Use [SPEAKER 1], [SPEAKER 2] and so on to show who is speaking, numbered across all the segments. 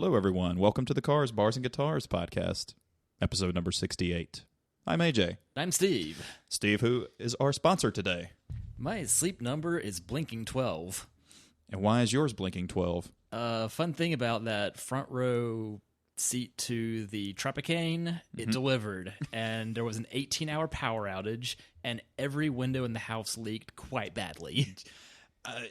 [SPEAKER 1] Hello, everyone. Welcome to the Cars, Bars, and Guitars podcast, episode number 68. I'm AJ.
[SPEAKER 2] I'm Steve.
[SPEAKER 1] Steve, who is our sponsor today.
[SPEAKER 2] My sleep number is blinking 12.
[SPEAKER 1] And why is yours blinking 12?
[SPEAKER 2] Fun thing about that front row seat to the Tropicane, it delivered, and there was an 18-hour power outage, and every window in the house leaked quite badly.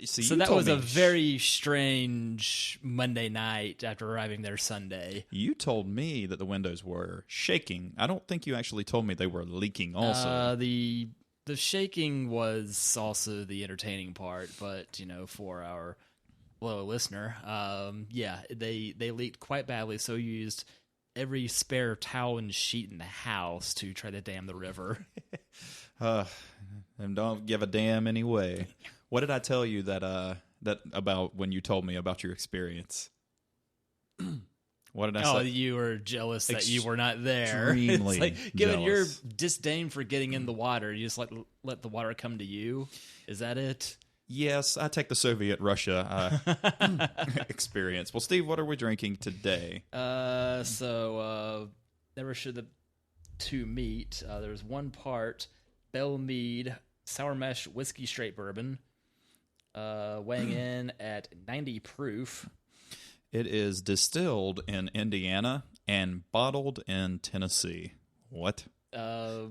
[SPEAKER 2] So that was a very strange Monday night after arriving there Sunday.
[SPEAKER 1] You told me that the windows were shaking. I don't think you actually told me they were leaking also.
[SPEAKER 2] The shaking was also the entertaining part, but, you know, for our loyal listener, they leaked quite badly, so you used every spare towel and sheet in the house to try to dam the river.
[SPEAKER 1] And don't give a damn anyway. What did I tell you that about when you told me about your experience? What did I say?
[SPEAKER 2] Oh, you were jealous that you were not there.
[SPEAKER 1] Extremely
[SPEAKER 2] given
[SPEAKER 1] jealous.
[SPEAKER 2] your disdain for getting in the water, you just let the water come to you. Is that it?
[SPEAKER 1] Yes, I take the Soviet Russia experience. Well, Steve, what are we drinking today?
[SPEAKER 2] Never should the two meet. There's one part Bell Mead Sour Mesh Whiskey Straight Bourbon, weighing in at 90 proof.
[SPEAKER 1] It is distilled in Indiana and bottled in Tennessee. What?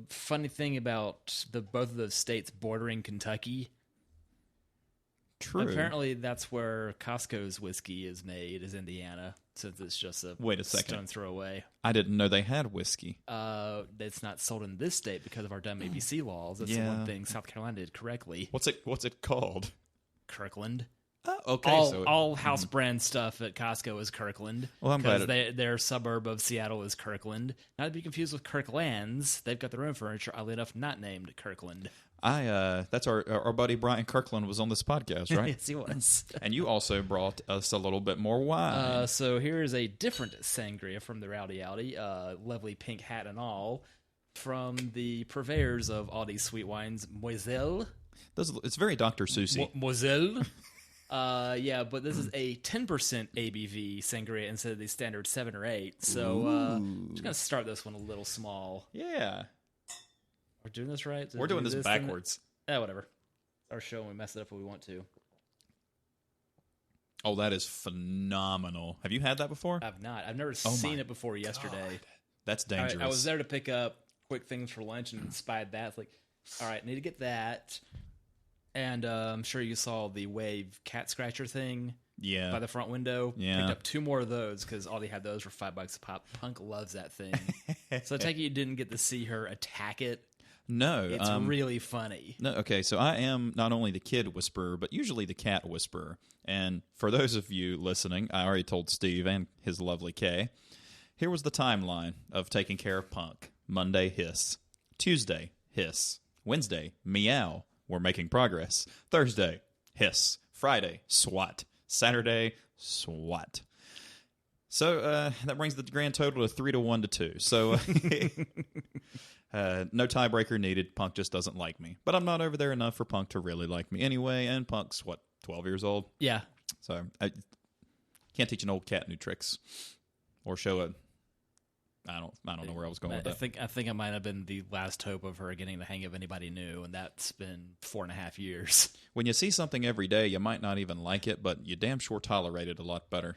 [SPEAKER 2] Funny thing about both of those states bordering Kentucky.
[SPEAKER 1] True.
[SPEAKER 2] Apparently, that's where Costco's whiskey is made, is Indiana, since it's just a stone throw away.
[SPEAKER 1] I didn't know they had whiskey.
[SPEAKER 2] It's not sold in this state because of our dumb ABC laws. That's the one thing South Carolina did correctly.
[SPEAKER 1] What's it called?
[SPEAKER 2] Kirkland.
[SPEAKER 1] Oh, okay.
[SPEAKER 2] All house brand stuff at Costco is Kirkland.
[SPEAKER 1] Well, I'm glad
[SPEAKER 2] their suburb of Seattle is Kirkland. Not to be confused with Kirkland's. They've got their own furniture, oddly enough, not named Kirkland.
[SPEAKER 1] That's our buddy Brian Kirkland was on this podcast, right?
[SPEAKER 2] Yes, he was.
[SPEAKER 1] And you also brought us a little bit more wine.
[SPEAKER 2] So here is a different sangria from the Rowdy Audi, lovely pink hat and all, from the purveyors of all these sweet wines, Moselle.
[SPEAKER 1] It's very Dr. Seussy.
[SPEAKER 2] Moselle. But this is a 10% ABV sangria instead of the standard 7 or 8. So I'm just going to start this one a little small.
[SPEAKER 1] Yeah.
[SPEAKER 2] We're doing this right?
[SPEAKER 1] We're doing this backwards.
[SPEAKER 2] Whatever. It's our show and we mess it up if we want to.
[SPEAKER 1] Oh, that is phenomenal. Have you had that before?
[SPEAKER 2] I've not. I've never seen it before yesterday.
[SPEAKER 1] God. That's dangerous.
[SPEAKER 2] I was there to pick up quick things for lunch and spied that. It's like, all right, I need to get that. And I'm sure you saw the Wave cat scratcher thing by the front window.
[SPEAKER 1] Yeah.
[SPEAKER 2] Picked up 2 more of those because Aldi had those for $5 a pop. Punk loves that thing. So I take it you didn't get to see her attack it.
[SPEAKER 1] No.
[SPEAKER 2] It's really funny.
[SPEAKER 1] No. Okay, so I am not only the kid whisperer, but usually the cat whisperer. And for those of you listening, I already told Steve and his lovely Kay, here was the timeline of taking care of Punk. Monday, hiss. Tuesday, hiss. Wednesday, meow. We're making progress. Thursday, hiss. Friday, swat. Saturday, swat. So that brings the grand total to 3-1 to 2. So no tiebreaker needed. Punk just doesn't like me. But I'm not over there enough for Punk to really like me anyway. And Punk's, 12 years old?
[SPEAKER 2] Yeah.
[SPEAKER 1] So I can't teach an old cat new tricks or show it. I don't know where I was going with that.
[SPEAKER 2] I think I might have been the last hope of her getting the hang of anybody new, and that's been 4.5 years.
[SPEAKER 1] When you see something every day, you might not even like it, but you damn sure tolerate it a lot better.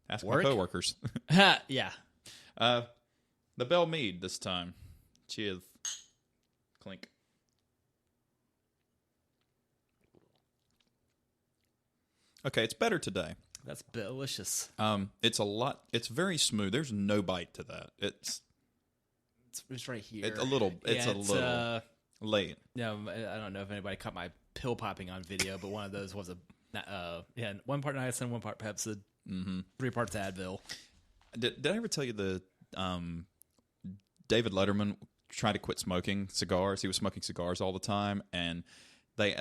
[SPEAKER 1] Ask my coworkers.
[SPEAKER 2] Yeah.
[SPEAKER 1] The Bell Mead this time. Cheers. Clink. Okay, it's better today.
[SPEAKER 2] That's delicious.
[SPEAKER 1] It's very smooth. There's no bite to that. It's
[SPEAKER 2] right here.
[SPEAKER 1] It's a little late.
[SPEAKER 2] Yeah, I don't know if anybody caught my pill popping on video, but one of those was one part niacin, 1 part Pepsid, 3 parts Advil.
[SPEAKER 1] Did I ever tell you the David Letterman tried to quit smoking cigars? He was smoking cigars all the time, and they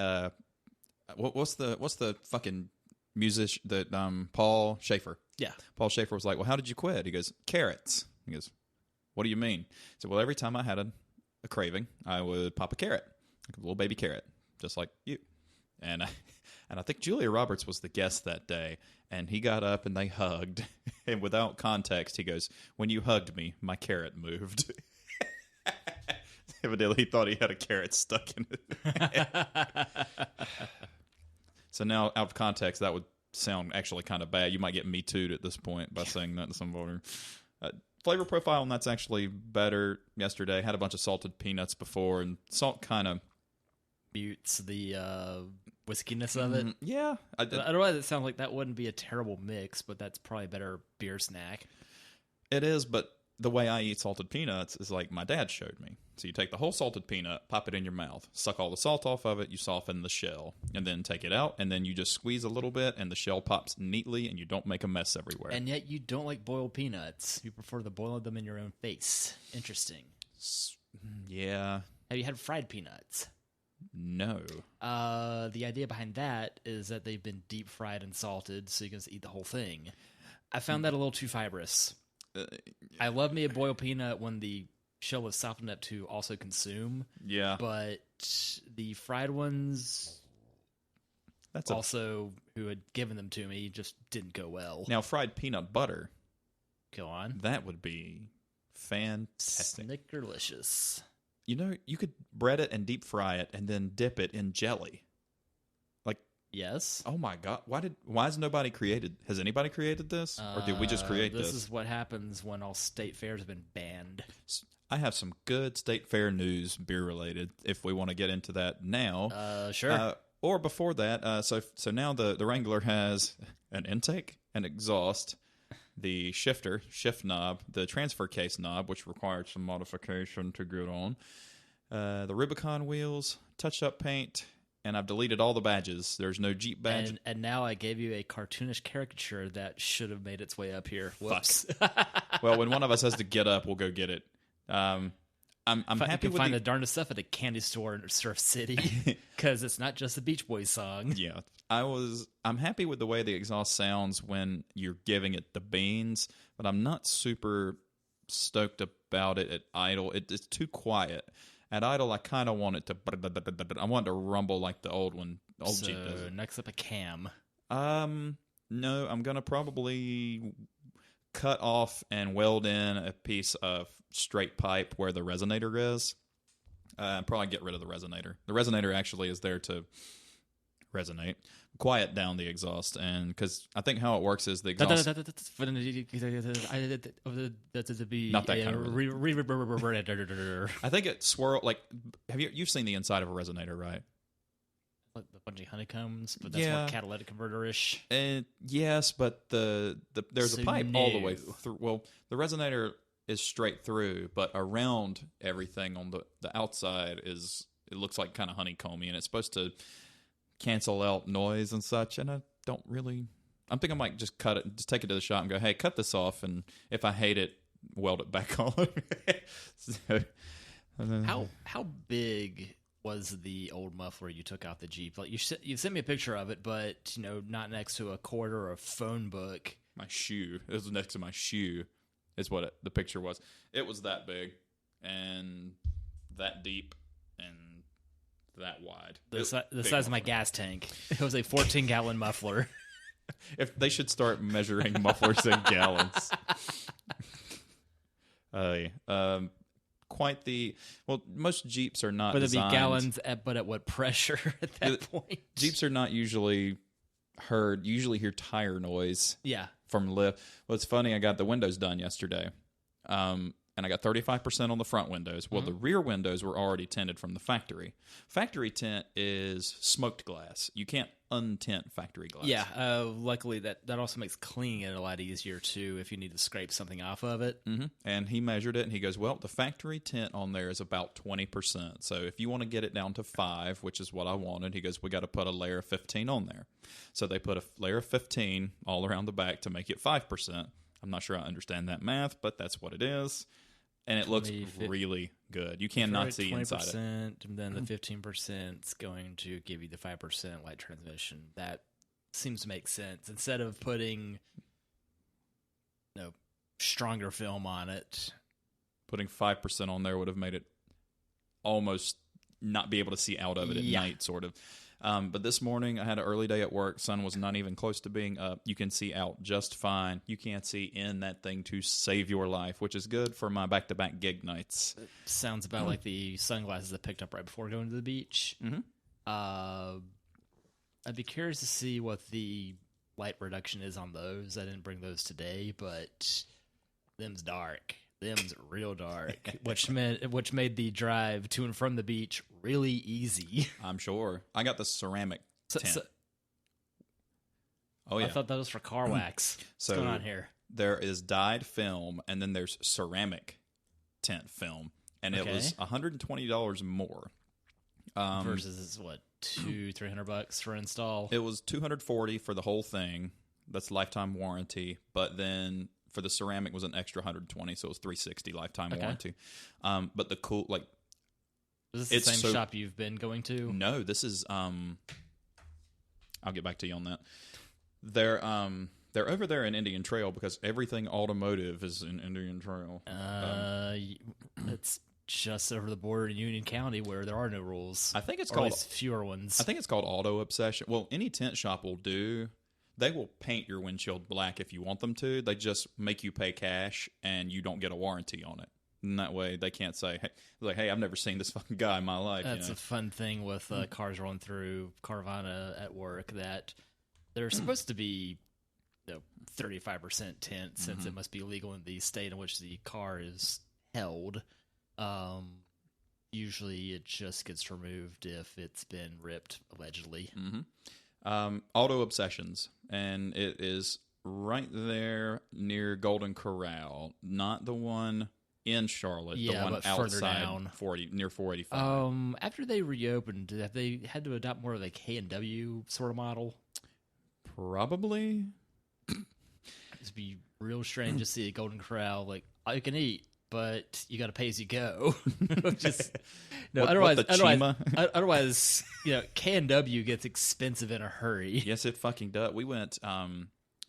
[SPEAKER 1] what's the fucking musician that Paul Schaefer?
[SPEAKER 2] Yeah,
[SPEAKER 1] Paul Schaefer was like, "Well, how did you quit?" He goes, "Carrots." He goes, "What do you mean?" So, well, every time I had a craving, I would pop a carrot, like a little baby carrot, just like you. And And I think Julia Roberts was the guest that day. And he got up and they hugged. And without context, he goes, "When you hugged me, my carrot moved." Evidently, he thought he had a carrot stuck in it. So now, out of context, that would sound actually kind of bad. You might get Me Too'd at this point by saying that to somebody. Flavor profile, and that's actually better yesterday. Had a bunch of salted peanuts before, and salt kind of
[SPEAKER 2] mutes the whiskiness of it.
[SPEAKER 1] Yeah.
[SPEAKER 2] I don't know why that sounds like that wouldn't be a terrible mix, but that's probably a better beer snack.
[SPEAKER 1] It is, but the way I eat salted peanuts is like my dad showed me. So you take the whole salted peanut, pop it in your mouth, suck all the salt off of it, you soften the shell, and then take it out, and then you just squeeze a little bit, and the shell pops neatly, and you don't make a mess everywhere.
[SPEAKER 2] And yet you don't like boiled peanuts. You prefer to boil them in your own face. Interesting.
[SPEAKER 1] Yeah.
[SPEAKER 2] Have you had fried peanuts?
[SPEAKER 1] No.
[SPEAKER 2] The idea behind that is that they've been deep fried and salted, so you can just eat the whole thing. I found that a little too fibrous. I love me a boiled peanut when the shell is softened up to also consume.
[SPEAKER 1] Yeah.
[SPEAKER 2] But the fried ones, who had given them to me, just didn't go well.
[SPEAKER 1] Now, fried peanut butter.
[SPEAKER 2] Go on.
[SPEAKER 1] That would be fantastic.
[SPEAKER 2] Snickerlicious.
[SPEAKER 1] You know, you could bread it and deep fry it and then dip it in jelly.
[SPEAKER 2] Yes.
[SPEAKER 1] Oh my God! Why has nobody created? Has anybody created this, or did we just create this?
[SPEAKER 2] This is what happens when all state fairs have been banned.
[SPEAKER 1] I have some good state fair news, beer related. If we want to get into that now,
[SPEAKER 2] sure.
[SPEAKER 1] Or before that. So now the Wrangler has an intake, an exhaust, the shift knob, the transfer case knob, which required some modification to get on, the Rubicon wheels, touch-up paint. And I've deleted all the badges. There's no Jeep badge.
[SPEAKER 2] And now I gave you a cartoonish caricature that should have made its way up here. Whoops.
[SPEAKER 1] Well, when one of us has to get up, we'll go get it. I'm happy with
[SPEAKER 2] find the darndest stuff at a candy store in Surf City because it's not just a Beach Boys song.
[SPEAKER 1] Yeah, I'm happy with the way the exhaust sounds when you're giving it the beans, but I'm not super stoked about it at idle. It's too quiet. At idle, I kind of want it to. I want it to rumble like the old one. Old Jeep does it.
[SPEAKER 2] Next up, a cam.
[SPEAKER 1] No, I'm gonna probably cut off and weld in a piece of straight pipe where the resonator is. Probably get rid of the resonator. The resonator actually is there to resonate, quiet down the exhaust, and because I think how it works is the exhaust. Not that kind of. I think it swirl like. Have you've seen the inside of a resonator, right?
[SPEAKER 2] Like a bunch of honeycombs, but that's more catalytic converter-ish.
[SPEAKER 1] Yes, but there's a pipe all the way through. Well, the resonator is straight through, but around everything on the outside it looks like kind of honeycomby, and it's supposed to cancel out noise and such. And I don't really. I'm thinking I might just cut it, just take it to the shop and go, hey, cut this off, and if I hate it, weld it back on.
[SPEAKER 2] How big was the old muffler you took out the Jeep? Like you sent me a picture of it, but not next to a quarter or a phone book.
[SPEAKER 1] My shoe. It was next to my shoe. Is what the picture was. It was that big and that deep and that wide.
[SPEAKER 2] The size of my gas tank. It was a 14-gallon muffler.
[SPEAKER 1] If they should start measuring mufflers in gallons. Quite the most Jeeps are not.
[SPEAKER 2] But it'd be
[SPEAKER 1] designed,
[SPEAKER 2] gallons, but at what pressure at that point?
[SPEAKER 1] Jeeps are not usually heard. You usually hear tire noise.
[SPEAKER 2] Yeah.
[SPEAKER 1] From lift. Well, it's funny. I got the windows done yesterday, and I got 35% on the front windows. Well, the rear windows were already tinted from the factory. Factory tint is smoked glass. You can't untint factory glass.
[SPEAKER 2] Yeah, luckily that also makes cleaning it a lot easier too if you need to scrape something off of it.
[SPEAKER 1] Mm-hmm. And he measured it, and he goes, well, the factory tint on there is about 20%. So if you want to get it down to 5, which is what I wanted, he goes, we got to put a layer of 15 on there. So they put a layer of 15 all around the back to make it 5%. I'm not sure I understand that math, but that's what it is. And it looks really good. You cannot see inside it.
[SPEAKER 2] And then the 15% is going to give you the 5% light transmission. That seems to make sense. Instead of putting stronger film on it.
[SPEAKER 1] Putting 5% on there would have made it almost not be able to see out of it at night, sort of. But this morning, I had an early day at work. Sun was not even close to being up. You can see out just fine. You can't see in that thing to save your life, which is good for my back-to-back gig nights.
[SPEAKER 2] It sounds about like the sunglasses I picked up right before going to the beach.
[SPEAKER 1] Mm-hmm.
[SPEAKER 2] I'd be curious to see what the light reduction is on those. I didn't bring those today, but them's dark. Them's real dark, which made the drive to and from the beach really easy.
[SPEAKER 1] I'm sure. I got the ceramic tent. Oh, yeah.
[SPEAKER 2] I thought that was for car wax.
[SPEAKER 1] So
[SPEAKER 2] What's going on here?
[SPEAKER 1] There is dyed film, and then there's ceramic tent film, and it was $120 more.
[SPEAKER 2] Versus what, $200-$300 for install?
[SPEAKER 1] It was $240 for the whole thing. That's lifetime warranty, but then for the ceramic was an extra $120, so it was $360 lifetime warranty. But the cool, like,
[SPEAKER 2] is this the same shop you've been going to?
[SPEAKER 1] No, this is. I'll get back to you on that. They're over there in Indian Trail because everything automotive is in Indian Trail.
[SPEAKER 2] It's just over the border in Union County where there are no rules.
[SPEAKER 1] I think it's
[SPEAKER 2] called
[SPEAKER 1] called
[SPEAKER 2] fewer ones.
[SPEAKER 1] I think it's called Auto Obsession. Well, any tent shop will do. They will paint your windshield black if you want them to. They just make you pay cash, and you don't get a warranty on it. And that way, they can't say, "Hey, I've never seen this fucking guy in my life."
[SPEAKER 2] That's a fun thing with cars rolling through Carvana at work, that they're supposed to be 35% tint, since it must be legal in the state in which the car is held. Usually, it just gets removed if it's been ripped, allegedly.
[SPEAKER 1] Auto Obsessions, and it is right there near Golden Corral, not the one in Charlotte, the one
[SPEAKER 2] but
[SPEAKER 1] outside
[SPEAKER 2] further down.
[SPEAKER 1] near 485.
[SPEAKER 2] After they reopened, have they had to adopt more of a K&W sort of model?
[SPEAKER 1] Probably.
[SPEAKER 2] It'd be real strange to see a Golden Corral, like, all you can eat, but you got to pay as you go. Just no. Otherwise, K&W gets expensive in a hurry.
[SPEAKER 1] Yes, it fucking does. We went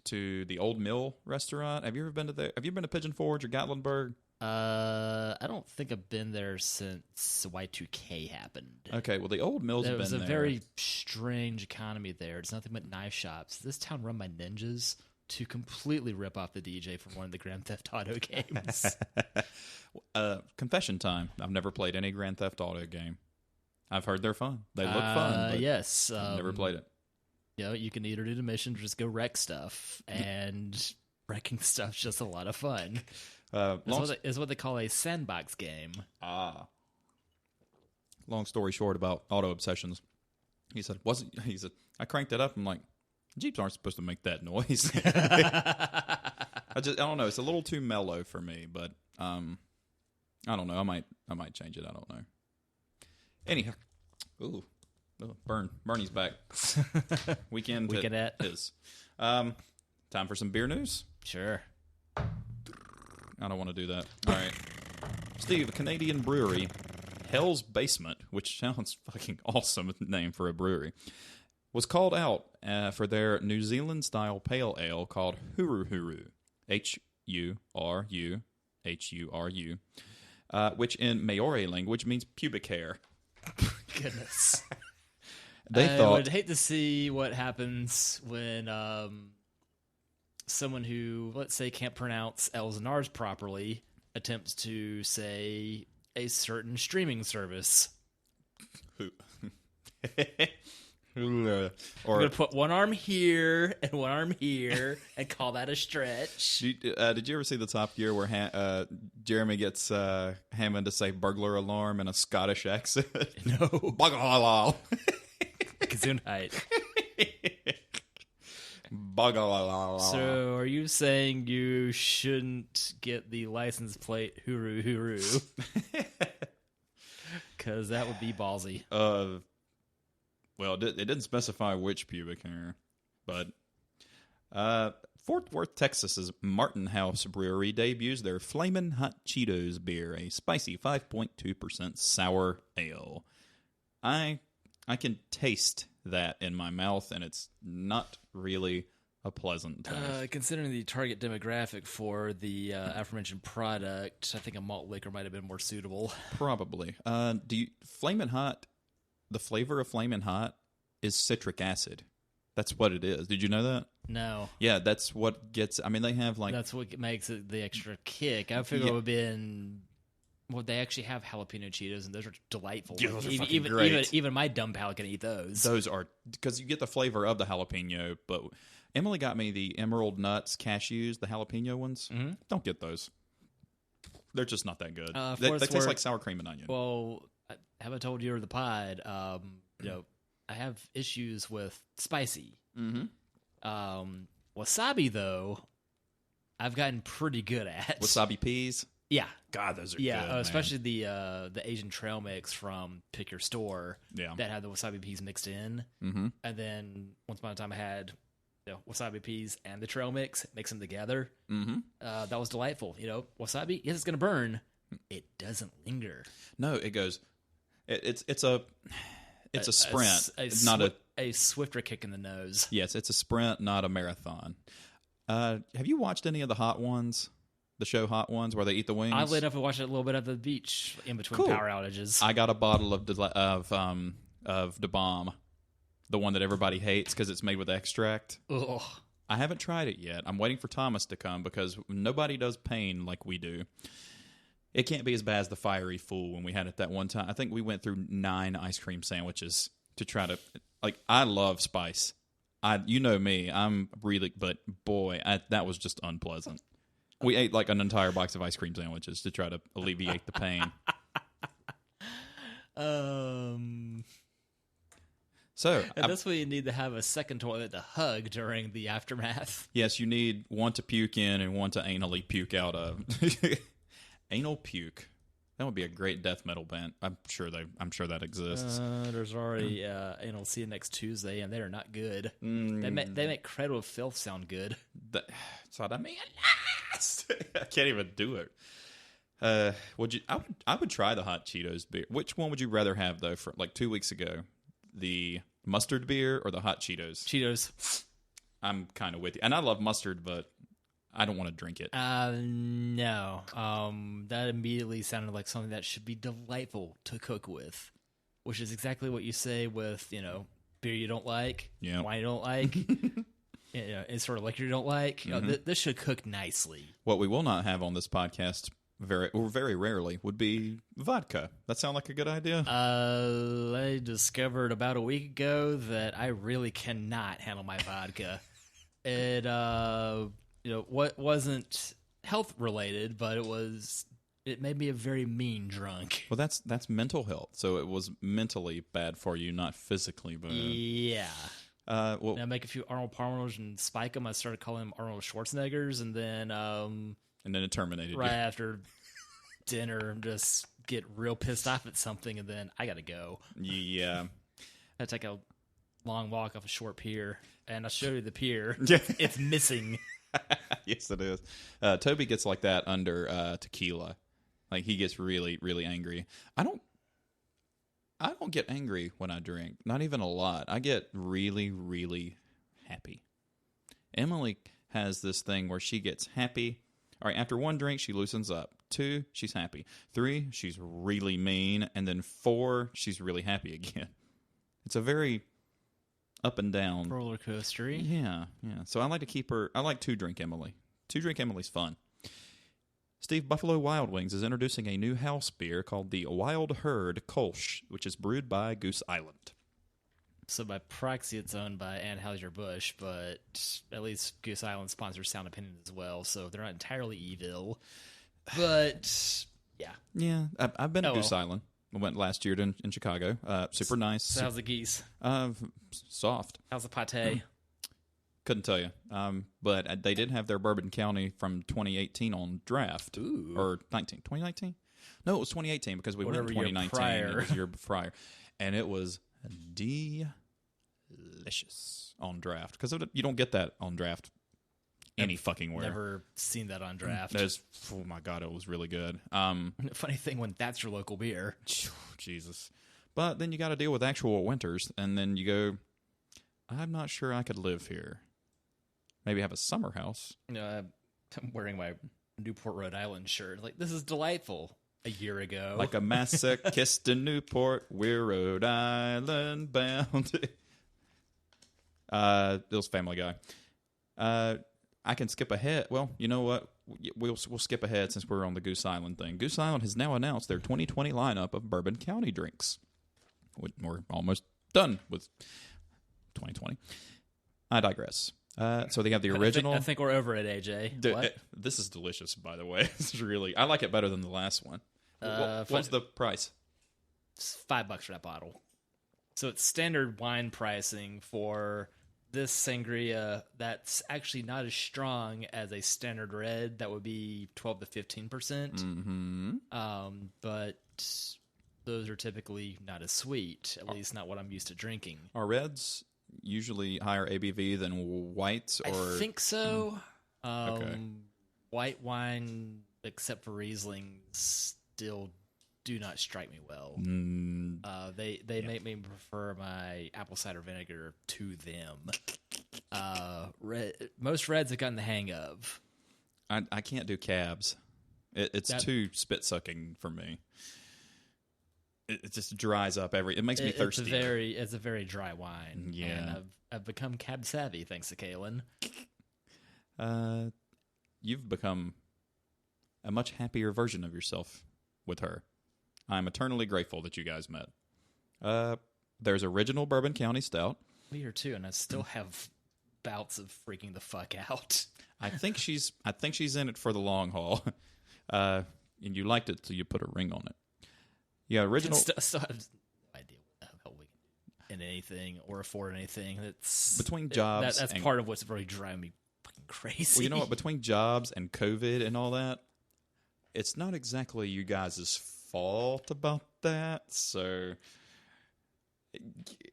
[SPEAKER 1] to the Old Mill restaurant. Have you ever been to there? Have you been to Pigeon Forge or Gatlinburg?
[SPEAKER 2] I don't think I've been there since Y2K happened.
[SPEAKER 1] Okay, well, the Old Mill's been there.
[SPEAKER 2] It was a very strange economy there. It's nothing but knife shops. This town run by ninjas to completely rip off the DJ from one of the Grand Theft Auto games.
[SPEAKER 1] Confession time. I've never played any Grand Theft Auto game. I've heard they're fun. They look fun. But
[SPEAKER 2] yes.
[SPEAKER 1] I've never played it.
[SPEAKER 2] You can either do the mission or just go wreck stuff. And wrecking stuff's just a lot of fun. It's what they call a sandbox game.
[SPEAKER 1] Long story short about Auto Obsessions. He said, I cranked it up. I'm like, Jeeps aren't supposed to make that noise. I don't know. It's a little too mellow for me, but I don't know. I might change it. I don't know. Anyhow, Bernie's back. Weekend
[SPEAKER 2] at
[SPEAKER 1] is. Time for some beer news.
[SPEAKER 2] Sure.
[SPEAKER 1] I don't want to do that. All right, Steve, a Canadian brewery, Hell's Basement, which sounds fucking awesome name for a brewery, was called out for their New Zealand-style pale ale called Huru Huru, Huru, which in Maori language means pubic hair.
[SPEAKER 2] Goodness.
[SPEAKER 1] I
[SPEAKER 2] would hate to see what happens when someone who, let's say, can't pronounce L's and R's properly attempts to say a certain streaming service. Or we're going to put one arm here and one arm here and call that a stretch.
[SPEAKER 1] Did you ever see the Top Gear where Jeremy gets Hammond to say burglar alarm in a Scottish accent?
[SPEAKER 2] No.
[SPEAKER 1] Bagalal.
[SPEAKER 2] Gesundheit.
[SPEAKER 1] Bagalala.
[SPEAKER 2] So, are you saying you shouldn't get the license plate Huru Huru? Because that would be ballsy.
[SPEAKER 1] Well, it didn't specify which pubic hair, but Fort Worth, Texas's Martin House Brewery debuts their Flamin' Hot Cheetos beer, a spicy 5.2% sour ale. I can taste that in my mouth, and it's not really a pleasant taste.
[SPEAKER 2] Considering the target demographic for the aforementioned product, I think a malt liquor might have been more suitable.
[SPEAKER 1] Probably. Flamin' Hot, the flavor of Flamin' Hot is citric acid. That's what it is. Did you know that?
[SPEAKER 2] No.
[SPEAKER 1] Yeah, that's what gets. I mean, they have like
[SPEAKER 2] That's what makes it the extra kick. I figured it would have been. Well, they actually have jalapeno Cheetos, and those are delightful.
[SPEAKER 1] Yeah, those are
[SPEAKER 2] even,
[SPEAKER 1] fucking
[SPEAKER 2] even,
[SPEAKER 1] great.
[SPEAKER 2] even my dumb palate can eat those.
[SPEAKER 1] Those are because you get the flavor of the jalapeno. But Emily got me the Emerald Nuts cashews, the jalapeno ones.
[SPEAKER 2] Mm-hmm.
[SPEAKER 1] Don't get those. They're just not that good.
[SPEAKER 2] They
[SPEAKER 1] taste like sour cream and onion.
[SPEAKER 2] Well, have I told you or the pod? I have issues with spicy.
[SPEAKER 1] Mm-hmm.
[SPEAKER 2] Wasabi, though, I've gotten pretty good at.
[SPEAKER 1] Wasabi peas.
[SPEAKER 2] Yeah.
[SPEAKER 1] God, those are good,
[SPEAKER 2] especially the Asian trail mix from Pick Your Store.
[SPEAKER 1] Yeah.
[SPEAKER 2] That had the wasabi peas mixed in.
[SPEAKER 1] Mm-hmm.
[SPEAKER 2] And then once upon a time I had wasabi peas and the trail mix, mix them together.
[SPEAKER 1] Mm-hmm.
[SPEAKER 2] That was delightful. Wasabi, yes, it's going to burn. It doesn't linger.
[SPEAKER 1] No, it goes. It's a sprint, not
[SPEAKER 2] a swifter kick in the nose.
[SPEAKER 1] Yes, it's a sprint, not a marathon. Have you watched any of the Hot Ones? The show Hot Ones, where they eat the wings?
[SPEAKER 2] I lit up and watched it a little bit at the beach in between power outages.
[SPEAKER 1] I got a bottle of Da Bomb, the one that everybody hates because it's made with extract.
[SPEAKER 2] Ugh.
[SPEAKER 1] I haven't tried it yet. I'm waiting for Thomas to come because nobody does pain like we do. It can't be as bad as the Fiery Fool when we had it that one time. I think we went through 9 ice cream sandwiches to try to... I love spice. You know me. I'm really... But boy, that was just unpleasant. We ate like an entire box of ice cream sandwiches to try to alleviate the pain. So
[SPEAKER 2] that's why you need to have a second toilet to hug during the aftermath.
[SPEAKER 1] Yes, you need one to puke in and one to anally puke out of. Anal puke. That would be a great death metal band. I'm sure that exists.
[SPEAKER 2] There's already Anal See You Next Tuesday, and they are not good. They make Cradle of Filth sound good.
[SPEAKER 1] Sodomy and lust. I can't even do it. I would try the hot Cheetos beer. Which one would you rather have though? For like 2 weeks ago, the mustard beer or the hot Cheetos?
[SPEAKER 2] Cheetos.
[SPEAKER 1] I'm kind of with you, and I love mustard, but I don't want to drink it.
[SPEAKER 2] No. That immediately sounded like something that should be delightful to cook with, which is exactly what you say with, beer you don't like, wine you don't like, any sort of liquor you don't like. This should cook nicely.
[SPEAKER 1] What we will not have on this podcast very rarely would be vodka. That sound like a good idea?
[SPEAKER 2] I discovered about a week ago that I really cannot handle my vodka. It what wasn't health related, but it made me a very mean drunk.
[SPEAKER 1] Well, that's mental health. So it was mentally bad for you, not physically bad.
[SPEAKER 2] Yeah.
[SPEAKER 1] I
[SPEAKER 2] make a few Arnold Palmers and spike them. I started calling them Arnold Schwarzeneggers, and then
[SPEAKER 1] it terminated
[SPEAKER 2] right
[SPEAKER 1] you.
[SPEAKER 2] after dinner, just get real pissed off at something, and then I gotta go.
[SPEAKER 1] Yeah.
[SPEAKER 2] I take a long walk off a short pier, and I'll show you the pier.
[SPEAKER 1] Yeah.
[SPEAKER 2] It's missing.
[SPEAKER 1] Yes, it is. Toby gets like that under tequila. Like he gets really, really angry. I don't get angry when I drink. Not even a lot. I get really, really happy. Emily has this thing where she gets happy. All right, after 1 drink, she loosens up. 2, she's happy. 3, she's really mean. And then 4, she's really happy again. It's a very up and down
[SPEAKER 2] roller coaster.
[SPEAKER 1] Yeah. So I like to keep her. I like 2-drink Emily. 2-drink Emily's fun. Steve, Buffalo Wild Wings is introducing a new house beer called the Wild Herd Kolsch, which is brewed by Goose Island.
[SPEAKER 2] So by proxy, it's owned by Anheuser-Busch, but at least Goose Island sponsors Sound Opinion as well, so they're not entirely evil. But yeah,
[SPEAKER 1] I've been to Goose Island. I went last year in Chicago. Super nice.
[SPEAKER 2] So how's the geese?
[SPEAKER 1] Soft.
[SPEAKER 2] How's the pate?
[SPEAKER 1] Couldn't tell you. But they did have their Bourbon County from 2018 on draft.
[SPEAKER 2] Ooh.
[SPEAKER 1] Or 2019? No, it was 2018 because we went in 2019. It was year prior. And it was delicious on draft. Because you don't get that on draft any fucking where.
[SPEAKER 2] Never seen that on draft.
[SPEAKER 1] Oh my God, it was really good.
[SPEAKER 2] Funny thing when that's your local beer.
[SPEAKER 1] Jesus. But then you got to deal with actual winters, and then you go, I'm not sure I could live here. Maybe have a summer house.
[SPEAKER 2] I'm wearing my Newport, Rhode Island shirt. Like, this is delightful. A year ago.
[SPEAKER 1] Like a masochist in Newport, we're Rhode Island bound. It was Family Guy. I can skip ahead. Well, you know what? We'll skip ahead since we're on the Goose Island thing. Goose Island has now announced their 2020 lineup of Bourbon County drinks. We're almost done with 2020. I digress. So they have the original.
[SPEAKER 2] I think we're over it, AJ. What?
[SPEAKER 1] This is delicious, by the way. This is really. I like it better than the last one. What's the price?
[SPEAKER 2] It's $5 for that bottle. So it's standard wine pricing for this sangria that's actually not as strong as a standard red. That would be 12 to 15%.
[SPEAKER 1] Mm-hmm.
[SPEAKER 2] But those are typically not as sweet, at least not what I'm used to drinking.
[SPEAKER 1] Are reds usually higher ABV than whites? Or
[SPEAKER 2] I think so.
[SPEAKER 1] Okay.
[SPEAKER 2] White wine, except for Riesling, still do not strike me well. They make me prefer my apple cider vinegar to them. Most reds I've gotten the hang of.
[SPEAKER 1] I can't do cabs. It's too spit sucking for me. It just dries up It makes me thirsty.
[SPEAKER 2] It's a very dry wine.
[SPEAKER 1] Yeah,
[SPEAKER 2] and I've become cab savvy thanks to Kaylin.
[SPEAKER 1] You've become a much happier version of yourself with her. I'm eternally grateful that you guys met. There's original Bourbon County Stout.
[SPEAKER 2] We are too, and I still have bouts of freaking the fuck out.
[SPEAKER 1] I think she's in it for the long haul. And you liked it till you put a ring on it. Yeah, original.
[SPEAKER 2] I still have no idea what the hell we can do in anything or afford anything. That's
[SPEAKER 1] between jobs.
[SPEAKER 2] That's part of what's really driving me fucking crazy.
[SPEAKER 1] Well, you know what? Between jobs and COVID and all that, it's not exactly you guys' fault about that. So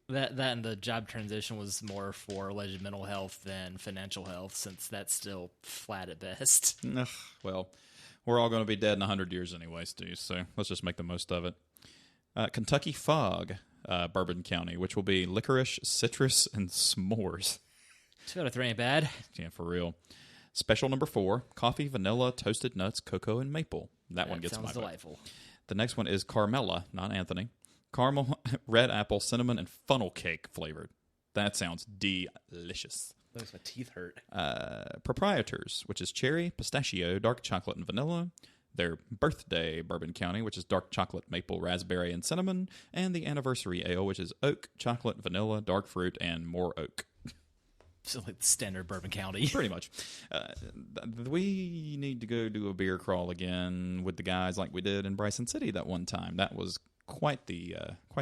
[SPEAKER 2] that and the job transition was more for alleged mental health than financial health, since that's still flat at best.
[SPEAKER 1] Well, we're all going to be dead in 100 years anyway, Steve, so let's just make the most of it. Kentucky Fog, Bourbon County, which will be licorice, citrus, and s'mores.
[SPEAKER 2] 2 out of 3 ain't bad.
[SPEAKER 1] Yeah, for real. Special number 4, coffee, vanilla, toasted nuts, cocoa, and maple. That one gets
[SPEAKER 2] sounds
[SPEAKER 1] my
[SPEAKER 2] delightful.
[SPEAKER 1] vote. The next one is Carmella, not Anthony. Caramel, red apple, cinnamon, and funnel cake flavored. That sounds delicious.
[SPEAKER 2] Makes my teeth hurt.
[SPEAKER 1] Proprietors, which is cherry, pistachio, dark chocolate, and vanilla. Their birthday Bourbon County, which is dark chocolate, maple, raspberry, and cinnamon. And the anniversary ale, which is oak, chocolate, vanilla, dark fruit, and more oak.
[SPEAKER 2] So like the standard Bourbon County.
[SPEAKER 1] Pretty much. We need to go do a beer crawl again with the guys like we did in Bryson City that one time. That was quite the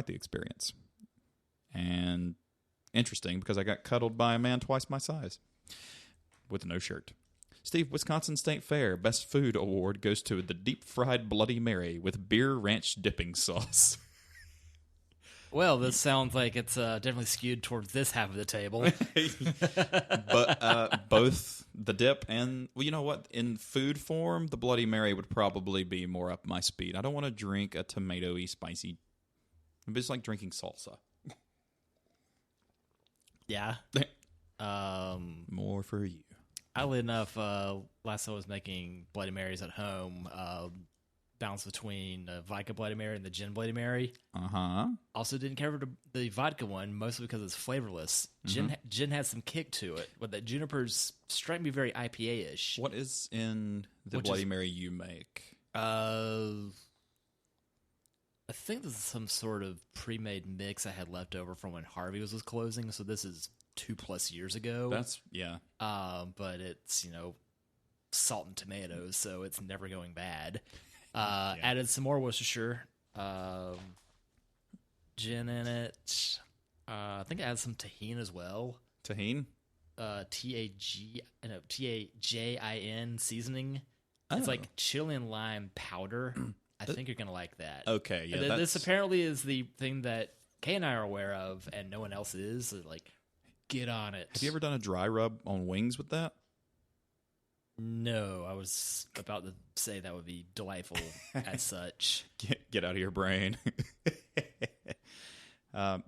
[SPEAKER 1] experience. And interesting, because I got cuddled by a man twice my size with no shirt. Steve, Wisconsin State Fair Best Food Award goes to the deep fried Bloody Mary with beer ranch dipping sauce.
[SPEAKER 2] Well, this sounds like it's definitely skewed towards this half of the table.
[SPEAKER 1] But both the dip and, well, you know what? In food form, the Bloody Mary would probably be more up my speed. I don't want to drink a tomatoey, spicy. It's like drinking salsa.
[SPEAKER 2] Yeah.
[SPEAKER 1] More for you.
[SPEAKER 2] Oddly enough, last time I was making Bloody Marys at home, balance between the vodka Bloody Mary and the gin Bloody Mary.
[SPEAKER 1] Uh-huh.
[SPEAKER 2] Also didn't cover the vodka one, mostly because it's flavorless. Gin has some kick to it, but the junipers strike me very IPA-ish.
[SPEAKER 1] What is in the Bloody Mary you make?
[SPEAKER 2] I think this is some sort of pre-made mix I had left over from when Harvey's was closing, so this is 2+ years ago.
[SPEAKER 1] Yeah.
[SPEAKER 2] But it's, salt and tomatoes, so it's never going bad. Added some more Worcestershire, gin in it. I think I added some tahini as well.
[SPEAKER 1] Tahini?
[SPEAKER 2] Tajin seasoning.
[SPEAKER 1] Oh.
[SPEAKER 2] It's like chili and lime powder. I think you're going to like that.
[SPEAKER 1] Okay, yeah.
[SPEAKER 2] This apparently is the thing that Kay and I are aware of, and no one else is. So like, get on it.
[SPEAKER 1] Have you ever done a dry rub on wings with that?
[SPEAKER 2] No, I was about to say that would be delightful as such.
[SPEAKER 1] Get out of your brain. I've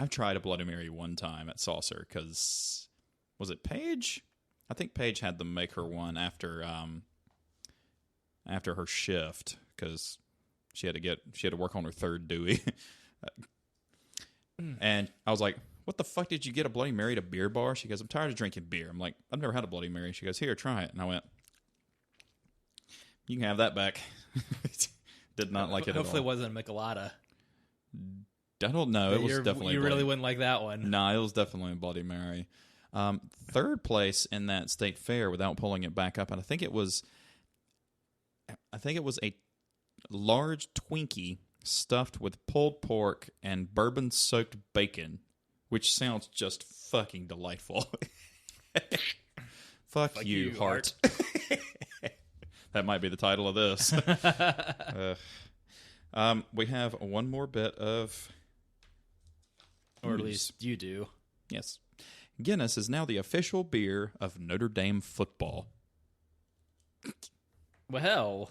[SPEAKER 1] tried a Bloody Mary one time at Saucer because, was it Paige? I think Paige had them make her one after her shift because she had to work on her third Dewey. And I was like, what the fuck did you get a Bloody Mary at a beer bar? She goes, I'm tired of drinking beer. I'm like, I've never had a Bloody Mary. She goes, here, try it. And I went, you can have that back. Did not like it at all.
[SPEAKER 2] Hopefully it wasn't a Michelada.
[SPEAKER 1] I don't know. It was definitely.
[SPEAKER 2] You really wouldn't like that one.
[SPEAKER 1] No, it was definitely a Bloody Mary. Third place in that state fair, without pulling it back up, and I think it was a large Twinkie stuffed with pulled pork and bourbon-soaked bacon, which sounds just fucking delightful. Fuck you, Heart. That might be the title of this. We have one more bit of...
[SPEAKER 2] Or at least you do.
[SPEAKER 1] Yes. Guinness is now the official beer of Notre Dame football.
[SPEAKER 2] Well,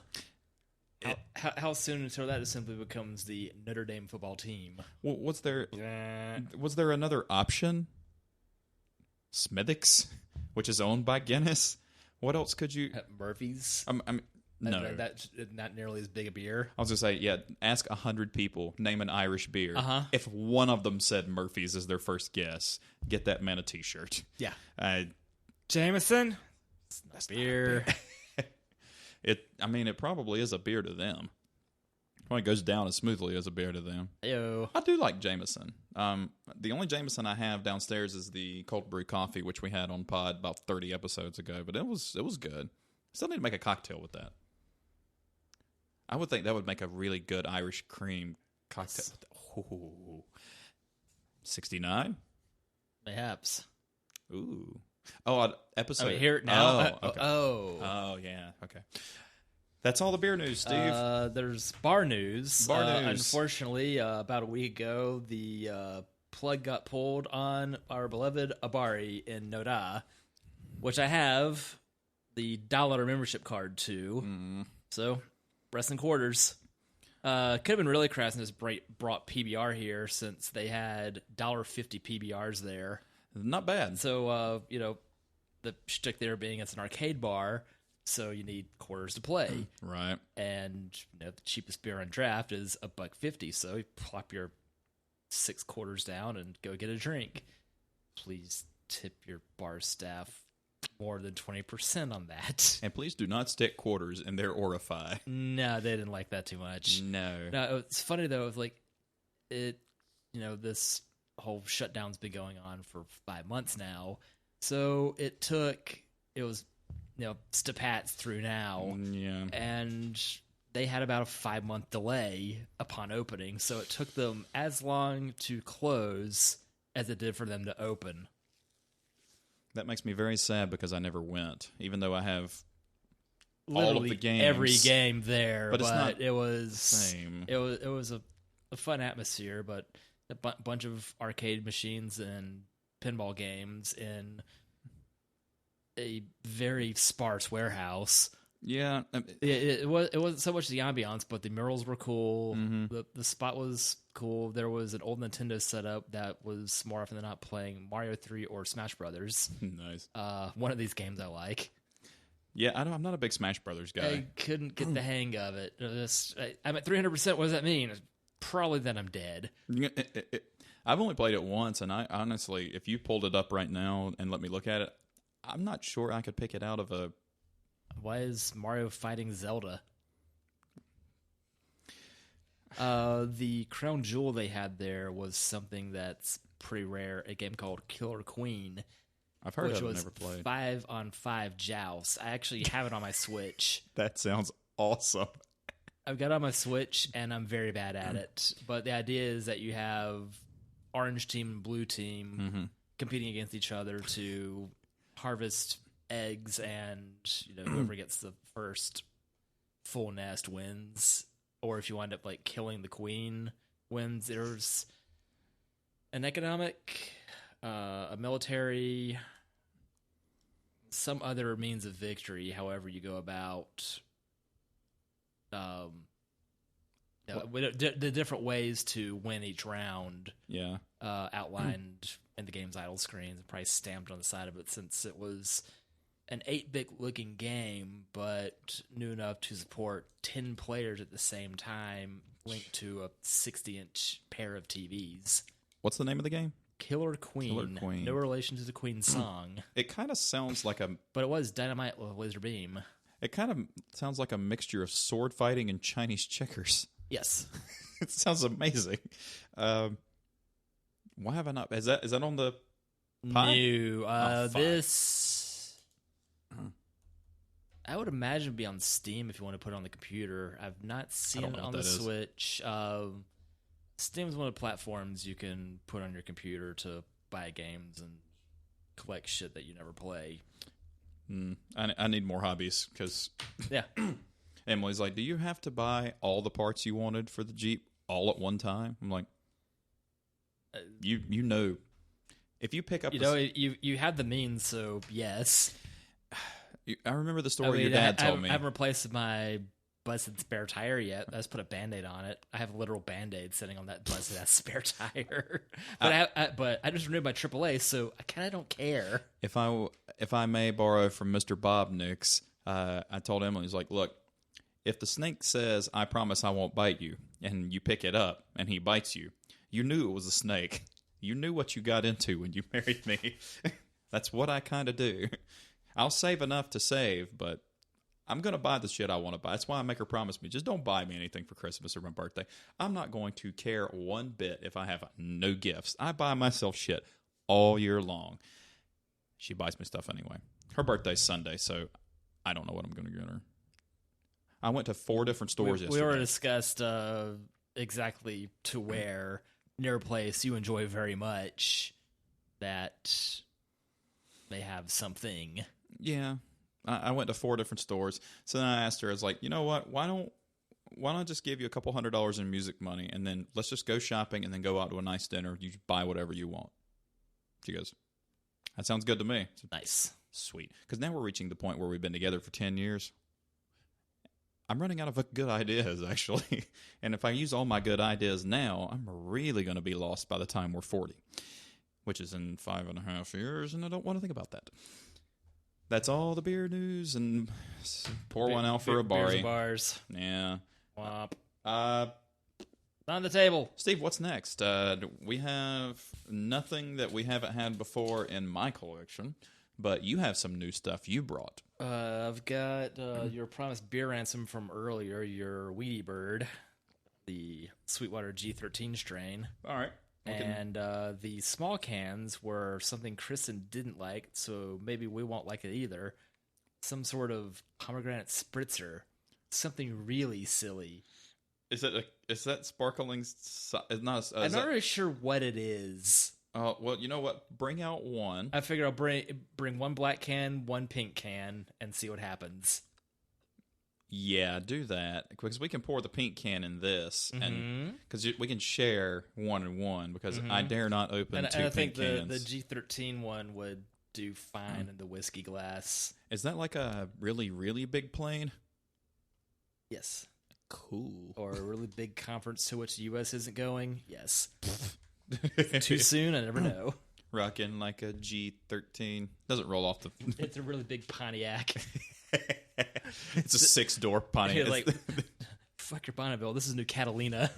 [SPEAKER 2] how soon until that simply becomes the Notre Dame football team?
[SPEAKER 1] Well, was there another option? Smithwick's, which is owned by Guinness. What else could you?
[SPEAKER 2] Murphy's.
[SPEAKER 1] No,
[SPEAKER 2] that's not nearly as big a beer.
[SPEAKER 1] I was gonna say, yeah. Ask 100 people, name an Irish beer. If one of them said Murphy's as their first guess, get that man a T-shirt.
[SPEAKER 2] Yeah.
[SPEAKER 1] Jameson.
[SPEAKER 2] That's beer.
[SPEAKER 1] It probably is a beer to them. Well, it goes down as smoothly as a beer to them.
[SPEAKER 2] Ew.
[SPEAKER 1] I do like Jameson. The only Jameson I have downstairs is the cold brew coffee, which we had on pod about 30 episodes ago. But it was good. Still need to make a cocktail with that. I would think that would make a really good Irish cream cocktail. Ooh. 69?
[SPEAKER 2] Perhaps.
[SPEAKER 1] Ooh. Oh, episode.
[SPEAKER 2] Here it now.
[SPEAKER 1] Oh, okay. Oh, yeah. Okay. That's all the beer news, Steve.
[SPEAKER 2] There's bar news.
[SPEAKER 1] Bar news.
[SPEAKER 2] Unfortunately, about a week ago, the plug got pulled on our beloved Abari in Noda, which I have the $1 membership card to. So, rest in quarters. Could have been really crass and just brought PBR here since they had $1.50 PBRs there.
[SPEAKER 1] Not bad.
[SPEAKER 2] So, the shtick there being it's an arcade bar, so you need quarters to play.
[SPEAKER 1] Right.
[SPEAKER 2] And the cheapest beer on draft is $1.50, so you plop your 6 quarters down and go get a drink. Please tip your bar staff more than 20% on that.
[SPEAKER 1] And please do not stick quarters in their orify.
[SPEAKER 2] No, they didn't like that too much.
[SPEAKER 1] No.
[SPEAKER 2] It's funny though. It's like this whole shutdown's been going on for 5 months now. So it was Stapats through now.
[SPEAKER 1] Yeah.
[SPEAKER 2] And they had about a 5-month delay upon opening. So it took them as long to close as it did for them to open.
[SPEAKER 1] That makes me very sad because I never went, even though I have
[SPEAKER 2] Literally
[SPEAKER 1] all of the games.
[SPEAKER 2] Every game there,
[SPEAKER 1] but it's not
[SPEAKER 2] it was
[SPEAKER 1] same.
[SPEAKER 2] It was a fun atmosphere, but a bunch of arcade machines and pinball games in a very sparse warehouse.
[SPEAKER 1] Yeah,
[SPEAKER 2] it wasn't so much the ambiance, but the murals were cool.
[SPEAKER 1] Mm-hmm.
[SPEAKER 2] The spot was cool. There was an old Nintendo setup that was more often than not playing Mario 3 or Smash Brothers.
[SPEAKER 1] Nice.
[SPEAKER 2] One of these games I like.
[SPEAKER 1] Yeah, I'm not a big Smash Brothers guy.
[SPEAKER 2] I couldn't get the hang of it. I'm at 300%. What does that mean? Probably that I'm dead.
[SPEAKER 1] I've only played it once, and I honestly, if you pulled it up right now and let me look at it, I'm not sure I could pick it out of a...
[SPEAKER 2] Why is Mario fighting Zelda? The crown jewel they had there was something that's pretty rare, a game called Killer Queen.
[SPEAKER 1] I've heard of it,
[SPEAKER 2] which was
[SPEAKER 1] never played.
[SPEAKER 2] 5-on-5 joust. I actually have it on my Switch.
[SPEAKER 1] That sounds awesome.
[SPEAKER 2] I've got it on my Switch, and I'm very bad at it. But the idea is that you have orange team and blue team competing against each other to harvest eggs, and whoever gets the first full nest wins. Or if you wind up killing the queen, wins. There's an economic, a military, some other means of victory. However, you go about the different ways to win each round.
[SPEAKER 1] Yeah,
[SPEAKER 2] outlined in the game's idle screens and probably stamped on the side of it, since it was an 8-bit looking game, but new enough to support 10 players at the same time, linked to a 60-inch pair of TVs.
[SPEAKER 1] What's the name of the game?
[SPEAKER 2] Killer Queen.
[SPEAKER 1] Queen.
[SPEAKER 2] No relation to the Queen song.
[SPEAKER 1] It kind of sounds like
[SPEAKER 2] But it was Dynamite with a Laser Beam.
[SPEAKER 1] It kind of sounds like a mixture of sword fighting and Chinese checkers.
[SPEAKER 2] Yes.
[SPEAKER 1] It sounds amazing. Why have I not? Is that on the pie?
[SPEAKER 2] No. This... I would imagine it'd be on Steam if you want to put it on the computer. I've not seen it on the Switch. Steam is one of the platforms you can put on your computer to buy games and collect shit that you never play.
[SPEAKER 1] I need more hobbies because
[SPEAKER 2] yeah.
[SPEAKER 1] Emily's like, do you have to buy all the parts you wanted for the Jeep all at one time? I'm like, you know, if you pick up,
[SPEAKER 2] you have the means, so yes.
[SPEAKER 1] I remember the story your dad told me.
[SPEAKER 2] I haven't replaced my busted spare tire yet. I just put a Band-Aid on it. I have a literal Band-Aid sitting on that busted ass spare tire. But I just renewed my AAA, so I kind of don't care.
[SPEAKER 1] If I may borrow from Mr. Bob Nix, I told Emily, he's like, look, if the snake says, I promise I won't bite you, and you pick it up and he bites you, you knew it was a snake. You knew what you got into when you married me. That's what I kind of do. I'll save enough to save, but I'm going to buy the shit I want to buy. That's why I make her promise me, just don't buy me anything for Christmas or my birthday. I'm not going to care one bit if I have no gifts. I buy myself shit all year long. She buys me stuff anyway. Her birthday's Sunday, so I don't know what I'm going to get her. I went to 4 different stores yesterday.
[SPEAKER 2] We already discussed exactly to where near a place you enjoy very much that they have something.
[SPEAKER 1] Yeah. I went to 4 different stores. So then I asked her, I was like, you know what? Why don't I just give you a couple $100 in music money, and then let's just go shopping and then go out to a nice dinner. You buy whatever you want. She goes, that sounds good to me.
[SPEAKER 2] Nice.
[SPEAKER 1] Sweet. Because now we're reaching the point where we've been together for 10 years. I'm running out of good ideas, actually. And if I use all my good ideas now, I'm really going to be lost by the time we're 40, which is in 5.5 years, and I don't want to think about that. That's all the beer news, and pour one out for Abari.
[SPEAKER 2] Beers and bars.
[SPEAKER 1] Yeah.
[SPEAKER 2] Womp. On the table.
[SPEAKER 1] Steve, what's next? We have nothing that we haven't had before in my collection, but you have some new stuff you brought.
[SPEAKER 2] I've got your promised beer ransom from earlier, your Wheatie Bird, the Sweetwater G13 strain.
[SPEAKER 1] All right.
[SPEAKER 2] And the small cans were something Kristen didn't like, so maybe we won't like it either. Some sort of pomegranate spritzer. Something really silly.
[SPEAKER 1] Is that sparkling? I'm not
[SPEAKER 2] really sure what it is.
[SPEAKER 1] Well, you know what? Bring out one.
[SPEAKER 2] I figure I'll bring one black can, one pink can, and see what happens.
[SPEAKER 1] Yeah, do that, because we can pour the pink can in this, and because we can share one and one, because I dare not open two pink cans.
[SPEAKER 2] And I think the G13 one would do fine in the whiskey glass.
[SPEAKER 1] Is that like a really, really big plane?
[SPEAKER 2] Yes.
[SPEAKER 1] Cool.
[SPEAKER 2] Or a really big conference to which the U.S. isn't going? Yes. Too soon? I never know.
[SPEAKER 1] Rocking like a G13. Doesn't roll off the...
[SPEAKER 2] It's a really big Pontiac.
[SPEAKER 1] It's a 6-door Pontiac.
[SPEAKER 2] Like, fuck your Bonneville. This is new Catalina.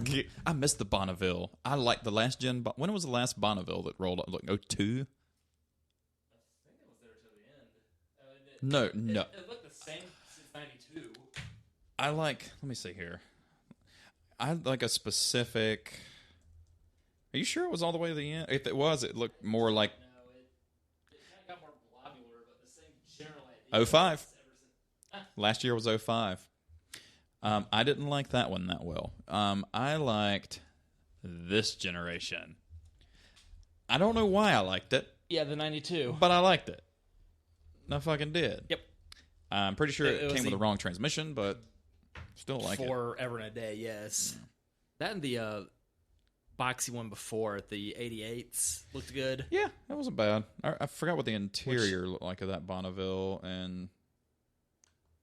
[SPEAKER 1] I miss the Bonneville. I like the last gen. When was the last Bonneville that rolled up? Like 02?
[SPEAKER 2] I think it was there till the end.
[SPEAKER 1] No.
[SPEAKER 2] It looked the same since 92.
[SPEAKER 1] I like... Let me see here. I like a specific... Are you sure it was all the way to the end? If it was, it looked more like...
[SPEAKER 2] No, it kind of got more globular, but the same general idea.
[SPEAKER 1] 05. Last year was 05. I didn't like that one that well. I liked this generation. I don't know why I liked it.
[SPEAKER 2] Yeah, the 92.
[SPEAKER 1] But I liked it. I fucking did.
[SPEAKER 2] Yep.
[SPEAKER 1] I'm pretty sure it came with the wrong transmission, but still like it.
[SPEAKER 2] Forever and a day, yes. Yeah. That and the boxy one before, the 88s, looked good.
[SPEAKER 1] Yeah, that wasn't bad. I forgot what the interior looked like of that Bonneville, and...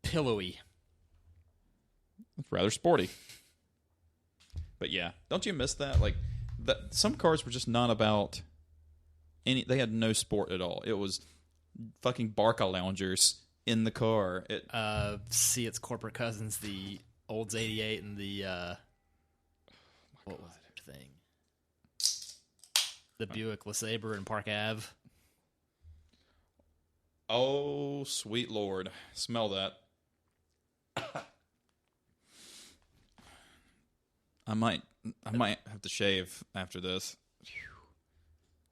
[SPEAKER 2] Pillowy.
[SPEAKER 1] It's rather sporty. But yeah, don't you miss that? Like, some cars were just not about any... They had no sport at all. It was fucking Barca loungers in the car.
[SPEAKER 2] See its corporate cousins, the Olds 88 and the... what was the thing? The Buick LeSabre in Park Ave.
[SPEAKER 1] Oh, sweet Lord. Smell that. I might have to shave after this.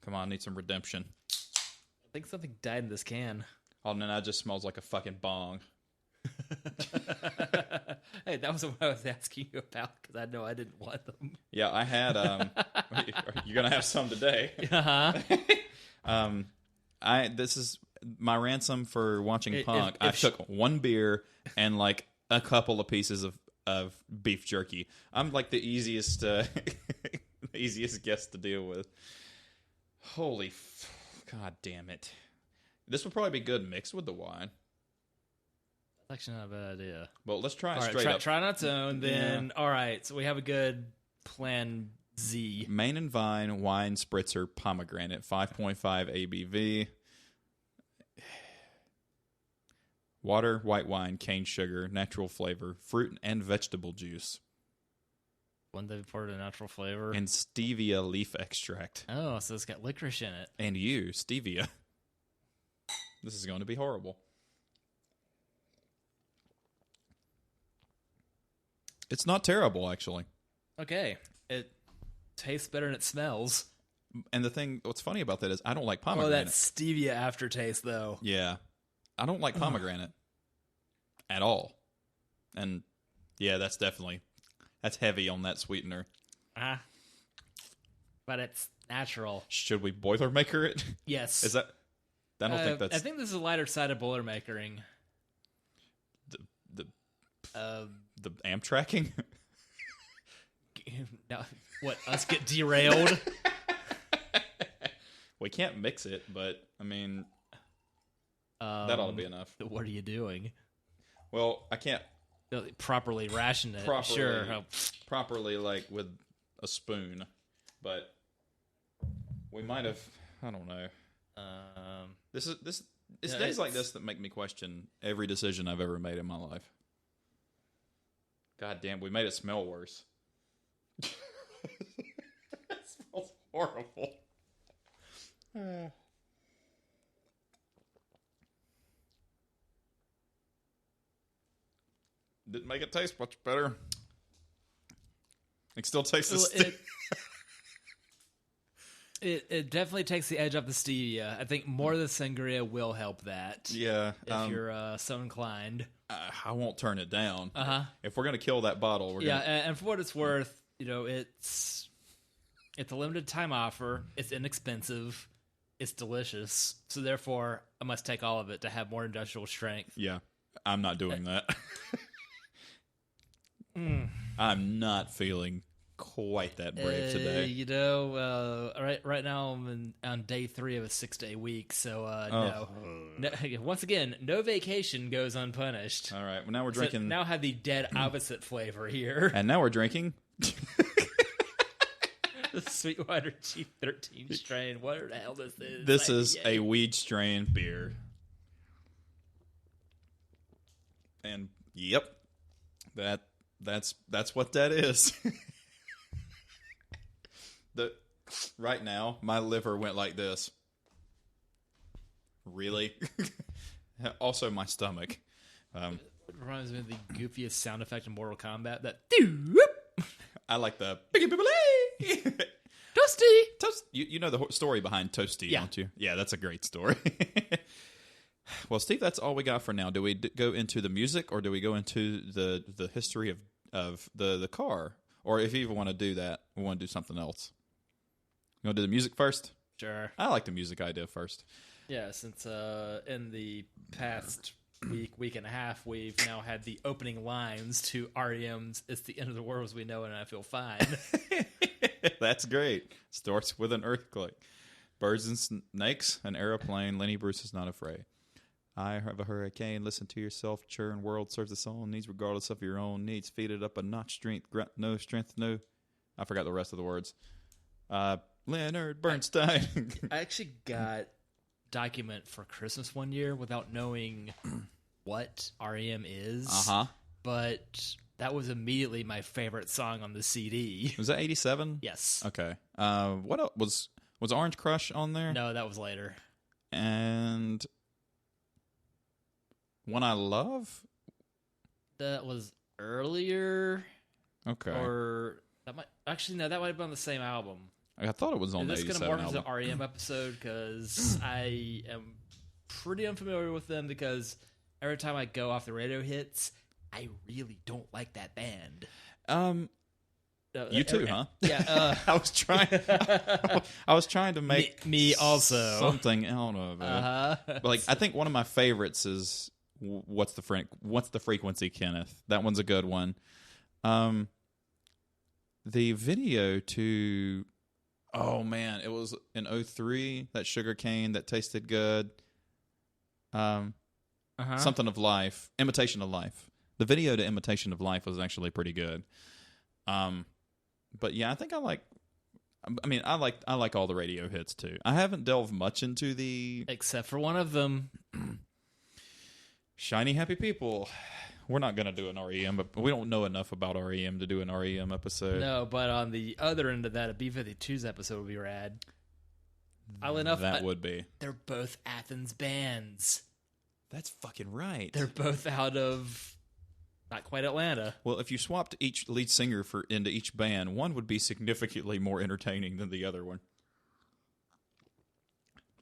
[SPEAKER 1] Come on, I need some redemption.
[SPEAKER 2] I think something died in this can.
[SPEAKER 1] Oh, no, that just smells like a fucking bong.
[SPEAKER 2] Hey, that was what I was asking you about because I know I didn't want them.
[SPEAKER 1] Yeah, I had. You're gonna have some today. This is my ransom for watching Punk. I took one beer and like a couple of pieces of beef jerky. I'm like the easiest easiest guest to deal with. God damn it! This would probably be good mixed with the wine.
[SPEAKER 2] That's actually not a bad idea.
[SPEAKER 1] Well, let's try it
[SPEAKER 2] All
[SPEAKER 1] straight
[SPEAKER 2] right,
[SPEAKER 1] up.
[SPEAKER 2] try on its own. Then, all right. So we have a good plan Z.
[SPEAKER 1] Main and Vine Wine Spritzer Pomegranate, 5.5 ABV. Water, white wine, cane sugar, natural flavor, fruit and vegetable juice.
[SPEAKER 2] One day poured a natural flavor.
[SPEAKER 1] And stevia leaf extract.
[SPEAKER 2] Oh, so it's got licorice in it.
[SPEAKER 1] And stevia. This is going to be horrible. It's not terrible, actually.
[SPEAKER 2] Okay. It tastes better than it smells.
[SPEAKER 1] And what's funny about that is I don't like
[SPEAKER 2] Oh,
[SPEAKER 1] pomegranate.
[SPEAKER 2] that stevia aftertaste, though.
[SPEAKER 1] Yeah. I don't like pomegranate at all. And yeah, that's heavy on that sweetener.
[SPEAKER 2] But it's natural.
[SPEAKER 1] Should we Boilermaker it?
[SPEAKER 2] Yes.
[SPEAKER 1] Is that? I don't think that's.
[SPEAKER 2] I think this is a lighter side of Boilermakering.
[SPEAKER 1] The Amtrakking?
[SPEAKER 2] Now, what, us get derailed?
[SPEAKER 1] We can't mix it, but I mean, that ought to be enough.
[SPEAKER 2] What are you doing?
[SPEAKER 1] Well, I can't
[SPEAKER 2] properly ration it.
[SPEAKER 1] properly,
[SPEAKER 2] Sure.
[SPEAKER 1] properly like with a spoon, but we might have. I don't know. It's days like this that make me question every decision I've ever made in my life. God damn, we made it smell worse. It smells horrible. Didn't make it taste much better. It still tastes the stevia.
[SPEAKER 2] It definitely takes the edge off the stevia. I think more of the sangria will help that.
[SPEAKER 1] Yeah.
[SPEAKER 2] If you're so inclined.
[SPEAKER 1] I won't turn it down. If we're going to kill that bottle, we're going to...
[SPEAKER 2] And for what it's worth, it's a limited time offer. It's inexpensive. It's delicious. So therefore, I must take all of it to have more industrial strength.
[SPEAKER 1] Yeah. I'm not doing that. I'm not feeling quite that brave today.
[SPEAKER 2] Right now I'm on day 3 of a 6-day week, so no. Once again, no vacation goes unpunished.
[SPEAKER 1] All right, well now we're drinking.
[SPEAKER 2] So now have the dead opposite flavor here.
[SPEAKER 1] And now we're drinking
[SPEAKER 2] The Sweetwater G13 strain. What the hell this is?
[SPEAKER 1] This is a weed strain beer. And yep, that's what that is. Right now, my liver went like this. Really? Also, my stomach.
[SPEAKER 2] It reminds me of the goofiest sound effect in Mortal Kombat. That
[SPEAKER 1] I like the
[SPEAKER 2] Toasty.
[SPEAKER 1] You know the story behind Toasty, don't you? Yeah, that's a great story. Well, Steve, that's all we got for now. Do we go into the music, or do we go into the history of the car? Or if you even want to do that, we want to do something else. You want to do the music first?
[SPEAKER 2] Sure.
[SPEAKER 1] I like the music idea first.
[SPEAKER 2] Yeah, since in the past week and a half, we've now had the opening lines to REM's "It's the End of the World as We Know It and I Feel Fine."
[SPEAKER 1] That's great. Starts with an earthquake. Birds and snakes, an airplane. Lenny Bruce is not afraid. I have a hurricane. Listen to yourself. Churn world serves its own needs regardless of your own needs. Feed it up a notch. Strength, no strength, no. I forgot the rest of the words. Leonard Bernstein.
[SPEAKER 2] I actually got Document for Christmas one year without knowing what REM is. But that was immediately my favorite song on the CD.
[SPEAKER 1] Was that 87?
[SPEAKER 2] Yes.
[SPEAKER 1] Okay. What Was Orange Crush on there?
[SPEAKER 2] No, that was later.
[SPEAKER 1] And One I Love?
[SPEAKER 2] That was earlier.
[SPEAKER 1] Okay.
[SPEAKER 2] Or that might that might have been on the same album.
[SPEAKER 1] I thought it was on the
[SPEAKER 2] Is this
[SPEAKER 1] 87
[SPEAKER 2] going to morph
[SPEAKER 1] album.
[SPEAKER 2] into an REM episode? Because I am pretty unfamiliar with them because every time I go off the radio hits, I really don't like that band.
[SPEAKER 1] You too, huh?
[SPEAKER 2] Yeah.
[SPEAKER 1] I was trying to make
[SPEAKER 2] me also
[SPEAKER 1] something out of it. But like, I think one of my favorites is What's the Frequency, Kenneth? That one's a good one. The video to, oh man, it was in 03, that Sugar Cane that tasted good. Something of Life, Imitation of Life. The video to Imitation of Life was actually pretty good. But yeah, I think I like all the radio hits too. I haven't delved much into the
[SPEAKER 2] except for one of them.
[SPEAKER 1] Shiny Happy People. We're not going to do an REM, but we don't know enough about REM to do an REM episode.
[SPEAKER 2] No, but on the other end of that, a B-52's episode would be rad. Oddly enough,
[SPEAKER 1] that would be.
[SPEAKER 2] They're both Athens bands.
[SPEAKER 1] That's fucking right.
[SPEAKER 2] They're both out of not quite Atlanta.
[SPEAKER 1] Well, if you swapped each lead singer into each band, one would be significantly more entertaining than the other one.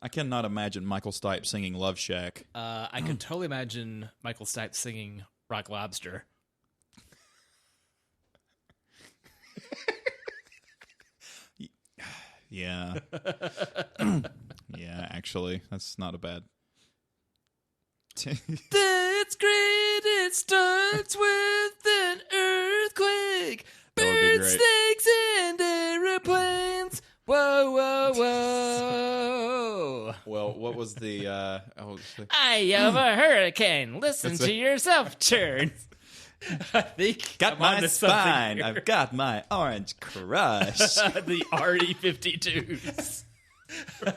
[SPEAKER 1] I cannot imagine Michael Stipe singing Love Shack.
[SPEAKER 2] I could totally imagine Michael Stipe singing Rock Lobster.
[SPEAKER 1] Yeah. Yeah, actually, that's not a bad.
[SPEAKER 2] That's great. It starts with an earthquake.
[SPEAKER 1] That would be
[SPEAKER 2] Birds,
[SPEAKER 1] great.
[SPEAKER 2] snakes, and airplanes. Whoa, whoa, whoa.
[SPEAKER 1] Well, what was the...
[SPEAKER 2] Eye of a hurricane. Listen to yourself turn. I think
[SPEAKER 1] got
[SPEAKER 2] I'm
[SPEAKER 1] my
[SPEAKER 2] onto something
[SPEAKER 1] spine.
[SPEAKER 2] here.
[SPEAKER 1] I've got my Orange Crush.
[SPEAKER 2] The RE52s.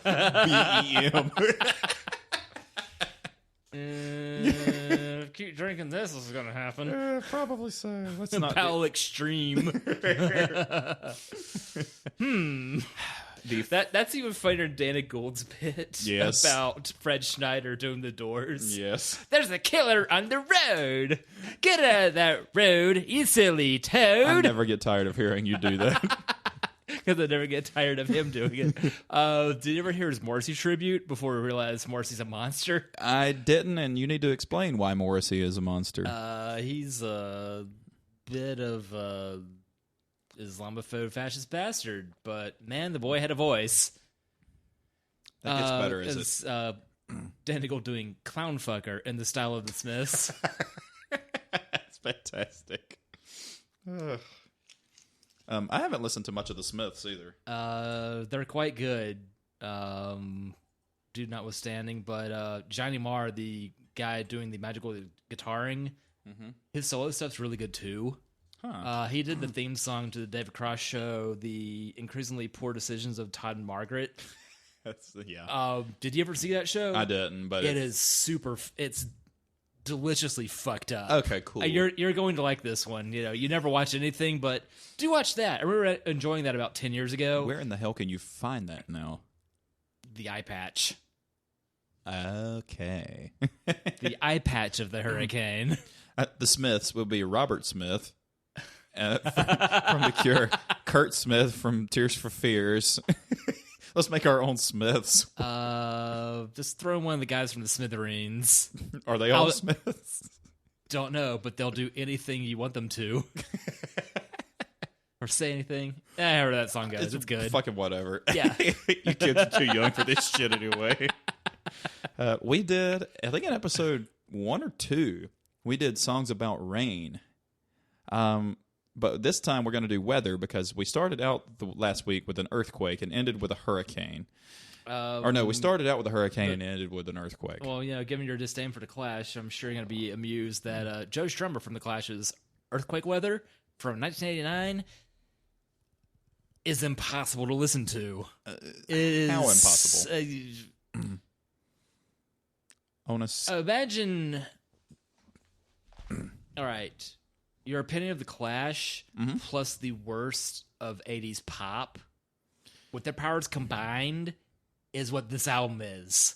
[SPEAKER 1] BEM.
[SPEAKER 2] Keep drinking this is going to happen.
[SPEAKER 1] Probably so. Let's not...
[SPEAKER 2] Powell Extreme. That's even funnier than Dana Gould's bit
[SPEAKER 1] Yes.
[SPEAKER 2] about Fred Schneider doing the Doors.
[SPEAKER 1] Yes.
[SPEAKER 2] There's a killer on the road. Get out of that road, you silly toad.
[SPEAKER 1] I never get tired of hearing you do that.
[SPEAKER 2] Because I never get tired of him doing it. Did you ever hear his Morrissey tribute before we realized Morrissey's a monster?
[SPEAKER 1] I didn't, and you need to explain why Morrissey is a monster.
[SPEAKER 2] He's a bit of a Islamophobe fascist bastard, but man, the boy had a voice.
[SPEAKER 1] That gets better, is it?
[SPEAKER 2] Danny Gold doing clown fucker in the style of the Smiths.
[SPEAKER 1] That's fantastic. Ugh. I haven't listened to much of the Smiths either.
[SPEAKER 2] They're quite good, dude notwithstanding, but Johnny Marr, the guy doing the magical guitaring, his solo stuff's really good too.
[SPEAKER 1] Huh.
[SPEAKER 2] He did the theme song to the David Cross show, The Increasingly Poor Decisions of Todd and Margaret.
[SPEAKER 1] Yeah.
[SPEAKER 2] Did you ever see that show?
[SPEAKER 1] I didn't, but
[SPEAKER 2] it is super. It's deliciously fucked up.
[SPEAKER 1] Okay, cool.
[SPEAKER 2] You're going to like this one. You know, you never watch anything, but do watch that. I remember enjoying that about 10 years ago.
[SPEAKER 1] Where in the hell can you find that now?
[SPEAKER 2] The eye patch.
[SPEAKER 1] Okay.
[SPEAKER 2] The eye patch of the hurricane.
[SPEAKER 1] The Smiths will be Robert Smith from The Cure, Kurt Smith from Tears for Fears. Let's make our own Smiths.
[SPEAKER 2] Just throw in one of the guys from the Smithereens.
[SPEAKER 1] Are they all Smiths?
[SPEAKER 2] Don't know, but they'll do anything you want them to. Or say anything. However that song goes. It's good.
[SPEAKER 1] Fucking whatever.
[SPEAKER 2] Yeah.
[SPEAKER 1] You kids are too young for this shit anyway. We did, I think in episode 1 or 2, we did songs about rain. But this time we're going to do weather because we started out the last week with an earthquake and ended with a hurricane. Or no, we started out with a hurricane and ended with an earthquake.
[SPEAKER 2] Well, you know, given your disdain for The Clash, I'm sure you're going to be amused that Joe Strummer from The Clash's Earthquake Weather from 1989 is impossible to listen to.
[SPEAKER 1] How impossible?
[SPEAKER 2] Imagine... All right. Your opinion of The Clash plus the worst of 80s pop. with their powers combined is what this album is.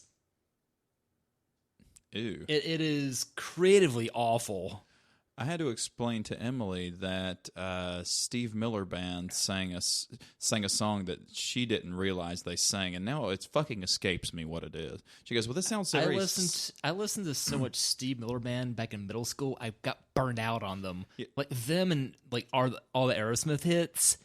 [SPEAKER 1] Ew.
[SPEAKER 2] It is creatively awful.
[SPEAKER 1] I had to explain to Emily that Steve Miller Band sang a song that she didn't realize they sang, and now it fucking escapes me what it is. She goes, "Well, this sounds so."
[SPEAKER 2] I listened to so much Steve Miller Band back in middle school. I got burned out on them, like them and like all the Aerosmith hits.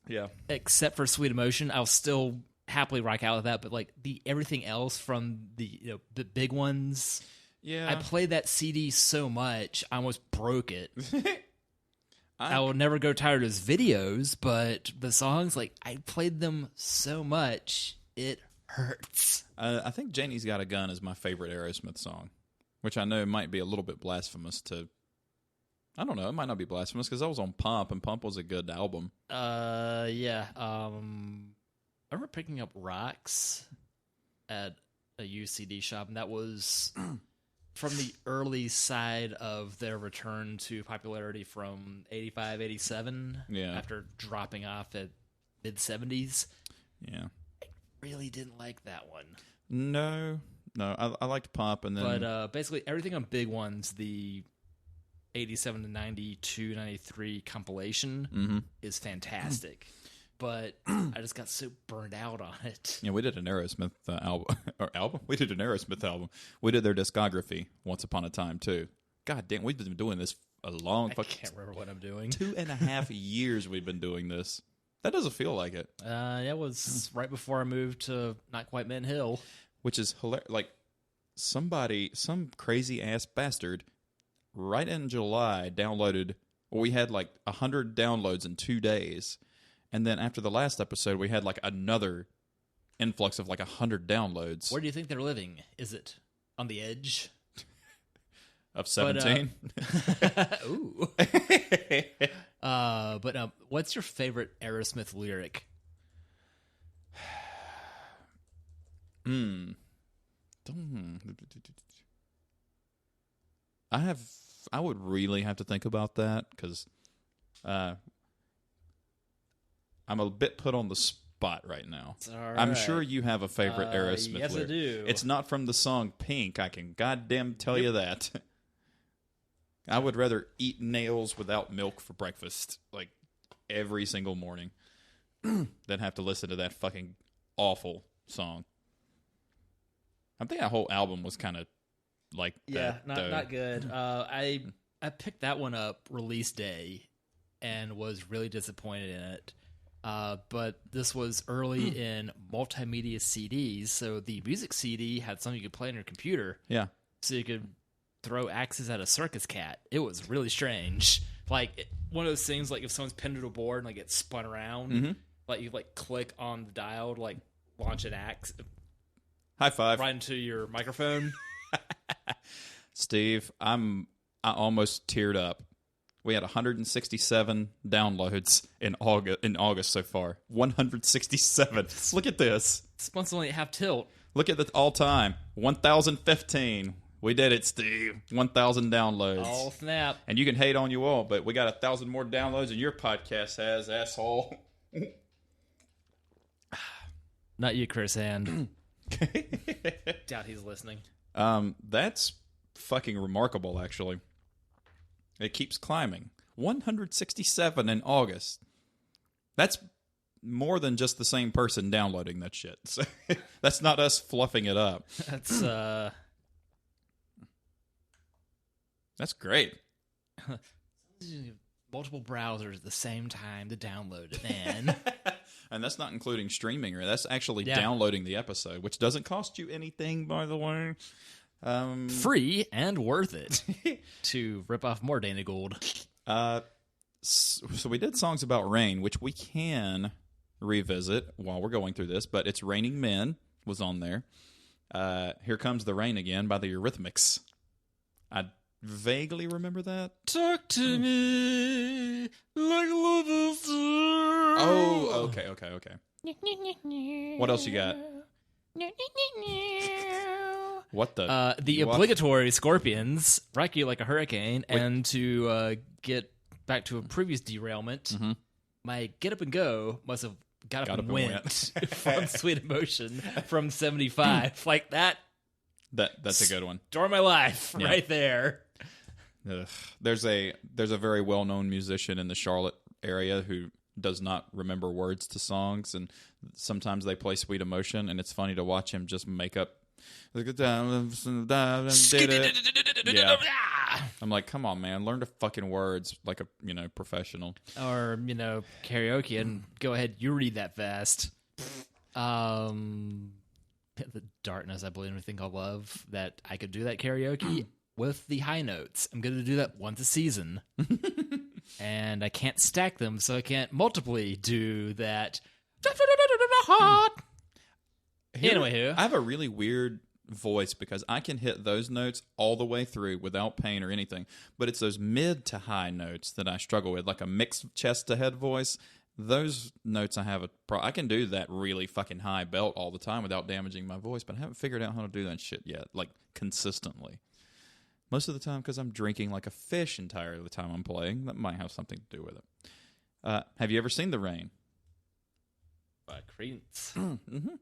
[SPEAKER 1] Yeah,
[SPEAKER 2] except for Sweet Emotion, I'll still happily rock out with that. But like everything else from the big ones.
[SPEAKER 1] Yeah,
[SPEAKER 2] I played that CD so much, I almost broke it. I will never grow tired of his videos, but the songs, like, I played them so much, it hurts.
[SPEAKER 1] I think Janie's Got a Gun is my favorite Aerosmith song, which I know might be a little bit blasphemous to... I don't know, it might not be blasphemous, because I was on Pump, and Pump was a good album.
[SPEAKER 2] Yeah. I remember picking up Rocks at a used CD shop, and that was... from the early side of their return to popularity from 85, 87, after dropping off at mid-70s.
[SPEAKER 1] Yeah.
[SPEAKER 2] I really didn't like that one.
[SPEAKER 1] No, I liked Pop, and then...
[SPEAKER 2] But basically everything on Big Ones, the 87 to 92, 93 compilation is fantastic. But I just got so burned out on it.
[SPEAKER 1] Yeah, we did an Aerosmith album. We did an Aerosmith album. We did their discography once upon a time too. God damn, we've been doing this a long.
[SPEAKER 2] I can't remember what I'm doing.
[SPEAKER 1] 2.5 years we've been doing this. That doesn't feel like it.
[SPEAKER 2] It was right before I moved to not quite Mint Hill,
[SPEAKER 1] which is hilarious. Like some crazy ass bastard, right in July downloaded. We had like 100 downloads in 2 days. And then after the last episode, we had like another influx of like 100 downloads.
[SPEAKER 2] Where do you think they're living? Is it on the edge?
[SPEAKER 1] Of 17?
[SPEAKER 2] Ooh. But what's your favorite Aerosmith lyric?
[SPEAKER 1] I would really have to think about that because I'm a bit put on the spot right now. I'm sure you have a favorite Aerosmith
[SPEAKER 2] lyric. Yes, I do.
[SPEAKER 1] It's not from the song Pink. I can goddamn tell you that. I would rather eat nails without milk for breakfast, like, every single morning, than have to listen to that fucking awful song. I think that whole album was kind of like that.
[SPEAKER 2] Yeah, not good. I picked that one up release day and was really disappointed in it. But this was early in multimedia CDs, so the music CD had something you could play on your computer.
[SPEAKER 1] Yeah.
[SPEAKER 2] So you could throw axes at a circus cat. It was really strange. Like, one of those things, like if someone's pinned to a board and like it spun around, like you like click on the dial to like launch an axe.
[SPEAKER 1] High five.
[SPEAKER 2] Right into your microphone.
[SPEAKER 1] Steve, I almost teared up. We had 167 downloads in August so far. 167. Look at this.
[SPEAKER 2] This month's only at half tilt.
[SPEAKER 1] Look at the all-time. 1,015. We did it, Steve. 1,000 downloads.
[SPEAKER 2] Oh, snap.
[SPEAKER 1] And you can hate on you all, but we got 1,000 more downloads than your podcast has, asshole.
[SPEAKER 2] Not you, Chris Hand. Doubt he's listening.
[SPEAKER 1] That's fucking remarkable, actually. It keeps climbing. 167 in August. That's more than just the same person downloading that shit. So, that's not us fluffing it up. That's great.
[SPEAKER 2] Multiple browsers at the same time to download it, man.
[SPEAKER 1] And that's not including streaming. That's actually downloading the episode, which doesn't cost you anything, by the way.
[SPEAKER 2] Free and worth it to rip off more Dana Gould.
[SPEAKER 1] So we did songs about rain, which we can revisit while we're going through this, but It's Raining Men was on there. Here Comes the Rain Again by the Eurythmics. I vaguely remember that.
[SPEAKER 2] Talk to me like lovers do.
[SPEAKER 1] Oh, okay. What else you got? What the?
[SPEAKER 2] The obligatory Scorpions, Rock You Like a Hurricane, and to get back to a previous derailment, my Get Up and Go must have got
[SPEAKER 1] Got
[SPEAKER 2] up
[SPEAKER 1] up
[SPEAKER 2] and
[SPEAKER 1] and
[SPEAKER 2] went from Sweet Emotion from 75. Like that.
[SPEAKER 1] That's a good one.
[SPEAKER 2] Story of my life right there.
[SPEAKER 1] Ugh. There's a very well-known musician in the Charlotte area who does not remember words to songs, and sometimes they play Sweet Emotion, and it's funny to watch him just make up. Yeah. I'm like, come on, man, learn the fucking words like a professional.
[SPEAKER 2] Or, karaoke, and go ahead, you read that fast. The Darkness, I believe in everything I love, that I could do that karaoke with the high notes. I'm going to do that once a season. And I can't stack them, so I can't multiply do that. Anyway,
[SPEAKER 1] I have a really weird voice because I can hit those notes all the way through without pain or anything, but it's those mid to high notes that I struggle with, like a mixed chest to head voice. Those notes I have I can do that really fucking high belt all the time without damaging my voice, but I haven't figured out how to do that shit yet, like consistently. Most of the time because I'm drinking like a fish entirely the time I'm playing. That might have something to do with it. Have you ever seen The Rain?
[SPEAKER 2] by Credence.
[SPEAKER 1] Mm-hmm.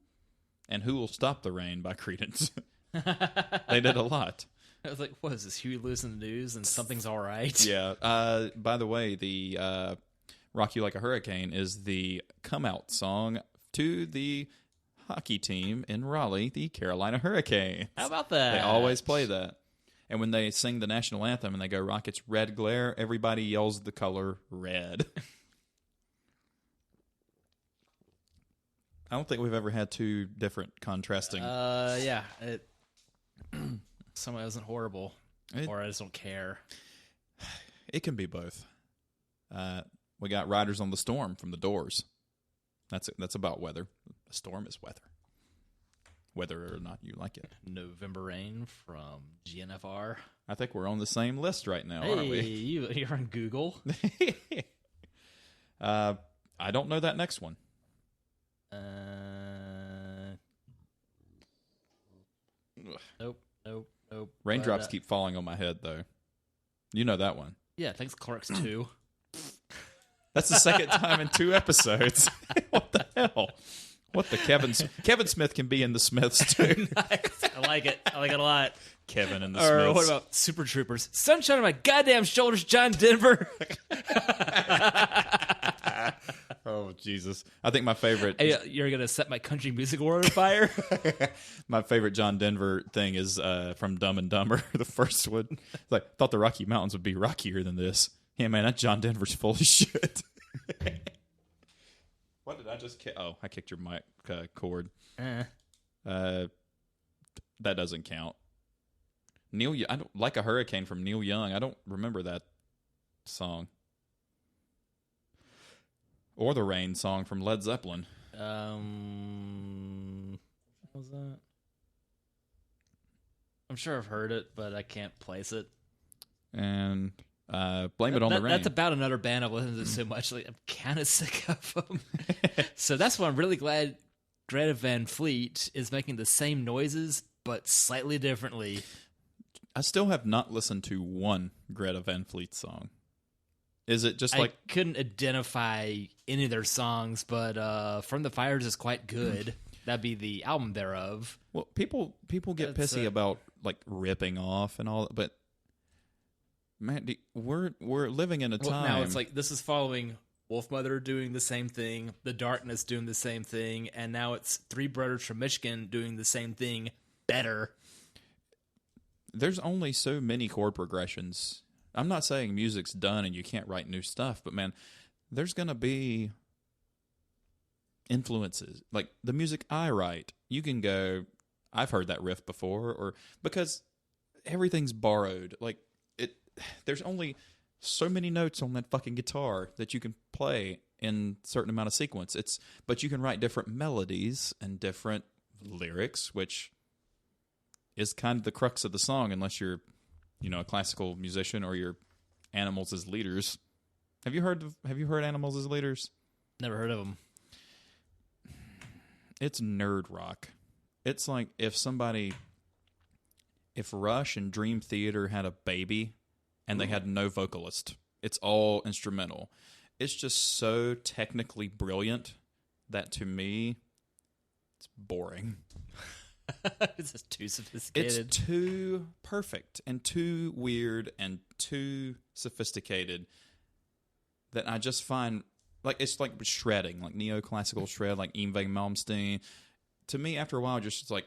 [SPEAKER 1] And Who Will Stop the Rain by Credence. They did a lot.
[SPEAKER 2] I was like, what is this, Huey Lewis in the news and something's all right?
[SPEAKER 1] Yeah. By the way, the Rock You Like a Hurricane is the come-out song to the hockey team in Raleigh, the Carolina Hurricanes.
[SPEAKER 2] How about that?
[SPEAKER 1] They always play that. And when they sing the national anthem and they go, Rockets Red Glare, everybody yells the color red. I don't think we've ever had two different contrasting.
[SPEAKER 2] Yeah. Somebody wasn't horrible. Or I just don't care.
[SPEAKER 1] It can be both. We got Riders on the Storm from The Doors. That's about weather. A storm is weather. Whether or not you like it.
[SPEAKER 2] November Rain from GNFR.
[SPEAKER 1] I think we're on the same list right now,
[SPEAKER 2] hey,
[SPEAKER 1] aren't we?
[SPEAKER 2] You're on Google.
[SPEAKER 1] I don't know that next one.
[SPEAKER 2] Nope.
[SPEAKER 1] Raindrops keep falling on my head, though. You know that one.
[SPEAKER 2] Yeah, thanks, Clerks 2.
[SPEAKER 1] That's the second time in 2 episodes. What the hell? What the Kevin Smith can be in the Smiths, too.
[SPEAKER 2] Nice. I like it a lot.
[SPEAKER 1] Kevin and the
[SPEAKER 2] Or
[SPEAKER 1] Smiths.
[SPEAKER 2] what about Super Troopers? Sunshine on my goddamn shoulders, John Denver.
[SPEAKER 1] Oh, Jesus. I think my favorite...
[SPEAKER 2] Hey, you're going to set my country music world on fire?
[SPEAKER 1] My favorite John Denver thing is from Dumb and Dumber, the first one. It's like, thought the Rocky Mountains would be rockier than this. Yeah, man, that John Denver's full of shit. What did I just kick? Oh, I kicked your mic cord. That doesn't count. I don't like a hurricane from Neil Young. I don't remember that song. Or the Rain song from Led Zeppelin.
[SPEAKER 2] What was that? I'm sure I've heard it, but I can't place it.
[SPEAKER 1] And Blame It on the Rain.
[SPEAKER 2] That's about another band I've listened to so much. Like, I'm kind of sick of them. So that's why I'm really glad Greta Van Fleet is making the same noises, but slightly differently.
[SPEAKER 1] I still have not listened to one Greta Van Fleet song. Is it just like...
[SPEAKER 2] I couldn't identify any of their songs, but From the Fires is quite good. That'd be the album thereof.
[SPEAKER 1] Well, people get pissy about like ripping off and all, but man, we're living in a time
[SPEAKER 2] now. It's like this is following Wolfmother doing the same thing, The Darkness doing the same thing, and now it's Three Brothers from Michigan doing the same thing better.
[SPEAKER 1] There's only so many chord progressions. I'm not saying music's done and you can't write new stuff, but man, there's gonna be influences. Like the music I write, you can go, I've heard that riff before, or because everything's borrowed. Like there's only so many notes on that fucking guitar that you can play in a certain amount of sequence. But you can write different melodies and different lyrics, which is kind of the crux of the song, unless you're, a classical musician or you're Animals as Leaders. Have you heard Animals as Leaders?
[SPEAKER 2] Never heard of them.
[SPEAKER 1] It's nerd rock. It's like if Rush and Dream Theater had a baby and they had no vocalist. It's all instrumental. It's just so technically brilliant that to me, it's boring.
[SPEAKER 2] It's just too sophisticated.
[SPEAKER 1] It's too perfect and too weird and too sophisticated that I just find, like, it's like shredding, like neoclassical shred, like Yngwie Malmsteen. To me, after a while, just it's like,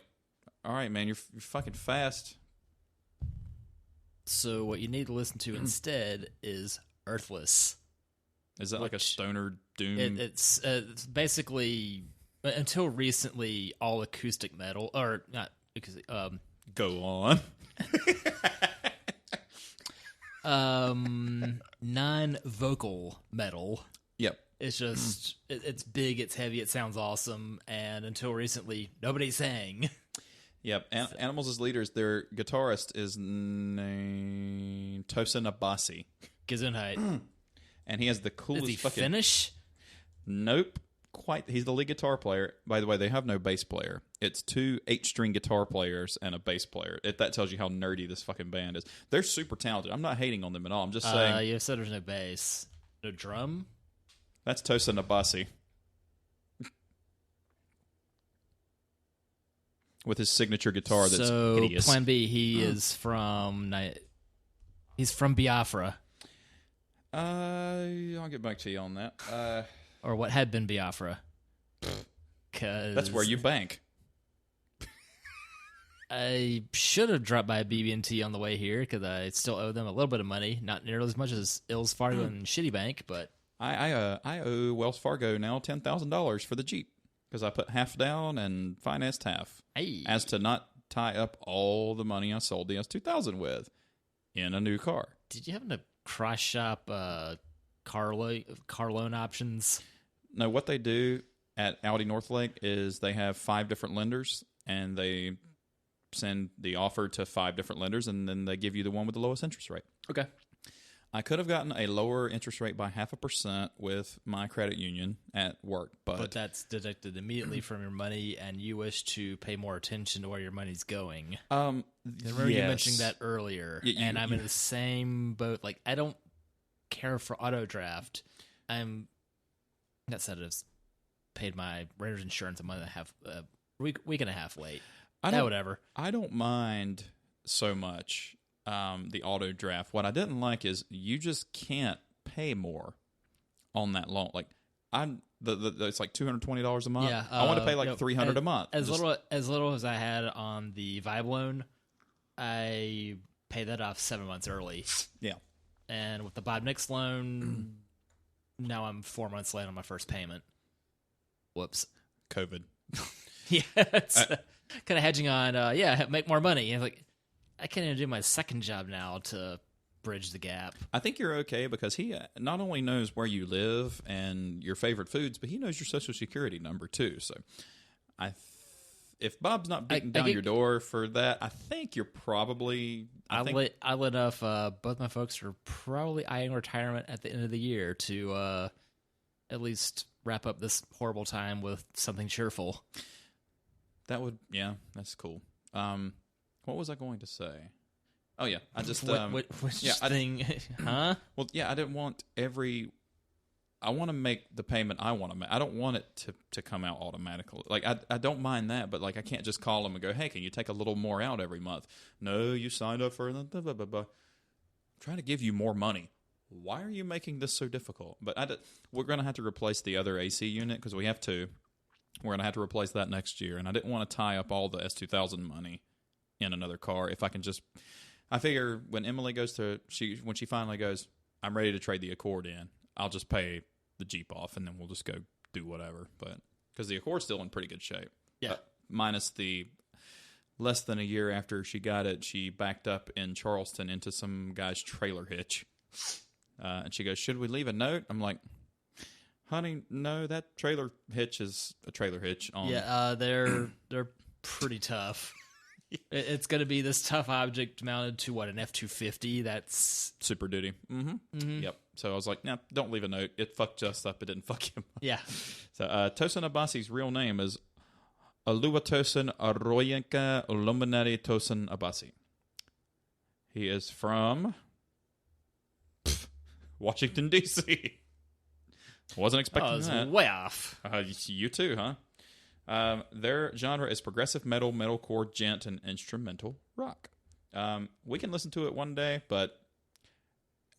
[SPEAKER 1] all right, man, you're fucking fast.
[SPEAKER 2] So what you need to listen to instead is Earthless.
[SPEAKER 1] Is that like a stoner doom?
[SPEAKER 2] It's basically, until recently, all acoustic metal, or not acoustic.
[SPEAKER 1] Go on.
[SPEAKER 2] Non-vocal metal.
[SPEAKER 1] Yep.
[SPEAKER 2] It's just it's big, it's heavy, it sounds awesome, and until recently, nobody sang.
[SPEAKER 1] Yep. Animals as leaders. Their guitarist is named Tosin Abasi.
[SPEAKER 2] Gesundheit.
[SPEAKER 1] And he has the coolest
[SPEAKER 2] Is he
[SPEAKER 1] fucking...
[SPEAKER 2] Finnish?
[SPEAKER 1] Nope. Quite. He's the lead guitar player. By the way, they have no bass player. It's 2 8-string guitar players and a bass player. That tells you how nerdy this fucking band is. They're super talented. I'm not hating on them at all. I'm just saying...
[SPEAKER 2] You said there's no bass. No drum?
[SPEAKER 1] That's Tosin Abasi. With his signature guitar that's hideous.
[SPEAKER 2] Plan B, he's from Biafra.
[SPEAKER 1] I'll get back to you on that.
[SPEAKER 2] Or what had been Biafra.
[SPEAKER 1] That's where you bank.
[SPEAKER 2] I should have dropped by BB&T on the way here because I still owe them a little bit of money. Not nearly as much as Ills Fargo and Shitty Bank, but...
[SPEAKER 1] I owe Wells Fargo now $10,000 for the Jeep because I put half down and financed half.
[SPEAKER 2] Hey.
[SPEAKER 1] As to not tie up all the money I sold the S2000 with in a new car.
[SPEAKER 2] Did you happen to cross shop car loan options?
[SPEAKER 1] No, what they do at Audi Northlake is they have 5 different lenders, and they send the offer to 5 different lenders, and then they give you the one with the lowest interest rate.
[SPEAKER 2] Okay.
[SPEAKER 1] I could have gotten a lower interest rate by 0.5% with my credit union at work,
[SPEAKER 2] but that's deducted immediately from your money, and you wish to pay more attention to where your money's going. Remember you mentioning that earlier, and I'm in the same boat. Like, I don't care for auto draft. That said, I've paid my renter's insurance a week and a half late. Whatever.
[SPEAKER 1] I don't mind so much the auto draft. What I didn't like is you just can't pay more on that loan. Like it's like $220 a month.
[SPEAKER 2] Yeah,
[SPEAKER 1] I want to pay like $300 a month.
[SPEAKER 2] As little as I had on the Vibe loan, I paid that off 7 months early.
[SPEAKER 1] Yeah,
[SPEAKER 2] and with the Bob Nix loan, now I'm 4 months late on my first payment. Whoops.
[SPEAKER 1] COVID.
[SPEAKER 2] Yeah, it's kind of hedging on. Make more money. And like, I can't even do my second job now to bridge the gap.
[SPEAKER 1] I think you're okay because he not only knows where you live and your favorite foods, but he knows your social security number too. So, if Bob's not beating down your door for that, I think you're probably. I lit
[SPEAKER 2] off. Both my folks are probably eyeing retirement at the end of the year to at least wrap up this horrible time with something cheerful.
[SPEAKER 1] That's cool. What was I going to say? Oh yeah, I just
[SPEAKER 2] thing, huh?
[SPEAKER 1] Well, yeah, I didn't want I want to make the payment I want to make. I don't want it to come out automatically. Like I don't mind that, but like I can't just call them and go, "Hey, can you take a little more out every month?" No, you signed up for blah, blah, blah, blah. I'm trying to give you more money. Why are you making this so difficult? But we're going to have to replace the other AC unit because we have 2. We're going to have to replace that next year, and I didn't want to tie up all the S2000 money in another car. If I can just, I figure when Emily when she finally goes, I'm ready to trade the Accord in, I'll just pay the Jeep off, and then we'll just go do whatever. But because the Accord's still in pretty good shape.
[SPEAKER 2] Yeah.
[SPEAKER 1] Minus the less than a year after she got it, she backed up in Charleston into some guy's trailer hitch. And she goes, should we leave a note? I'm like, honey, no, that trailer hitch is a trailer hitch.
[SPEAKER 2] They're pretty tough. It's going to be this tough object mounted to an F-250. That's
[SPEAKER 1] Super Duty. Mm-hmm. Yep. So I was like, nah, don't leave a note. It fucked us up. It didn't fuck him up.
[SPEAKER 2] Yeah.
[SPEAKER 1] So Tosin Abasi's real name is Oluwatosin Aroyenka Oluminati Tosin Abasi. He is from Washington, D.C. Wasn't expecting
[SPEAKER 2] Oh, it's
[SPEAKER 1] that.
[SPEAKER 2] way off.
[SPEAKER 1] You too, huh? Their genre is progressive metal, metalcore, gent, and instrumental rock. We can listen to it one day, but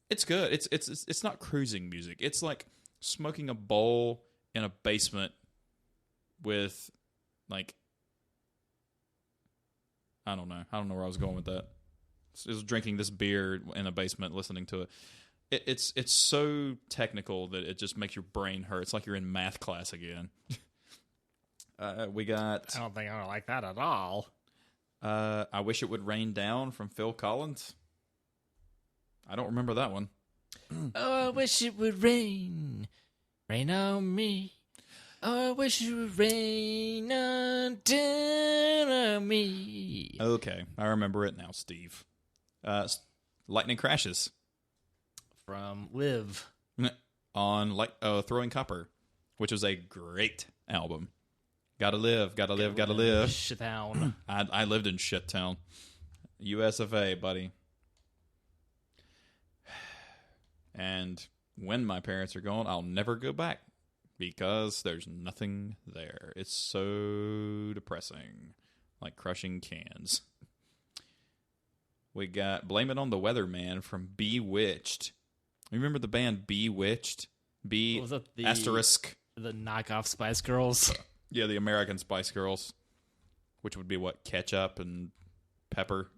[SPEAKER 1] it's good. It's not cruising music. It's like smoking a bowl in a basement with, like, I don't know where I was going with that. It was drinking this beer in a basement, listening to it. It's so technical that it just makes your brain hurt. It's like you're in math class again. We got...
[SPEAKER 2] I don't think I like that at all.
[SPEAKER 1] I Wish It Would Rain Down from Phil Collins. I don't remember that one.
[SPEAKER 2] Oh, I wish it would rain on me. Oh, I wish it would rain down on me.
[SPEAKER 1] Okay, I remember it now, Steve. Lightning Crashes.
[SPEAKER 2] From Live.
[SPEAKER 1] On Throwing Copper, which was a great album. Gotta live, gotta live, gotta live.
[SPEAKER 2] Shittown.
[SPEAKER 1] I lived in Shittown. US of A, buddy. And when my parents are gone, I'll never go back because there's nothing there. It's so depressing. Like crushing cans. We got Blame It on the Weatherman from Bewitched. Remember the band Bewitched?
[SPEAKER 2] Was that the knockoff Spice Girls?
[SPEAKER 1] Yeah, the American Spice Girls. Which would be what? Ketchup and pepper.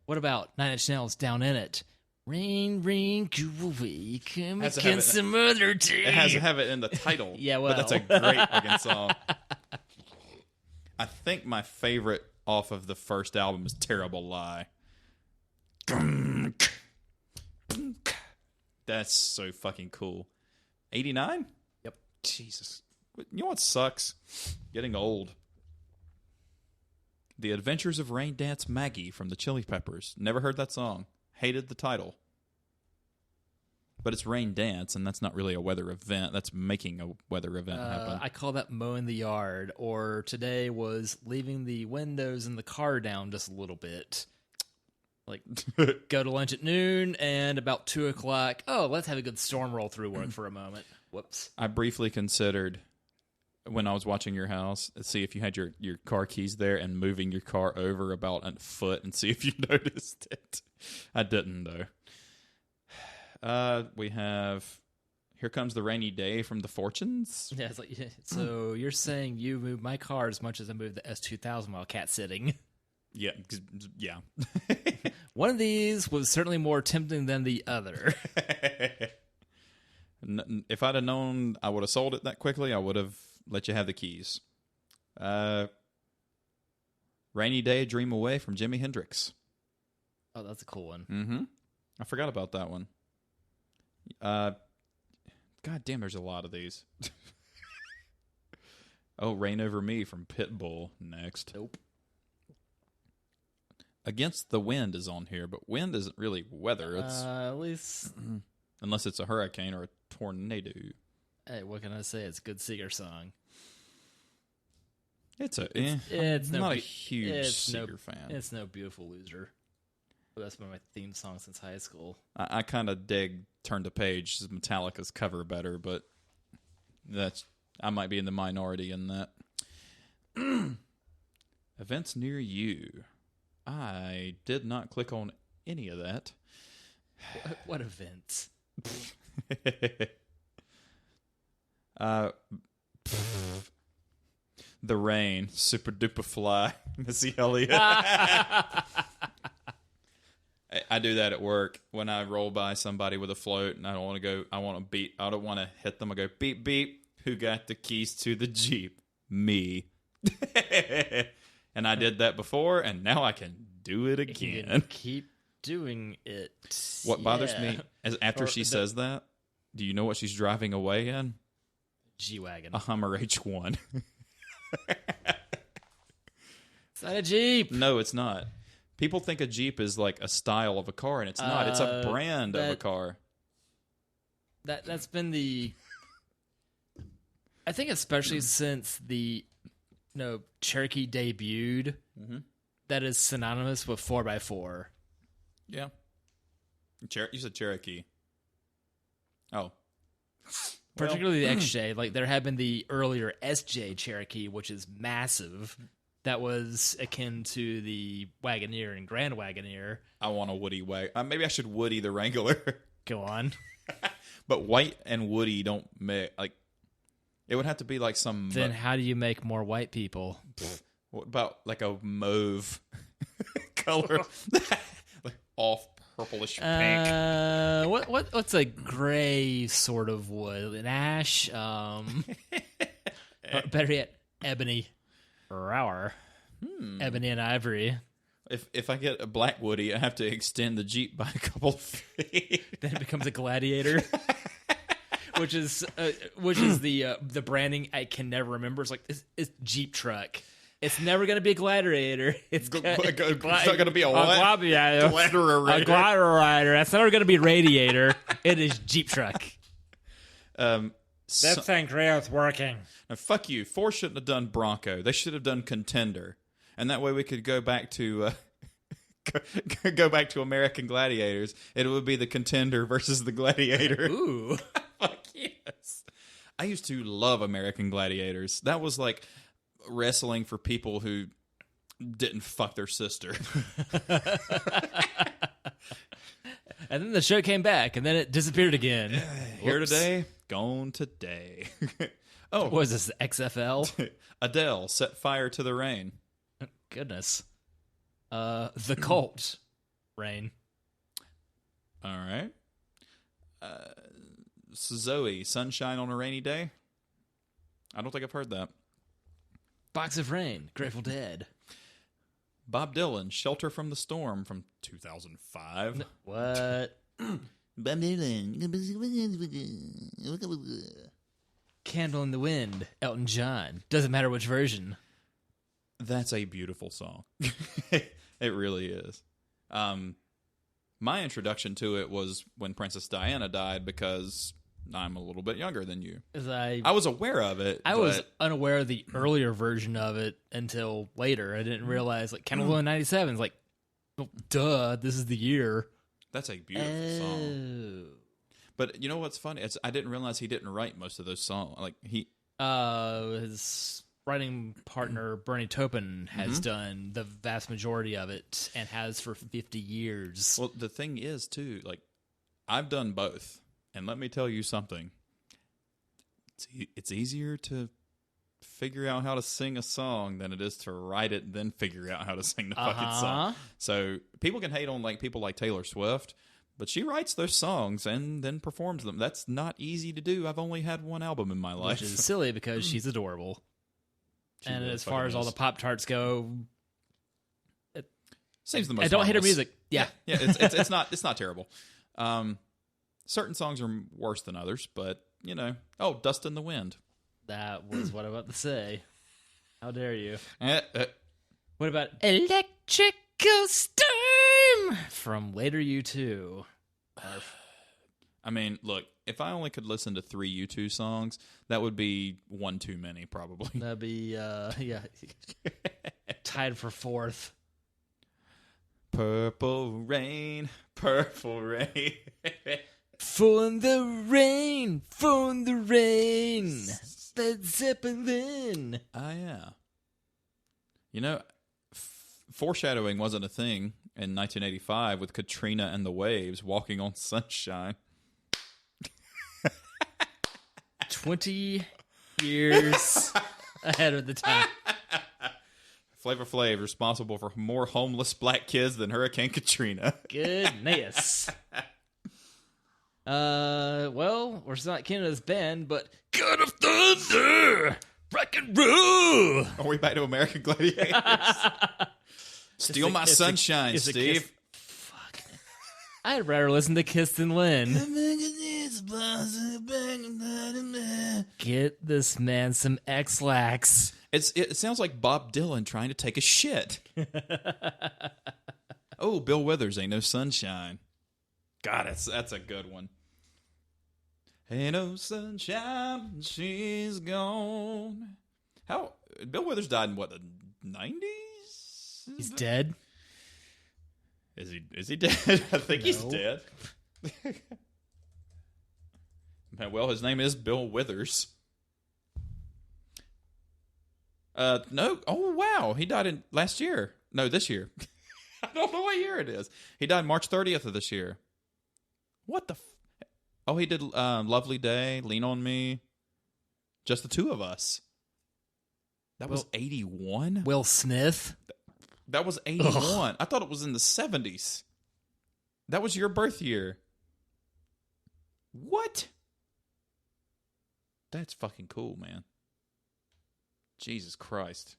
[SPEAKER 2] What about Nine Inch Nails Down in It? Rain, rain, go away, come again some other day.
[SPEAKER 1] It has to have it in the title.
[SPEAKER 2] Yeah, well.
[SPEAKER 1] But that's a great fucking song. I think my favorite off of the first album is Terrible Lie. That's so fucking cool. 89?
[SPEAKER 2] Yep.
[SPEAKER 1] Jesus. You know what sucks? Getting old. The Adventures of Rain Dance Maggie from the Chili Peppers. Never heard that song. Hated the title. But it's Rain Dance, and that's not really a weather event. That's making a weather event happen.
[SPEAKER 2] I call that mowing the yard, or today was leaving the windows in the car down just a little bit. Like, go to lunch at noon, and about 2 o'clock, let's have a good storm roll through work for a moment. Whoops.
[SPEAKER 1] I briefly considered, when I was watching your house, see if you had your car keys there and moving your car over about a foot and see if you noticed it. I didn't, though. We have Here Comes the Rainy Day from The Fortunes.
[SPEAKER 2] Yeah, it's like, so you're saying you moved my car as much as I moved the S2000 while cat sitting.
[SPEAKER 1] Yeah.
[SPEAKER 2] One of these was certainly more tempting than the other.
[SPEAKER 1] If I'd have known I would have sold it that quickly, I would have let you have the keys. Rainy Day, Dream Away from Jimi Hendrix.
[SPEAKER 2] Oh, that's a cool one.
[SPEAKER 1] Mm-hmm. I forgot about that one. God damn, there's a lot of these. Rain Over Me from Pitbull next.
[SPEAKER 2] Nope.
[SPEAKER 1] Against the Wind is on here, but wind isn't really weather. It's
[SPEAKER 2] at least...
[SPEAKER 1] unless it's a hurricane or a tornado.
[SPEAKER 2] Hey, what can I say? It's a good singer song.
[SPEAKER 1] It's not a huge Seeger fan.
[SPEAKER 2] It's no Beautiful Loser. But that's been my theme song since high school.
[SPEAKER 1] I kind of dig Turn the Page, Metallica's cover better, but I might be in the minority in that. Events near you. I did not click on any of that.
[SPEAKER 2] What events?
[SPEAKER 1] The Rain, Super Duper Fly, Missy Elliott. I do that at work when I roll by somebody with a float and I don't want to go. I don't want to hit them. I go beep beep. Who got the keys to the Jeep? Me. And I did that before, and now I can do it again.
[SPEAKER 2] Keep doing it.
[SPEAKER 1] What bothers me is after she says that, do you know what she's driving away in?
[SPEAKER 2] G-Wagon.
[SPEAKER 1] A Hummer H1.
[SPEAKER 2] It's not a Jeep.
[SPEAKER 1] No, it's not. People think a Jeep is like a style of a car, and it's not. It's a brand of a car.
[SPEAKER 2] That's been the... I think especially since the Cherokee debuted, that is synonymous with 4x4.
[SPEAKER 1] Yeah. You said Cherokee. Oh.
[SPEAKER 2] Particularly the XJ. Like, there had been the earlier SJ Cherokee, which is massive. That was akin to the Wagoneer and Grand Wagoneer.
[SPEAKER 1] I want a Woody maybe I should Woody the Wrangler.
[SPEAKER 2] Go on.
[SPEAKER 1] But white and Woody don't mix. Like, it would have to be like some...
[SPEAKER 2] Then how do you make more white people?
[SPEAKER 1] What about like a mauve color? Like off purplish pink.
[SPEAKER 2] What's a gray sort of wood? An ash? Better yet, ebony. Rower. Ebony and ivory.
[SPEAKER 1] If I get a black Woody, I have to extend the Jeep by a couple of feet.
[SPEAKER 2] Then it becomes a Gladiator. which is the branding I can never remember. It's like it's Jeep truck. It's never going to be a Gladiator. It's not
[SPEAKER 1] going to be a what?
[SPEAKER 2] Gladiator. A Gladiator. That's never going to be Radiator. It is Jeep truck.
[SPEAKER 1] That
[SPEAKER 2] thing is working.
[SPEAKER 1] Now, fuck you. Ford shouldn't have done Bronco. They should have done Contender, and that way we could go back to American Gladiators. It would be the Contender versus the Gladiator.
[SPEAKER 2] Ooh,
[SPEAKER 1] fuck yes! I used to love American Gladiators. That was like wrestling for people who didn't fuck their sister.
[SPEAKER 2] And then the show came back, and then it disappeared again.
[SPEAKER 1] Here today, gone today. Oh,
[SPEAKER 2] what was this, XFL?
[SPEAKER 1] Adele, Set Fire to the Rain.
[SPEAKER 2] Goodness. The Cult, Rain.
[SPEAKER 1] All right. Zoe, Sunshine on a Rainy Day. I don't think I've heard that.
[SPEAKER 2] Box of Rain, Grateful Dead.
[SPEAKER 1] Bob Dylan, Shelter from the Storm from 2005.
[SPEAKER 2] What?
[SPEAKER 1] Bob Dylan.
[SPEAKER 2] Candle in the Wind, Elton John. Doesn't matter which version.
[SPEAKER 1] That's a beautiful song. It really is. My introduction to it was when Princess Diana died because I'm a little bit younger than you. I was aware of it.
[SPEAKER 2] I was unaware of the earlier version of it until later. I didn't realize, like, Candle in 97 is like, well, duh, this is the year.
[SPEAKER 1] That's a beautiful song. But you know what's funny? I didn't realize he didn't write most of those songs. Like
[SPEAKER 2] his writing partner Bernie Taupin has done the vast majority of it and has for 50 years.
[SPEAKER 1] Well, the thing is too, like, I've done both, and let me tell you something. It's easier to figure out how to sing a song than it is to write it and then figure out how to sing the fucking song. So people can hate on like people like Taylor Swift. But she writes those songs and then performs them. That's not easy to do. I've only had one album in my life.
[SPEAKER 2] Which is silly because she's adorable. And really as far as all the Pop-Tarts go...
[SPEAKER 1] Seems the most
[SPEAKER 2] I don't hate her
[SPEAKER 1] harmless.
[SPEAKER 2] music. Yeah.
[SPEAKER 1] It's not terrible. Certain songs are worse than others, but, you know. Oh, Dust in the Wind.
[SPEAKER 2] That was what I was about to say. How dare you.
[SPEAKER 1] What
[SPEAKER 2] about Electrical Storm from later U2?
[SPEAKER 1] I mean, look, if I only could listen to 3 U2 songs, that would be one too many, probably.
[SPEAKER 2] That'd be, tied for 4th.
[SPEAKER 1] Purple rain. For
[SPEAKER 2] the rain, Led Zeppelin.
[SPEAKER 1] Ah, yeah. You know, foreshadowing wasn't a thing in 1985 with Katrina and the Waves walking on sunshine.
[SPEAKER 2] 20 years ahead of the time.
[SPEAKER 1] Flavor Flav responsible for more homeless black kids than Hurricane Katrina.
[SPEAKER 2] Goodness. Well, we're not Canada's band, but God of Thunder, rock and roll.
[SPEAKER 1] Are we back to American Gladiators? Steal my sunshine, Steve.
[SPEAKER 2] Fuck. I'd rather listen to Kiss than Lynn. Get this man some X-Lax.
[SPEAKER 1] It sounds like Bob Dylan trying to take a shit. Oh, Bill Withers, Ain't No Sunshine. God, that's a good one. Ain't no sunshine, she's gone. How? Bill Withers died in what, the 90s?
[SPEAKER 2] He's dead?
[SPEAKER 1] Is he dead? I think he's
[SPEAKER 2] No.
[SPEAKER 1] dead. Well, his name is Bill Withers. No. Oh, wow. He died last year. No, this year. I don't know what year it is. He died March 30th of this year. What the? Oh, he did Lovely Day, Lean on Me. Just the two of us. That was 81?
[SPEAKER 2] Will Smith.
[SPEAKER 1] That was 81. I thought it was in the 70s. That was your birth year. What? That's fucking cool, man. Jesus Christ.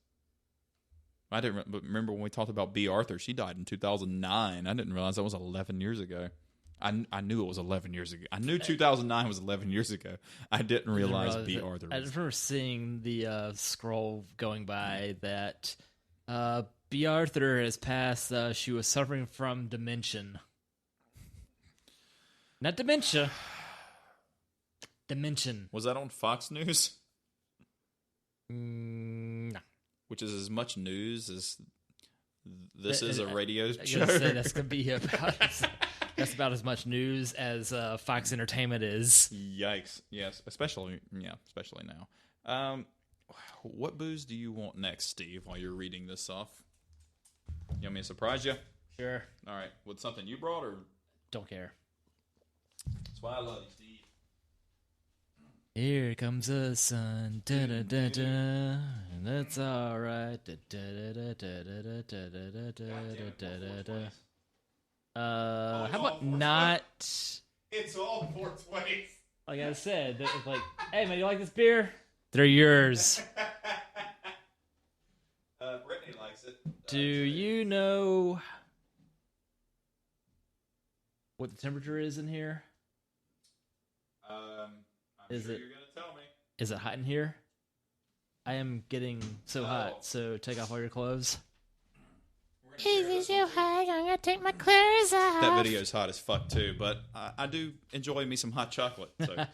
[SPEAKER 1] I didn't remember when we talked about B. Arthur. She died in 2009. I didn't realize that was 11 years ago. I knew it was 11 years ago. I knew 2009 was 11 years ago. I didn't realize B. Arthur
[SPEAKER 2] I
[SPEAKER 1] was.
[SPEAKER 2] remember seeing the scroll going by that B. Arthur has passed. She was suffering from dementia. Not dementia. Dimension.
[SPEAKER 1] Was that on Fox News?
[SPEAKER 2] No.
[SPEAKER 1] Which is as much news as this is a radio
[SPEAKER 2] I
[SPEAKER 1] show.
[SPEAKER 2] gotta say, that's gonna be that's about as much news as Fox Entertainment is.
[SPEAKER 1] Yikes! Yes, especially now. What booze do you want next, Steve? While you're reading this off, you want me to surprise you?
[SPEAKER 2] Sure.
[SPEAKER 1] All right. With something you brought, or
[SPEAKER 2] Don't care.
[SPEAKER 1] that's why I love you, Steve.
[SPEAKER 2] Here comes the sun, da da da da, and that's all right. Da da da da da da da da da da da. How about not?
[SPEAKER 1] It's all 420s.
[SPEAKER 2] Like I said, it's like, hey man, you like this beer? They're yours.
[SPEAKER 1] Brittany likes it.
[SPEAKER 2] Do you know what the temperature is in here?
[SPEAKER 1] I'm sure you're gonna tell me.
[SPEAKER 2] Is it hot in here? I am getting so hot, so take off all your clothes.
[SPEAKER 3] Is it so hot? I'm gonna take my clothes off.
[SPEAKER 1] That video's hot as fuck too, but I do enjoy me some hot chocolate. So.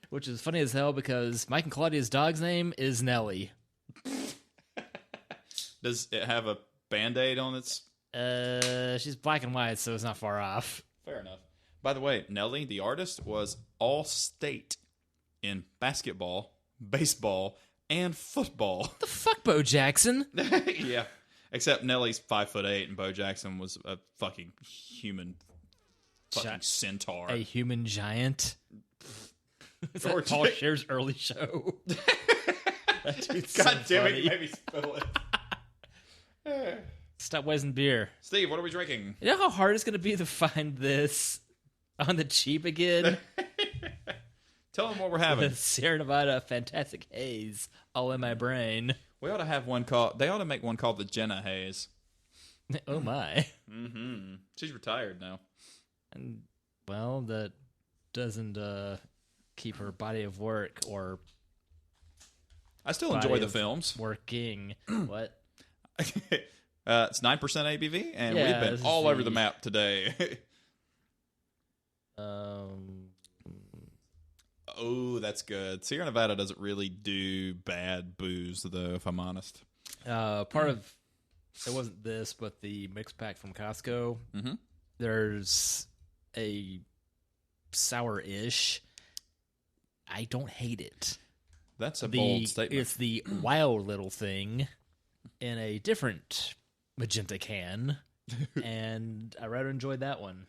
[SPEAKER 2] Which is funny as hell because Mike and Claudia's dog's name is Nellie.
[SPEAKER 1] Does it have a Band-Aid on its?
[SPEAKER 2] She's black and white, so it's not far off.
[SPEAKER 1] Fair enough. By the way, Nelly, the artist, was all-state in basketball, baseball, and football.
[SPEAKER 2] The fuck, Bo Jackson?
[SPEAKER 1] Yeah. Except Nelly's 5'8", and Bo Jackson was a fucking human fucking centaur.
[SPEAKER 2] A human giant. Is that
[SPEAKER 1] George-
[SPEAKER 2] Paul Scher's early show? That dude's so
[SPEAKER 1] God damn it,
[SPEAKER 2] funny.
[SPEAKER 1] you made me spill it.
[SPEAKER 2] Stop wasting beer.
[SPEAKER 1] Steve, what are we drinking?
[SPEAKER 2] You know how hard it's going to be to find this on the cheap again?
[SPEAKER 1] Tell them what we're having.
[SPEAKER 2] The Sierra Nevada Fantastic Haze all in my brain.
[SPEAKER 1] We ought to have one called... They ought to make one called the Jenna Haze.
[SPEAKER 2] Oh my.
[SPEAKER 1] Mm-hmm. She's retired now.
[SPEAKER 2] And, well, that doesn't keep her body of work or
[SPEAKER 1] I still enjoy the films.
[SPEAKER 2] working. What?
[SPEAKER 1] It's 9% ABV, and
[SPEAKER 2] Yeah,
[SPEAKER 1] we've
[SPEAKER 2] this
[SPEAKER 1] been
[SPEAKER 2] is
[SPEAKER 1] all over the
[SPEAKER 2] the-
[SPEAKER 1] map today. Oh, that's good. Sierra Nevada doesn't really do bad booze, though, if I'm honest.
[SPEAKER 2] Part of it wasn't this, but the mix pack from Costco.
[SPEAKER 1] Mhm.
[SPEAKER 2] There's a sour-ish. I don't hate it.
[SPEAKER 1] That's a bold
[SPEAKER 2] The
[SPEAKER 1] statement.
[SPEAKER 2] It's the wild little thing in a different magenta can, and I rather enjoyed that one.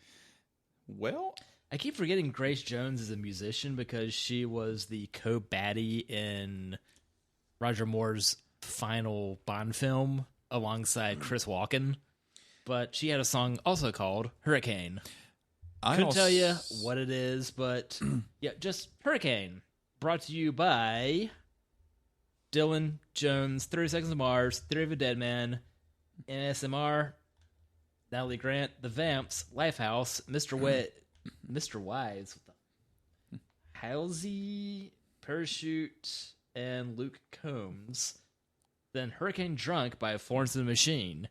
[SPEAKER 1] Well,
[SPEAKER 2] I keep forgetting Grace Jones is a musician because she was the co-baddie in Roger Moore's final Bond film alongside Chris Walken. But she had a song also called Hurricane. Couldn't tell you what it is, but yeah, just Hurricane. Brought to you by Dylan Jones, 30 Seconds to Mars, Theory of a Dead Man, NSMR, Natalie Grant, The Vamps, Lifehouse, Mr. Wise, Halsey, Parachute, and Luke Combs. Then Hurricane Drunk by Florence and the Machine.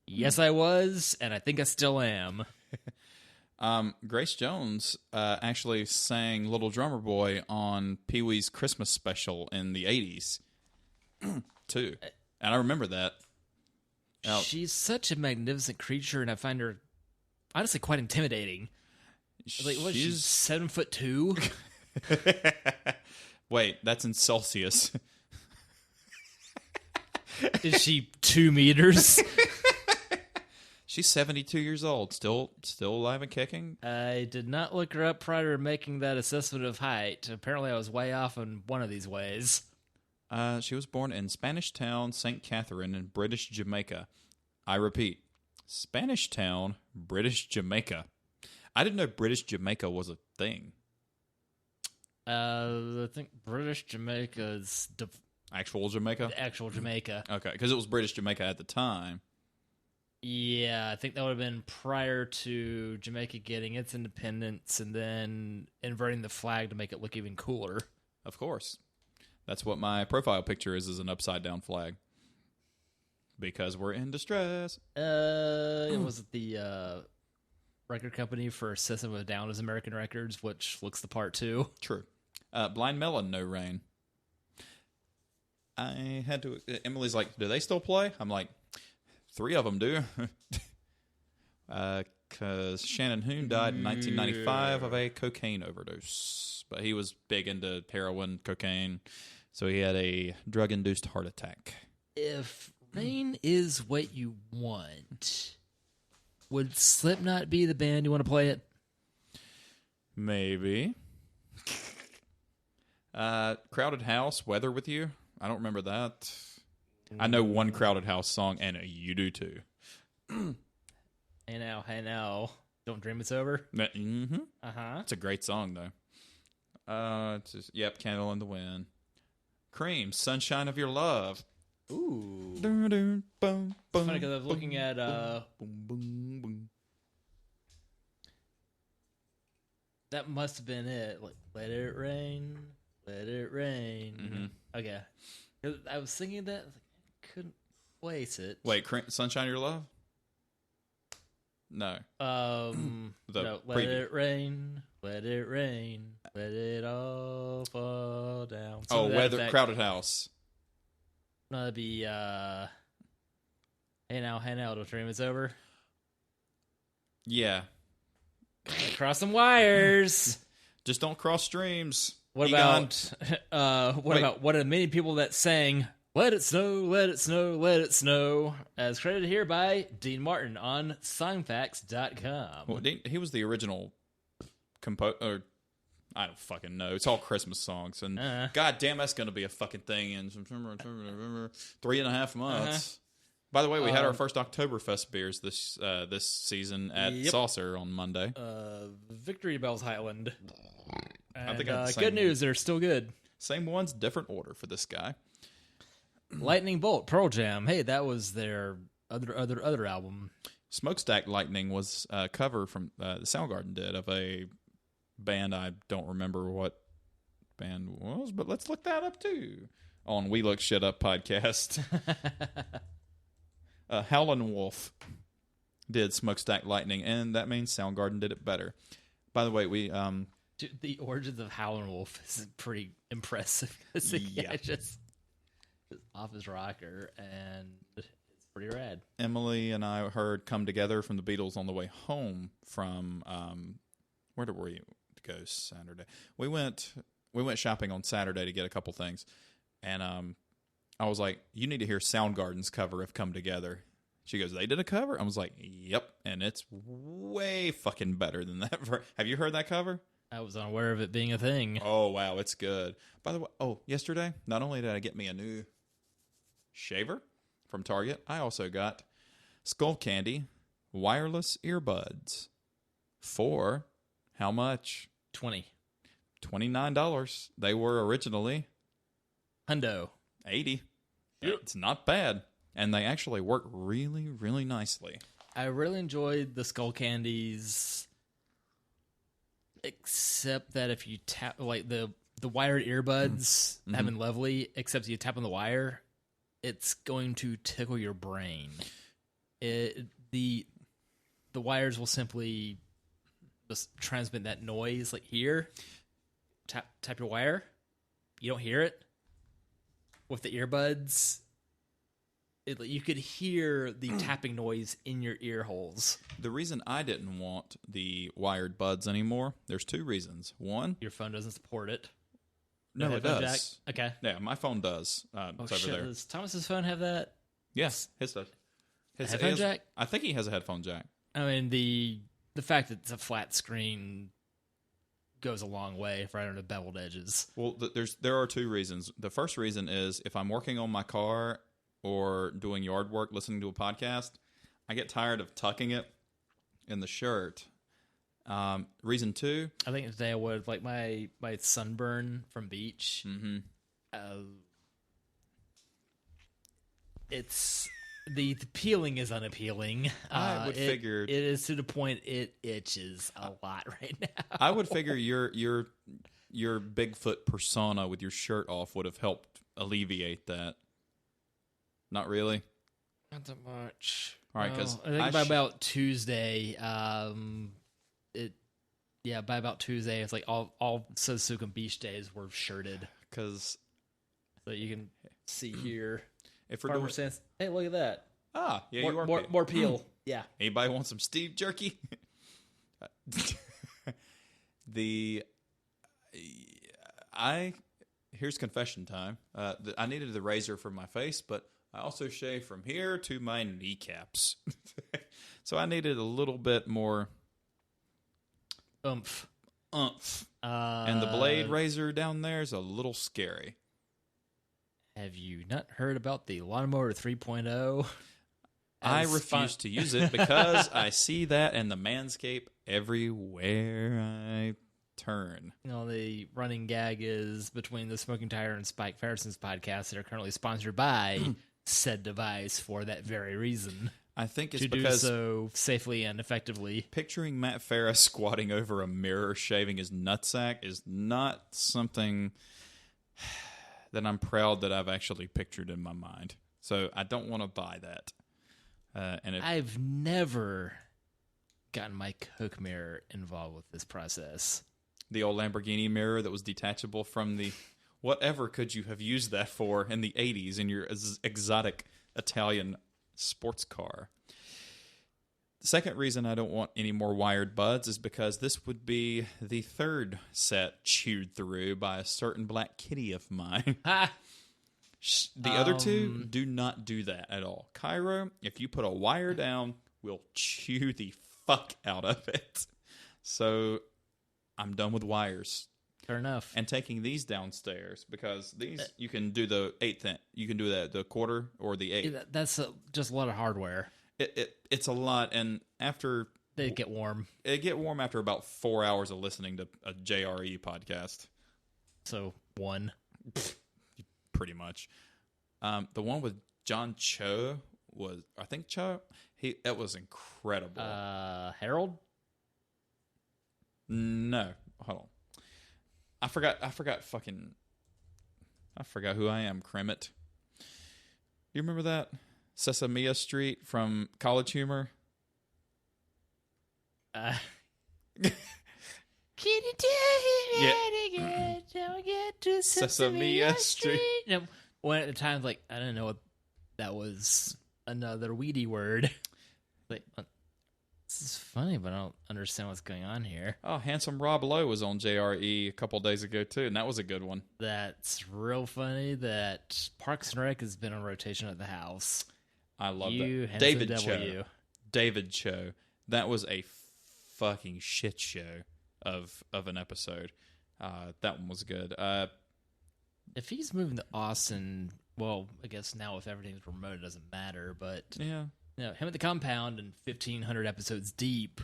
[SPEAKER 2] Yes, I was, and I think I still am.
[SPEAKER 1] Grace Jones actually sang Little Drummer Boy on Pee-wee's Christmas special in the 80s, too. And I remember that. Now,
[SPEAKER 2] She's such a magnificent creature, and I find her honestly quite intimidating. Like, what? She's 7'2".
[SPEAKER 1] Wait, that's in Celsius.
[SPEAKER 2] Is she 2 meters?
[SPEAKER 1] She's 72 years old, still alive and kicking.
[SPEAKER 2] I did not look her up prior to making that assessment of height. Apparently, I was way off in one of these ways.
[SPEAKER 1] She was born in Spanish Town, St. Catherine, in British Jamaica. I repeat, Spanish Town, British Jamaica. I didn't know British Jamaica was a thing.
[SPEAKER 2] I think British Jamaica is
[SPEAKER 1] Actual Jamaica?
[SPEAKER 2] the actual Jamaica.
[SPEAKER 1] Okay, because it was British Jamaica at the time.
[SPEAKER 2] Yeah, I think that would have been prior to Jamaica getting its independence and then inverting the flag to make it look even cooler.
[SPEAKER 1] Of course. That's what my profile picture is an upside-down flag. Because we're in distress.
[SPEAKER 2] Was it the record company for System of a Down as American Records, which looks the part too?
[SPEAKER 1] True. Blind Melon, No Rain. I had to... Emily's like, do they still play? I'm like, 3 of them do. Because Shannon Hoon died in 1995 of a cocaine overdose. But he was big into heroin, cocaine, so he had a drug-induced heart attack.
[SPEAKER 2] If rain is what you want, would Slipknot be the band you want to play it?
[SPEAKER 1] Maybe. Crowded House, Weather With You. I don't remember that. I know one Crowded House song, and you do too.
[SPEAKER 2] Hey now, Don't Dream It's Over.
[SPEAKER 1] Mm-hmm.
[SPEAKER 2] Uh-huh.
[SPEAKER 1] It's a great song, though. It's just, yep, Candle in the Wind. Cream, Sunshine of Your Love.
[SPEAKER 2] Ooh.
[SPEAKER 1] Dun, dun, boom, boom,
[SPEAKER 2] Funny because I was looking at
[SPEAKER 1] boom, boom, boom.
[SPEAKER 2] that must have been it. Like, let it rain, let it rain.
[SPEAKER 1] Mm-hmm.
[SPEAKER 2] Okay. 'Cause I was thinking that, I couldn't place it.
[SPEAKER 1] Wait, Sunshine of Your Love? No. The
[SPEAKER 2] No, let
[SPEAKER 1] preview.
[SPEAKER 2] it rain, let it rain, let it all fall down.
[SPEAKER 1] Oh,
[SPEAKER 2] Something to that
[SPEAKER 1] Weather,
[SPEAKER 2] effect.
[SPEAKER 1] Crowded House.
[SPEAKER 2] No, that'd be, hey now, Don't Dream It's Over.
[SPEAKER 1] Yeah.
[SPEAKER 2] Cross some wires.
[SPEAKER 1] Just don't cross streams.
[SPEAKER 2] What
[SPEAKER 1] Egon.
[SPEAKER 2] about what
[SPEAKER 1] Wait.
[SPEAKER 2] about one of the many people that sang "Let It Snow, Let It Snow, Let It Snow" as credited here by Dean Martin on songfacts.com.
[SPEAKER 1] Well, he was the original composer. I don't fucking know. It's all Christmas songs, and god damn, that's going to be a fucking thing in September, November, 3.5 months. By the way, we had our first Oktoberfest beers this season at Saucer on Monday.
[SPEAKER 2] Victory Bells Highland. And,
[SPEAKER 1] I think I had the same
[SPEAKER 2] good news, they're still good.
[SPEAKER 1] Same ones, different order for this guy.
[SPEAKER 2] Lightning Bolt, Pearl Jam. Hey, that was their other album.
[SPEAKER 1] Smokestack Lightning was a cover from the Soundgarden did of a band. I don't remember what band was, but let's look that up too on We Look Shit Up podcast. Howlin' Wolf did Smokestack Lightning, and that means Soundgarden did it better. By the way, we
[SPEAKER 2] Dude, the origins of Howlin' Wolf is pretty impressive.
[SPEAKER 1] Yeah.
[SPEAKER 2] just off his rocker, and it's pretty rad.
[SPEAKER 1] Emily and I heard "Come Together" from the Beatles on the way home from where did we go Saturday? We went shopping on Saturday to get a couple things, and I was like, "You need to hear Soundgarden's cover of "Come Together." She goes, "They did a cover?" I was like, "Yep," and it's way fucking better than that. Have you heard that cover?
[SPEAKER 2] I was unaware of it being a thing.
[SPEAKER 1] Oh wow, it's good. By the way, yesterday, not only did I get me a new shaver from Target, I also got Skull Candy wireless earbuds for how much? $29. They were originally
[SPEAKER 2] Hundo.
[SPEAKER 1] $80. It's not bad, and they actually work really, really nicely.
[SPEAKER 2] I really enjoyed the Skull Candies, except that if you tap, like the wired earbuds have been lovely, except you tap on the wire, it's going to tickle your brain. The wires will simply just transmit that noise, like here. Tap your wire, you don't hear it. With the earbuds, you could hear the tapping noise in your ear holes.
[SPEAKER 1] The reason I didn't want the wired buds anymore, there's two reasons. One,
[SPEAKER 2] Your phone doesn't support it.
[SPEAKER 1] no, it
[SPEAKER 2] headphone
[SPEAKER 1] does.
[SPEAKER 2] jack? Okay.
[SPEAKER 1] Yeah, my phone does. It's over there.
[SPEAKER 2] Does Thomas's phone have that?
[SPEAKER 1] Yes, his does.
[SPEAKER 2] Headphone jack?
[SPEAKER 1] I think he has a headphone jack.
[SPEAKER 2] I mean, the fact that it's a flat screen goes a long way right on the beveled edges.
[SPEAKER 1] Well, there are two reasons. The first reason is if I'm working on my car or doing yard work, listening to a podcast, I get tired of tucking it in the shirt. Reason two,
[SPEAKER 2] I think today I would like my sunburn from beach.
[SPEAKER 1] mm-hmm.
[SPEAKER 2] It's the peeling is unappealing.
[SPEAKER 1] I would figure
[SPEAKER 2] it is to the point it itches a lot right now.
[SPEAKER 1] I would figure your Bigfoot persona with your shirt off would have helped alleviate that. Not really.
[SPEAKER 2] Not that much.
[SPEAKER 1] All right, because
[SPEAKER 2] I think by about Tuesday, by about Tuesday, it's like all Suzuka Beach days were shirted.
[SPEAKER 1] Because
[SPEAKER 2] so you can see here.
[SPEAKER 1] If we're
[SPEAKER 2] Farmer
[SPEAKER 1] doing,
[SPEAKER 2] says, "Hey, look at that!
[SPEAKER 1] Yeah,
[SPEAKER 2] more,
[SPEAKER 1] you are
[SPEAKER 2] more peel." Yeah.
[SPEAKER 1] Anybody want some Steve jerky? Here's confession time. I needed the razor for my face, but I also shave from here to my kneecaps. So I needed a little bit more
[SPEAKER 2] Oomph.
[SPEAKER 1] And the blade razor down there is a little scary.
[SPEAKER 2] Have you not heard about the Lawnmower 3.0?
[SPEAKER 1] I refuse to use it because I see that in the Manscaped everywhere I turn.
[SPEAKER 2] You know, the running gag is between the Smoking Tire and Spike Ferrison's podcast that are currently sponsored by said device for that very reason.
[SPEAKER 1] I think it's
[SPEAKER 2] to
[SPEAKER 1] because
[SPEAKER 2] do so safely and effectively.
[SPEAKER 1] Picturing Matt Ferris squatting over a mirror shaving his nutsack is not something that I'm proud that I've actually pictured in my mind. So I don't want to buy that.
[SPEAKER 2] I've never gotten my Coke mirror involved with this process.
[SPEAKER 1] The old Lamborghini mirror that was detachable from the... Whatever could you have used that for in the 80s in your exotic Italian sports car? The second reason I don't want any more wired buds is because this would be the third set chewed through by a certain black kitty of mine. The other two do not do that at all. Cairo, if you put a wire down, will chew the fuck out of it. So I'm done with wires.
[SPEAKER 2] Fair enough.
[SPEAKER 1] And taking these downstairs because these you can do the eighth. You can do the quarter or the eighth.
[SPEAKER 2] That's just a lot of hardware.
[SPEAKER 1] It's a lot, and after
[SPEAKER 2] they get warm.
[SPEAKER 1] It get warm after about 4 hours of listening to a JRE podcast.
[SPEAKER 2] So one.
[SPEAKER 1] Pretty much. The one with John Cho was, I think Cho. That was incredible.
[SPEAKER 2] Harold?
[SPEAKER 1] No, hold on. I forgot who I am. Kremet. You remember that Sesame Street from College Humor?
[SPEAKER 3] Can you tell him how to get? Don't get to Sesame Street.
[SPEAKER 2] You know, one at the time, like I didn't know what that was. Another weedy word. Like this is funny, but I don't understand what's going on here.
[SPEAKER 1] Oh, Handsome Rob Lowe was on JRE a couple days ago too, and that was a good one.
[SPEAKER 2] That's real funny. That Parks and Rec has been on rotation at the house.
[SPEAKER 1] I love
[SPEAKER 2] you,
[SPEAKER 1] that. David
[SPEAKER 2] devil,
[SPEAKER 1] Cho.
[SPEAKER 2] you.
[SPEAKER 1] David Cho. That was a fucking shit show of an episode. That one was good.
[SPEAKER 2] If he's moving to Austin, well, I guess now if everything's remote, it doesn't matter. But
[SPEAKER 1] yeah,
[SPEAKER 2] you know, him at the compound and 1,500 episodes deep.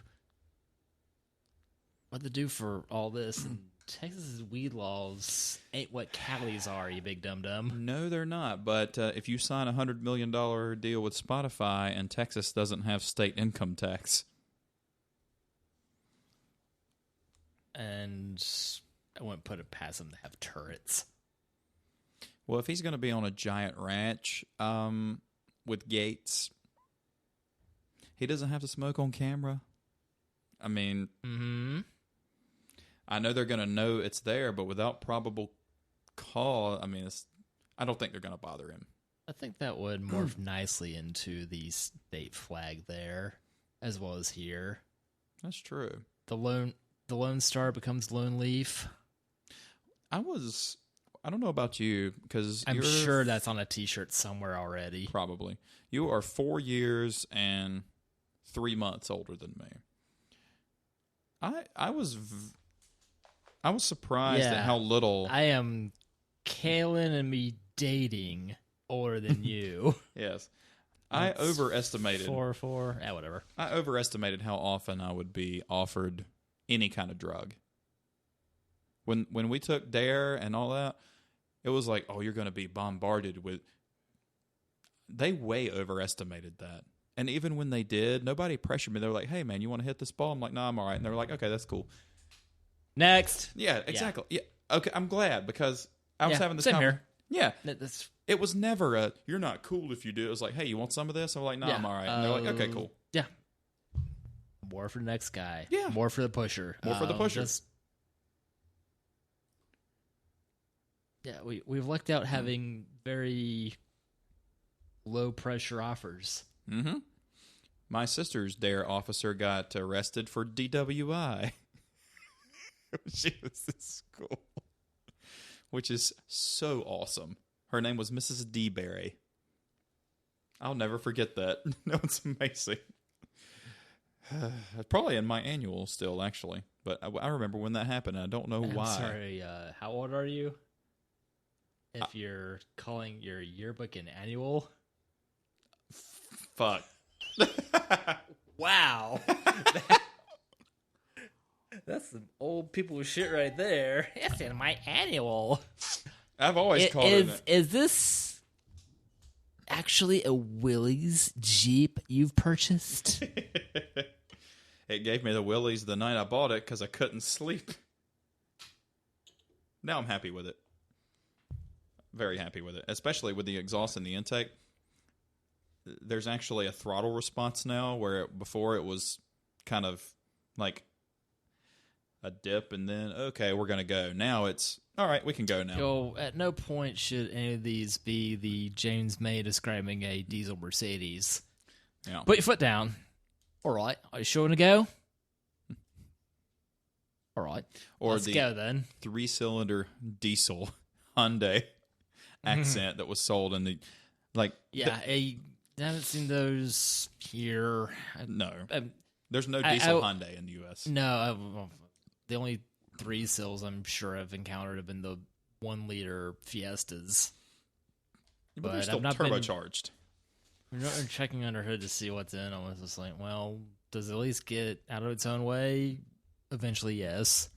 [SPEAKER 2] What to do for all this? And Texas's weed laws ain't what Cali's are, you big dum dum.
[SPEAKER 1] No, they're not. But if you sign a $100 million deal with Spotify and Texas doesn't have state income tax,
[SPEAKER 2] and I wouldn't put it past him to have turrets.
[SPEAKER 1] well, if he's going to be on a giant ranch with gates, he doesn't have to smoke on camera. I mean, I know they're going to know it's there, but without probable cause, I mean, I don't think they're going to bother him.
[SPEAKER 2] I think that would morph nicely into the state flag there, as well as here.
[SPEAKER 1] That's true.
[SPEAKER 2] The Lone Star becomes Lone Leaf.
[SPEAKER 1] I don't know about you, because
[SPEAKER 2] I'm sure that's on a T-shirt somewhere already.
[SPEAKER 1] Probably. You are 4 years and 3 months older than me. I was surprised at how little.
[SPEAKER 2] I am Kaylin and me dating older than you.
[SPEAKER 1] Yes. I overestimated.
[SPEAKER 2] 4. Whatever.
[SPEAKER 1] I overestimated how often I would be offered any kind of drug. When we took DARE and all that, it was like, oh, you're going to be bombarded with. They way overestimated that. And even when they did, nobody pressured me. They were like, hey, man, you want to hit this ball? I'm like, no, I'm all right. And they were like, okay, that's cool.
[SPEAKER 2] Next.
[SPEAKER 1] Yeah, exactly. Yeah. Okay, I'm glad, because I was having this
[SPEAKER 2] same here.
[SPEAKER 1] Yeah.
[SPEAKER 2] That's
[SPEAKER 1] It was never you're not cool if you do. It was like, hey, you want some of this? I'm like, no, I'm all right. And they're like, okay, cool.
[SPEAKER 2] Yeah. More for the next guy.
[SPEAKER 1] Yeah.
[SPEAKER 2] More for the pusher.
[SPEAKER 1] More for the pusher.
[SPEAKER 2] Yeah, we've lucked out having very low pressure offers.
[SPEAKER 1] Mm-hmm. My sister's DARE officer got arrested for DWI. She was in school, which is so awesome. Her name was Mrs. DeBerry. I'll never forget that. No, it's amazing. Probably in my annual still, actually. But I remember when that happened, and I don't know why.
[SPEAKER 2] I'm sorry, how old are you? If you're calling your yearbook an annual?
[SPEAKER 1] Fuck.
[SPEAKER 2] Wow. That's some old people shit right there.
[SPEAKER 3] It's in my annual.
[SPEAKER 1] I've always called it.
[SPEAKER 3] Is this actually a Willys Jeep you've purchased?
[SPEAKER 1] It gave me the willies the night I bought it because I couldn't sleep. Now I'm happy with it. Very happy with it, especially with the exhaust and the intake. There's actually a throttle response now, where before it was kind of like a dip and then, okay, we're going to go. Now it's, all right, we can go now.
[SPEAKER 2] Yo, at no point should any of these be the James May describing a diesel Mercedes.
[SPEAKER 1] Yeah.
[SPEAKER 2] Put your foot down. All right, are you sure to go? All right,
[SPEAKER 1] Or
[SPEAKER 2] let's go then.
[SPEAKER 1] 3-cylinder diesel Hyundai accent that was sold in the, like...
[SPEAKER 2] Yeah, I haven't seen those here.
[SPEAKER 1] No. There's no diesel Hyundai in the U.S.
[SPEAKER 2] No, the only 3 sills I'm sure I've encountered have been the 1-liter Fiestas.
[SPEAKER 1] But they're still
[SPEAKER 2] I've not
[SPEAKER 1] turbocharged.
[SPEAKER 2] I'm not checking under hood to see what's in. I was just like, well, does it at least get out of its own way? Eventually, yes.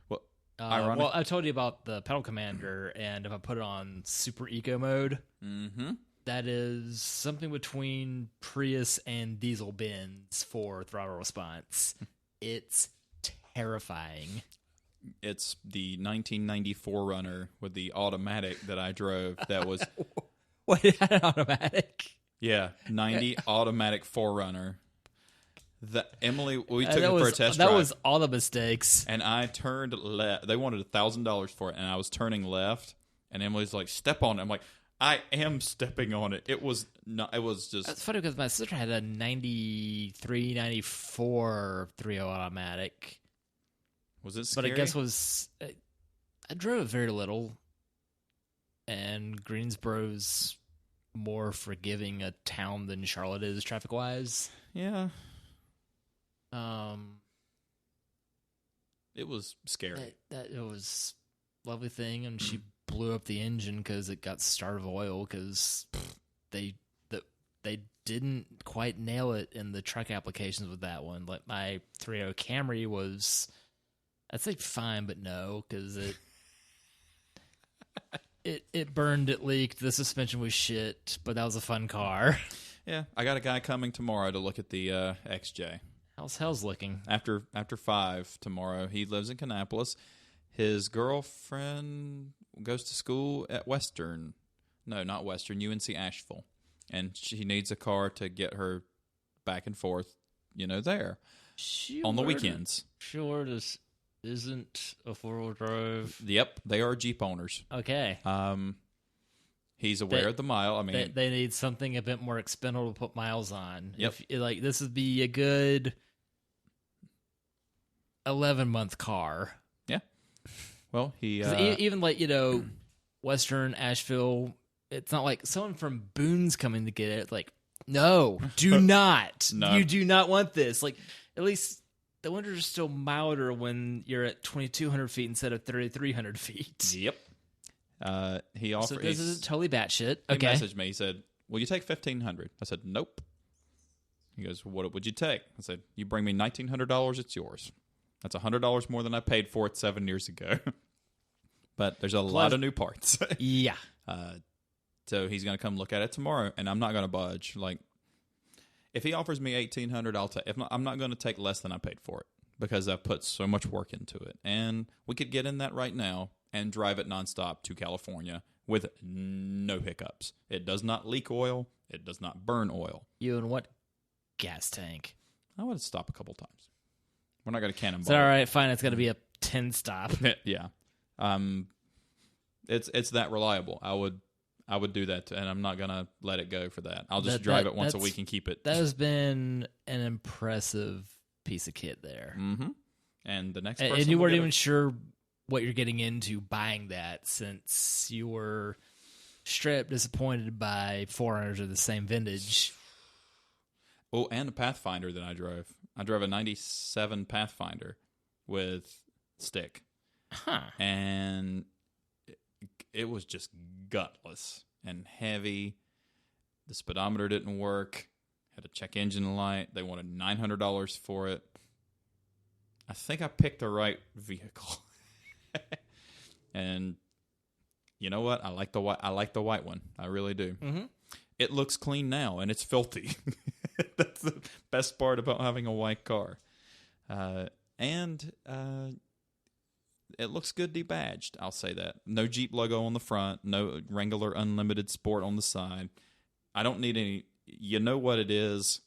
[SPEAKER 1] Well, ironic.
[SPEAKER 2] Well, I told you about the pedal commander, and if I put it on super eco mode, that is something between Prius and diesel bins for throttle response. It's terrifying.
[SPEAKER 1] It's the 1994 Runner with the automatic that I drove. That was
[SPEAKER 2] What, it had an automatic?
[SPEAKER 1] yeah, 90 automatic 4Runner. Emily, we took it
[SPEAKER 2] that
[SPEAKER 1] for a test
[SPEAKER 2] That
[SPEAKER 1] drive.
[SPEAKER 2] was all the mistakes.
[SPEAKER 1] And I turned left. They wanted $1,000 for it, and I was turning left. And Emily's like, "Step on it." I'm like, "I am stepping on it." It was not. It was just.
[SPEAKER 2] That's funny because my sister had a 93, 94 3.0 automatic.
[SPEAKER 1] Was it scary?
[SPEAKER 2] But I guess I drove it very little, and Greensboro's more forgiving a town than Charlotte is traffic wise.
[SPEAKER 1] Yeah. It was scary.
[SPEAKER 2] That it was a lovely thing, and she blew up the engine because it got starved of oil because they didn't quite nail it in the truck applications with that one. Like my 3.0 Camry was, I'd say fine, but no, because it burned, it leaked, the suspension was shit, but that was a fun car.
[SPEAKER 1] Yeah, I got a guy coming tomorrow to look at the XJ.
[SPEAKER 2] How's looking?
[SPEAKER 1] After 5 tomorrow. He lives in Kannapolis. His girlfriend goes to school at Western. No, not Western, UNC Asheville. And she needs a car to get her back and forth, there on the weekends.
[SPEAKER 2] Sure, this isn't a 4-wheel drive.
[SPEAKER 1] Yep, they are Jeep owners.
[SPEAKER 2] Okay.
[SPEAKER 1] He's aware of the mile. I mean,
[SPEAKER 2] they need something a bit more expendable to put miles on.
[SPEAKER 1] Yep.
[SPEAKER 2] Like this would be a good 11-month car.
[SPEAKER 1] yeah. Well, he
[SPEAKER 2] 'Cause even like Western Asheville, it's not like someone from Boone's coming to get it. Like, no, do not.
[SPEAKER 1] No.
[SPEAKER 2] You do not want this. Like, at least the winters are still milder when you're at 2,200 feet instead of 3,300 feet.
[SPEAKER 1] Yep. He offered.
[SPEAKER 2] So this is totally batshit.
[SPEAKER 1] He
[SPEAKER 2] Okay.
[SPEAKER 1] messaged me. He said, "Will you take 1,500?" I said, "Nope." He goes, "What would you take?" I said, "You bring me $1,900. It's yours. That's $100 more than I paid for it 7 years ago." But there's a lot of new parts.
[SPEAKER 2] Yeah.
[SPEAKER 1] So he's going to come look at it tomorrow, and I'm not going to budge. Like, if he offers me $1,800, I'll take. If not, I'm not going to take less than I paid for it because I've put so much work into it. And we could get in that right now and drive it nonstop to California with no hiccups. It does not leak oil. It does not burn oil.
[SPEAKER 2] You in what gas tank?
[SPEAKER 1] I would stop a couple times. We're not going to cannonball.
[SPEAKER 2] Is that all right? Fine. It's got to be a 10 stop.
[SPEAKER 1] Yeah. It's that reliable. I would do that, and I'm not gonna let it go for that. I'll just drive it once a week and keep it.
[SPEAKER 2] That has been an impressive piece of kit there.
[SPEAKER 1] Mm-hmm. And the next person
[SPEAKER 2] and you
[SPEAKER 1] will
[SPEAKER 2] weren't
[SPEAKER 1] get
[SPEAKER 2] even sure what you're getting into buying that, since you were straight up disappointed by 400s of the same vintage.
[SPEAKER 1] Oh, and the Pathfinder that I drove. I drove a 97 Pathfinder with stick.
[SPEAKER 2] Huh.
[SPEAKER 1] And it was just gutless and heavy. The speedometer didn't work. Had a check engine light. They wanted $900 for it. I think I picked the right vehicle. And you know what? I like the white one. I really do.
[SPEAKER 2] Mm-hmm.
[SPEAKER 1] It looks clean now, and it's filthy. That's the best part about having a white car. And it looks good debadged, I'll say that. No Jeep logo on the front, no Wrangler Unlimited Sport on the side. I don't need any... You know what it is?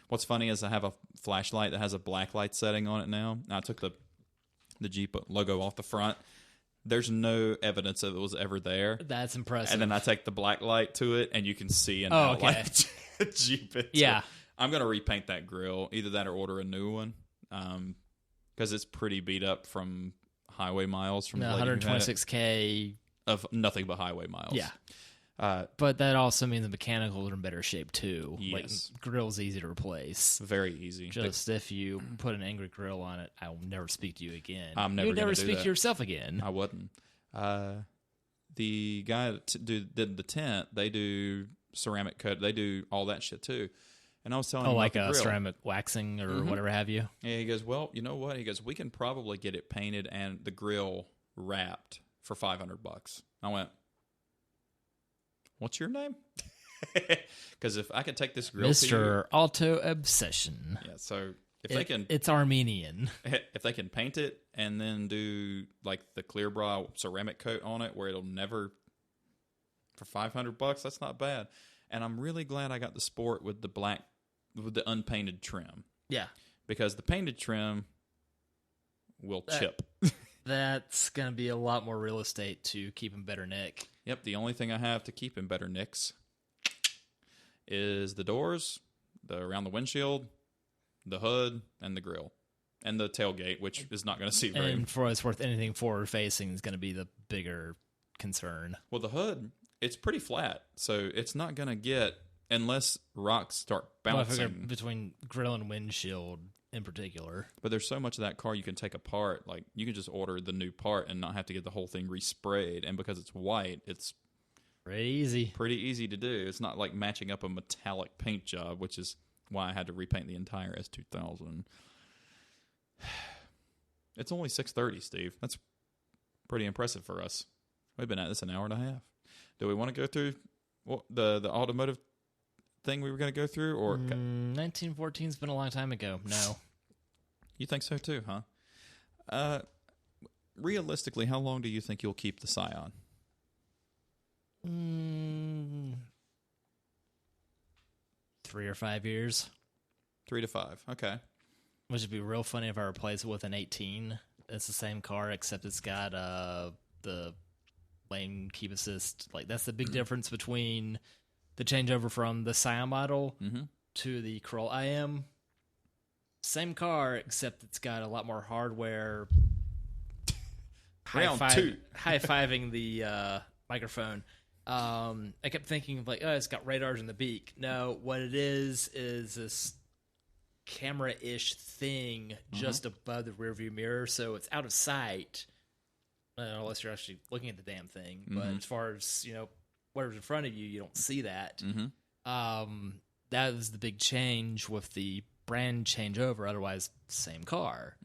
[SPEAKER 1] What's funny is I have a flashlight that has a black light setting on it now. I took the Jeep logo off the front. There's no evidence that it was ever there.
[SPEAKER 2] That's impressive.
[SPEAKER 1] And then I take the black light to it, and you can see an
[SPEAKER 2] okay.
[SPEAKER 1] Jeep.
[SPEAKER 2] Yeah.
[SPEAKER 1] I'm going to repaint that grill. Either that or order a new one. Because it's pretty beat up from highway miles. From
[SPEAKER 2] 126K.
[SPEAKER 1] Of nothing but highway miles.
[SPEAKER 2] Yeah. But that also means the mechanicals are in better shape, too.
[SPEAKER 1] Yes.
[SPEAKER 2] Like, grill's easy to replace.
[SPEAKER 1] Very easy.
[SPEAKER 2] Just if you put an angry grill on it, I will never speak to you again.
[SPEAKER 1] I'm never
[SPEAKER 2] You'd never
[SPEAKER 1] gonna do
[SPEAKER 2] speak
[SPEAKER 1] that.
[SPEAKER 2] to yourself again.
[SPEAKER 1] I wouldn't. The guy that did the tent, they do ceramic coat. They do all that shit, too. And I was telling him
[SPEAKER 2] like
[SPEAKER 1] about the
[SPEAKER 2] a
[SPEAKER 1] grill.
[SPEAKER 2] ceramic waxing or whatever have you?
[SPEAKER 1] Yeah, he goes, well, you know what? He goes, we can probably get it painted and the grill wrapped for $500. I went, what's your name? Because if I could take this grill to you,
[SPEAKER 2] Mr. Auto Obsession.
[SPEAKER 1] yeah. So if
[SPEAKER 2] It's Armenian.
[SPEAKER 1] if they can paint it and then do like the clear bra ceramic coat on it, where it'll never for $500, that's not bad. And I'm really glad I got the Sport with the unpainted trim.
[SPEAKER 2] Yeah.
[SPEAKER 1] Because the painted trim will chip.
[SPEAKER 2] That's going to be a lot more real estate to keep in better nick.
[SPEAKER 1] Yep, the only thing I have to keep in better nicks is the doors, around the windshield, the hood, and the grill. And the tailgate, which is not going to see very
[SPEAKER 2] And for what it's worth, anything forward-facing is going to be the bigger concern.
[SPEAKER 1] Well, the hood, it's pretty flat, so it's not going to get, unless rocks start
[SPEAKER 2] Well, I figure
[SPEAKER 1] bouncing.
[SPEAKER 2] between grill and windshield in particular.
[SPEAKER 1] But there's so much of that car you can take apart. Like, you can just order the new part and not have to get the whole thing resprayed. And because it's white, it's
[SPEAKER 2] Crazy.
[SPEAKER 1] pretty easy to do. It's not like matching up a metallic paint job, which is why I had to repaint the entire S2000. It's only 6:30, Steve. That's pretty impressive for us. We've been at this an hour and a half. Do we want to go through the automotive thing we were going to go through? Or
[SPEAKER 2] 1914's been a long time ago. No.
[SPEAKER 1] You think so too, huh? Realistically, how long do you think you'll keep the Scion?
[SPEAKER 2] 3 or 5 years.
[SPEAKER 1] 3 to 5. Okay.
[SPEAKER 2] Which would be real funny if I replace it with an 18. It's the same car, except it's got the lane keep assist. Like that's the big difference between the changeover from the Scion model to the Corolla IM. Same car, except it's got a lot more hardware. High-fiving the microphone. I kept thinking of like, oh, it's got radars in the beak. No, what it is this camera-ish thing just above the rearview mirror, so it's out of sight unless you're actually looking at the damn thing. But as far as whatever's in front of you, you don't see that. That was the big change with the brand changeover. Otherwise, same car.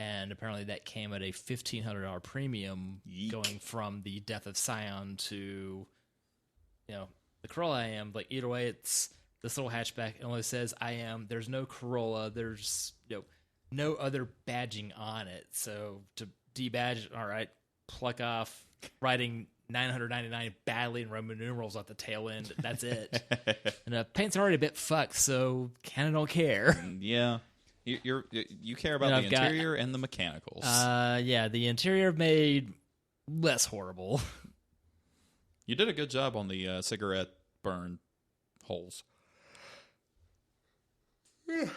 [SPEAKER 2] And apparently that came at a $1,500 premium.
[SPEAKER 1] Yeek.
[SPEAKER 2] Going from the Death of Scion to the Corolla IM. Like either way, it's this little hatchback. It only says IM. There's no Corolla. There's no other badging on it. So to debadge, all right, pluck off writing 999 badly in Roman numerals at the tail end. That's it. And the paint's already a bit fucked, so kind of don't care.
[SPEAKER 1] Yeah. You care about the interior and the mechanicals.
[SPEAKER 2] Yeah, the interior made less horrible.
[SPEAKER 1] You did a good job on the cigarette burn holes.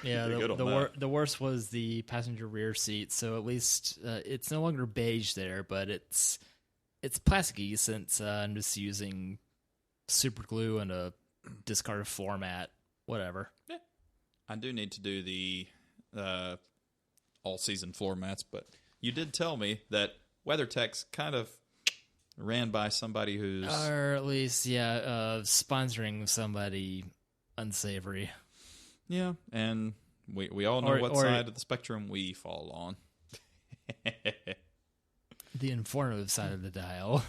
[SPEAKER 2] Yeah, the worst was the passenger rear seat. So at least it's no longer beige there, but it's plasticky since I'm just using super glue and a discarded floor mat. Whatever.
[SPEAKER 1] Yeah. I do need to do the all-season floor mats, but you did tell me that WeatherTech's kind of ran by somebody who's...
[SPEAKER 2] Or at least, sponsoring somebody unsavory.
[SPEAKER 1] Yeah, and we all know what side of the spectrum we fall on.
[SPEAKER 2] The informative side of the dial.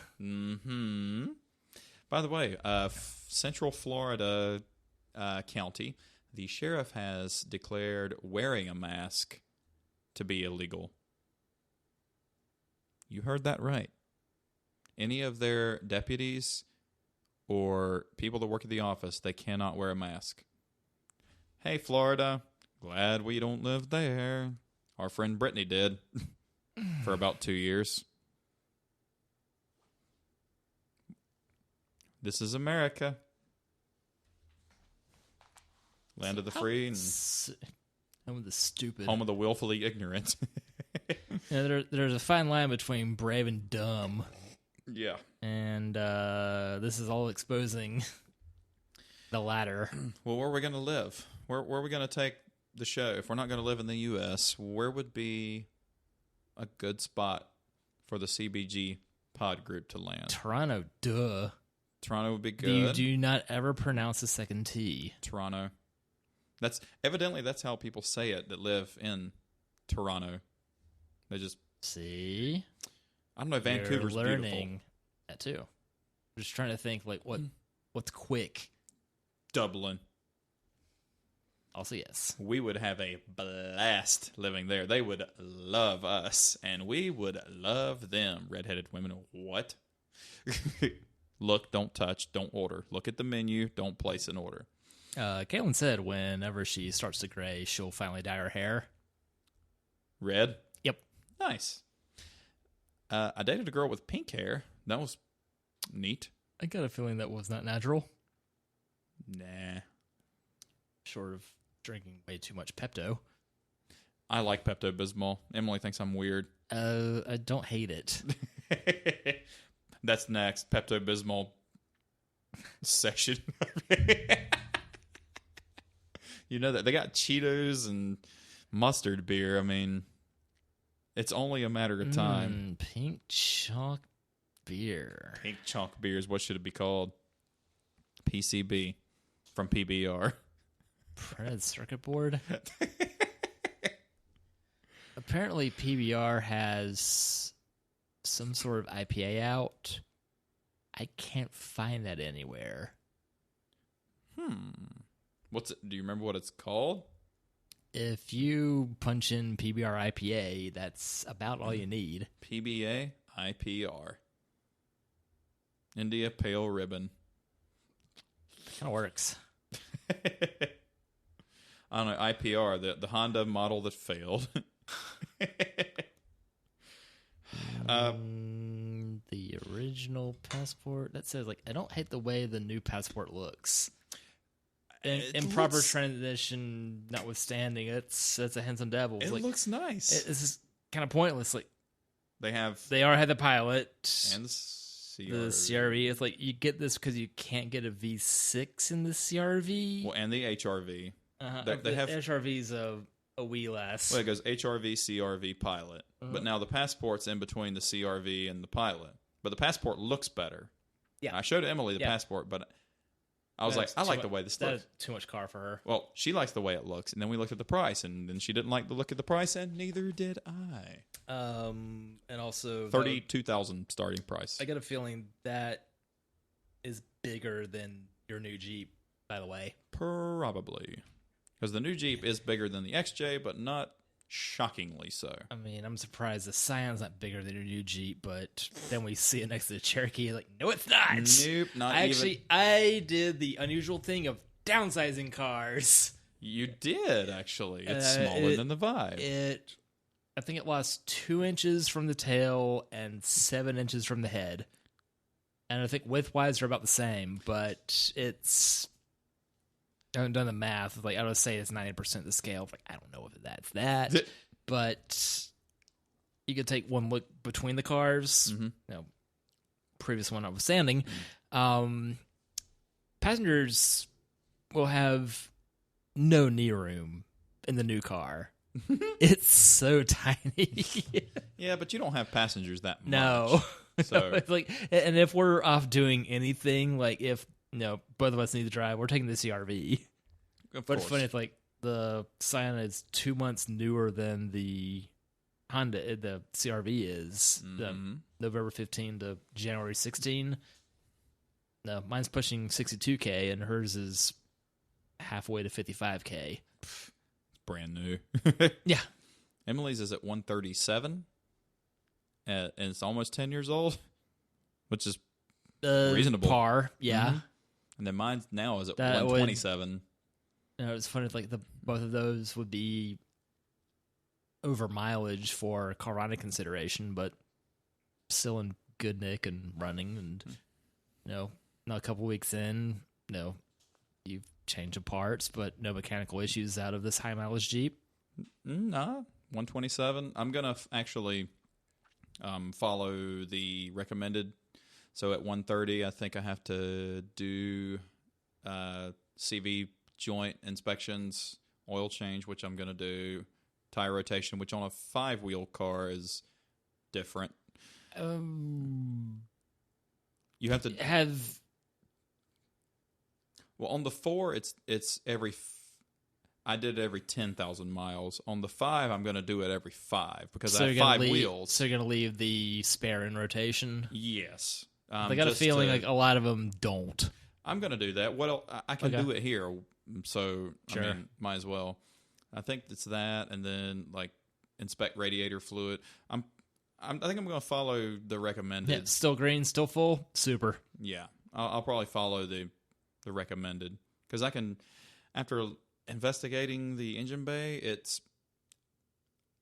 [SPEAKER 1] By the way, Central Florida County... The sheriff has declared wearing a mask to be illegal. You heard that right. Any of their deputies or people that work at the office, they cannot wear a mask. Hey, Florida, glad we don't live there. Our friend Brittany did for about 2 years. This is America. Land of the free and
[SPEAKER 2] home of the stupid.
[SPEAKER 1] Home of the willfully ignorant.
[SPEAKER 2] There's a fine line between brave and dumb.
[SPEAKER 1] Yeah.
[SPEAKER 2] And this is all exposing the latter.
[SPEAKER 1] Well, where are we going to live? Where are we going to take the show? If we're not going to live in the U.S., where would be a good spot for the CBG pod group to land?
[SPEAKER 2] Toronto, duh.
[SPEAKER 1] Toronto would be good.
[SPEAKER 2] Do not ever pronounce the second T.
[SPEAKER 1] Toronto. That's how people say it that live in Toronto. They just
[SPEAKER 2] see.
[SPEAKER 1] I don't know. Vancouver's
[SPEAKER 2] You're learning
[SPEAKER 1] beautiful.
[SPEAKER 2] That too. I'm just trying to think like what's quick.
[SPEAKER 1] Dublin.
[SPEAKER 2] Also, yes.
[SPEAKER 1] We would have a blast living there. They would love us, and we would love them. Redheaded women. What? Look, don't touch, don't order. Look at the menu, don't place an order.
[SPEAKER 2] Caitlin said whenever she starts to gray, she'll finally dye her hair.
[SPEAKER 1] Red?
[SPEAKER 2] Yep.
[SPEAKER 1] Nice. I dated a girl with pink hair. That was neat.
[SPEAKER 2] I got a feeling that was not natural.
[SPEAKER 1] Nah.
[SPEAKER 2] Short of drinking way too much Pepto.
[SPEAKER 1] I like Pepto-Bismol. Emily thinks I'm weird.
[SPEAKER 2] I don't hate it.
[SPEAKER 1] That's next. Pepto-Bismol session. You know that they got Cheetos and mustard beer. I mean, it's only a matter of time.
[SPEAKER 2] Pink chalk beer.
[SPEAKER 1] Pink chalk beer is what should it be called? PCB from PBR.
[SPEAKER 2] Printed circuit board. Apparently, PBR has some sort of IPA out. I can't find that anywhere.
[SPEAKER 1] What's it? Do you remember what it's called?
[SPEAKER 2] If you punch in PBR IPA, that's about all you need.
[SPEAKER 1] PBA IPR. India Pale Ribbon.
[SPEAKER 2] Kind of works.
[SPEAKER 1] I don't know, IPR, the Honda model that failed.
[SPEAKER 2] The original Passport. That says, like, I don't hate the way the new Passport looks. Improper transition notwithstanding, it's a handsome devil.
[SPEAKER 1] It
[SPEAKER 2] like,
[SPEAKER 1] looks nice.
[SPEAKER 2] This is kind of pointless. Like,
[SPEAKER 1] they
[SPEAKER 2] had the pilot
[SPEAKER 1] and
[SPEAKER 2] the CRV. It's like you get this because you can't get a V6 in the CRV.
[SPEAKER 1] Well, and the HRV.
[SPEAKER 2] They have HRV's a wee less.
[SPEAKER 1] Well, it goes HRV, CRV, pilot. But now the Passport's in between the CRV and the pilot. But the Passport looks better.
[SPEAKER 2] Yeah,
[SPEAKER 1] I showed Emily the Passport, but I was I like the way this looks.
[SPEAKER 2] That's too much car for her.
[SPEAKER 1] Well, she likes the way it looks, and then we looked at the price, and then she didn't like the look at the price, and neither did I.
[SPEAKER 2] And also
[SPEAKER 1] $32,000 starting price.
[SPEAKER 2] I get a feeling that is bigger than your new Jeep. By the way,
[SPEAKER 1] Probably, because the new Jeep is bigger than the XJ, but not shockingly so.
[SPEAKER 2] I mean, I'm surprised the Scion's not bigger than your new Jeep, but then we see it next to the Cherokee. Like, no, it's not.
[SPEAKER 1] Nope, not even.
[SPEAKER 2] I did the unusual thing of downsizing cars.
[SPEAKER 1] You did, actually. It's smaller than the Vibe.
[SPEAKER 2] I think it lost 2 inches from the tail and 7 inches from the head. And I think width-wise they're about the same, but it's... I haven't done the math. Like, I would say it's 90% of the scale. Like, I don't know if that's that, but you could take one look between the cars.
[SPEAKER 1] Mm-hmm.
[SPEAKER 2] You know, previous one notwithstanding. Passengers will have no knee room in the new car. It's so tiny.
[SPEAKER 1] Yeah, but you don't have passengers that much.
[SPEAKER 2] No.
[SPEAKER 1] So
[SPEAKER 2] it's like, and if we're off doing anything, like if both of us need to drive, we're taking the CRV.
[SPEAKER 1] Of
[SPEAKER 2] but
[SPEAKER 1] course.
[SPEAKER 2] it's funny, it's like the Scion is 2 months newer than the Honda, the CRV is. The November 15 to January 16. No, mine's pushing 62K and hers is halfway to 55K.
[SPEAKER 1] It's brand new.
[SPEAKER 2] Yeah.
[SPEAKER 1] Emily's is at 137, and it's almost 10 years old, which is reasonable.
[SPEAKER 2] Par, yeah.
[SPEAKER 1] Mm-hmm. And then mine now is at
[SPEAKER 2] That
[SPEAKER 1] 127.
[SPEAKER 2] It's funny, like both of those would be over mileage for car riding consideration, but still in good nick and running. And not a couple weeks in, you've changed the parts, but no mechanical issues out of this high mileage Jeep.
[SPEAKER 1] Nah, 127. I'm gonna actually follow the recommended. So at 130, I think I have to do CV joint inspections, oil change, which I'm going to do, tire rotation, which on a 5-wheel car is different. You have to
[SPEAKER 2] have.
[SPEAKER 1] Well, on the 4, it's every. I did it every 10,000 miles. On the 5, I'm going to do it every 5 because I have 5 wheels.
[SPEAKER 2] So you're going to leave the spare in rotation?
[SPEAKER 1] Yes.
[SPEAKER 2] I got a feeling like a lot of them don't.
[SPEAKER 1] I'm going to do that. I can do it here, so
[SPEAKER 2] sure.
[SPEAKER 1] I mean, might as well. I think it's that, and then like inspect radiator fluid. I think I'm going to follow the recommended.
[SPEAKER 2] Yeah, still green, still full, super.
[SPEAKER 1] Yeah, I'll probably follow the recommended because I can. After investigating the engine bay, it's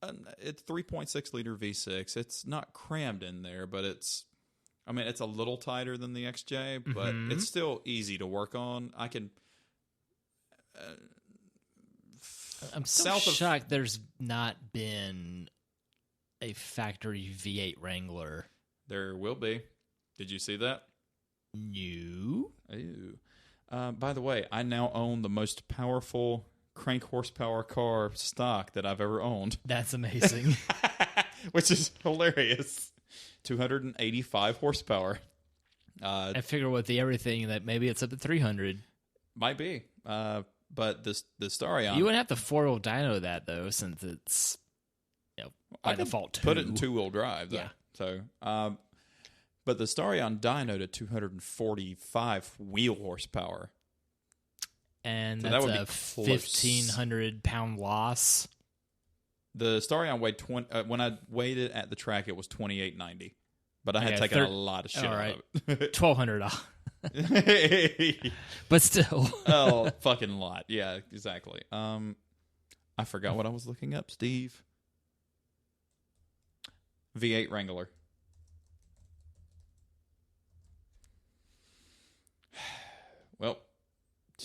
[SPEAKER 1] 3.6 liter V6. It's not crammed in there, but it's a little tighter than the XJ, but it's still easy to work on. I can.
[SPEAKER 2] I'm so shocked there's not been a factory V8 Wrangler.
[SPEAKER 1] There will be. Did you see that?
[SPEAKER 2] No.
[SPEAKER 1] Ooh. By the way, I now own the most powerful crank horsepower car stock that I've ever owned.
[SPEAKER 2] That's amazing.
[SPEAKER 1] Which is hilarious. 285 horsepower.
[SPEAKER 2] I figure with the everything that maybe it's up to 300.
[SPEAKER 1] Might be. But the Starion...
[SPEAKER 2] You wouldn't have to four-wheel dyno that, though, since it's by default 2.
[SPEAKER 1] Put it in two-wheel drive, though.
[SPEAKER 2] Yeah.
[SPEAKER 1] So, but the Starion dyno to 245 wheel horsepower.
[SPEAKER 2] And
[SPEAKER 1] so
[SPEAKER 2] that's
[SPEAKER 1] that would
[SPEAKER 2] a
[SPEAKER 1] be
[SPEAKER 2] 1,500-pound loss.
[SPEAKER 1] The Starion weighed when I weighed it at the track, it was 2890. But I had taken a lot of shit out of it.
[SPEAKER 2] $1,200. But still.
[SPEAKER 1] Oh, fucking lot. Yeah, exactly. I forgot what I was looking up, Steve. V8 Wrangler.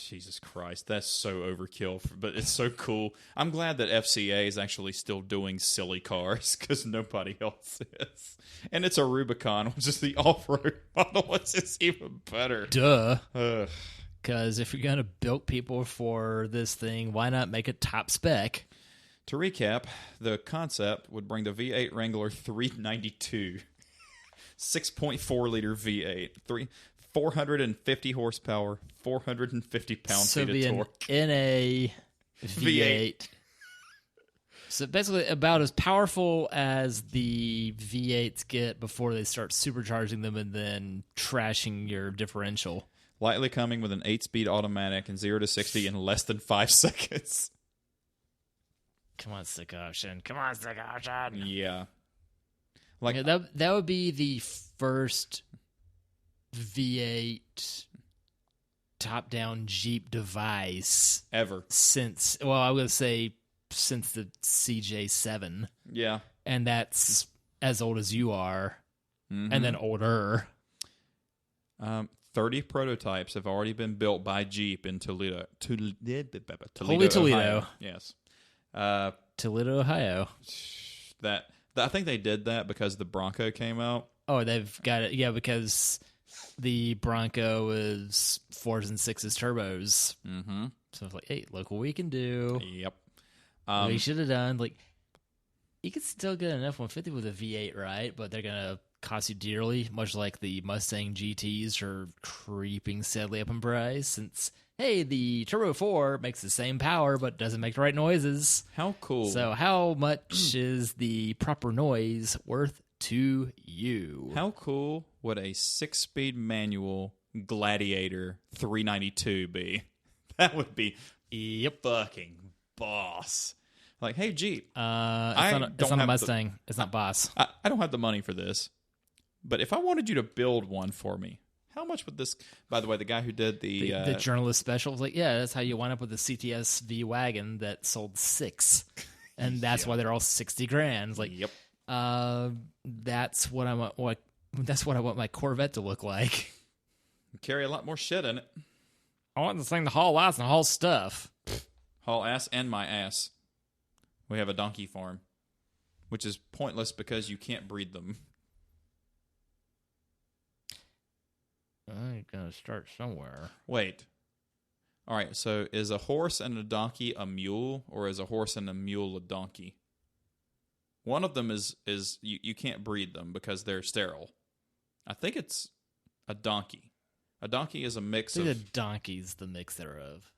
[SPEAKER 1] Jesus Christ, that's so overkill, but it's so cool. I'm glad that FCA is actually still doing silly cars because nobody else is. And it's a Rubicon, which is the off-road model, which is even better.
[SPEAKER 2] Duh.
[SPEAKER 1] Ugh.
[SPEAKER 2] Because if you're going to bilk people for this thing, why not make it top spec?
[SPEAKER 1] To recap, the concept would bring the V8 Wrangler 392, 6.4-liter V8, 450 horsepower, 450 pound-feet of torque.
[SPEAKER 2] NA V8. So basically about as powerful as the V8s get before they start supercharging them and then trashing your differential.
[SPEAKER 1] Lightly coming with an 8-speed automatic and 0 to 60 in less than 5 seconds.
[SPEAKER 2] Come on, Stick Option. Come on, Stick Option.
[SPEAKER 1] Yeah. Like
[SPEAKER 2] that would be the first V8 top-down Jeep device
[SPEAKER 1] ever
[SPEAKER 2] since, well, I would say since the CJ7.
[SPEAKER 1] Yeah.
[SPEAKER 2] And that's as old as you are, and then older.
[SPEAKER 1] 30 prototypes have already been built by Jeep in Toledo.
[SPEAKER 2] Holy Toledo.
[SPEAKER 1] Ohio. Yes.
[SPEAKER 2] Toledo, Ohio.
[SPEAKER 1] I think they did that because the Bronco came out.
[SPEAKER 2] Oh, they've got it. Yeah, because the Bronco is 4s and 6s turbos.
[SPEAKER 1] Mm-hmm.
[SPEAKER 2] So it's like, hey, look what we can do.
[SPEAKER 1] Yep.
[SPEAKER 2] We should have done, like, you could still get an F-150 with a V8, right? But they're going to cost you dearly, much like the Mustang GTs are creeping steadily up in price since, hey, the Turbo 4 makes the same power but doesn't make the right noises.
[SPEAKER 1] How cool.
[SPEAKER 2] So how much is the proper noise worth to you?
[SPEAKER 1] How cool would a 6-speed manual Gladiator 392 be? That would be fucking boss. Like, hey, Jeep.
[SPEAKER 2] It's not a Mustang. It's not Boss.
[SPEAKER 1] I don't have the money for this. But if I wanted you to build one for me, how much would this... By the way, the guy who did
[SPEAKER 2] the journalist special was like, yeah, that's how you wind up with the CTS V wagon that sold 6. And that's why they're all $60,000. It's like,
[SPEAKER 1] yep.
[SPEAKER 2] That's what I want my Corvette to look like.
[SPEAKER 1] Carry a lot more shit in it.
[SPEAKER 2] I want this thing to haul ass and haul stuff.
[SPEAKER 1] Haul ass and my ass. We have a donkey farm, which is pointless because you can't breed them.
[SPEAKER 2] I'm going to start somewhere.
[SPEAKER 1] Wait. All right, so is a horse and a donkey a mule, or is a horse and a mule a donkey? One of them is you can't breed them because they're sterile. I think it's a donkey. A donkey is a mix of...
[SPEAKER 2] a donkey's the mix thereof.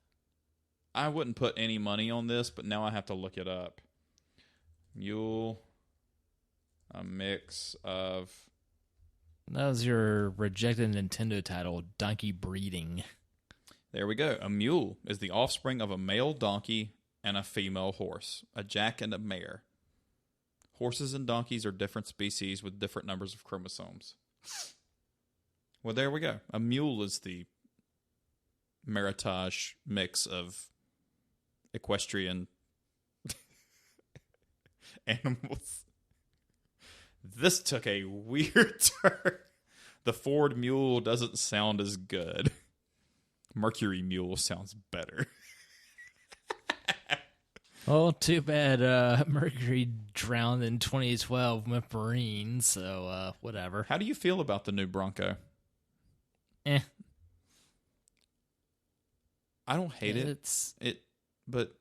[SPEAKER 1] I wouldn't put any money on this, but now I have to look it up. Mule, a mix of...
[SPEAKER 2] That was your rejected Nintendo title, Donkey Breeding.
[SPEAKER 1] There we go. A mule is the offspring of a male donkey and a female horse, a jack and a mare. Horses and donkeys are different species with different numbers of chromosomes. Well, there we go. A mule is the maritage mix of equestrian animals. This took a weird turn. The Ford Mule doesn't sound as good. Mercury Mule sounds better.
[SPEAKER 2] Oh, too bad Mercury drowned in 2012 with Marine, so whatever.
[SPEAKER 1] How do you feel about the new Bronco? I don't hate it. But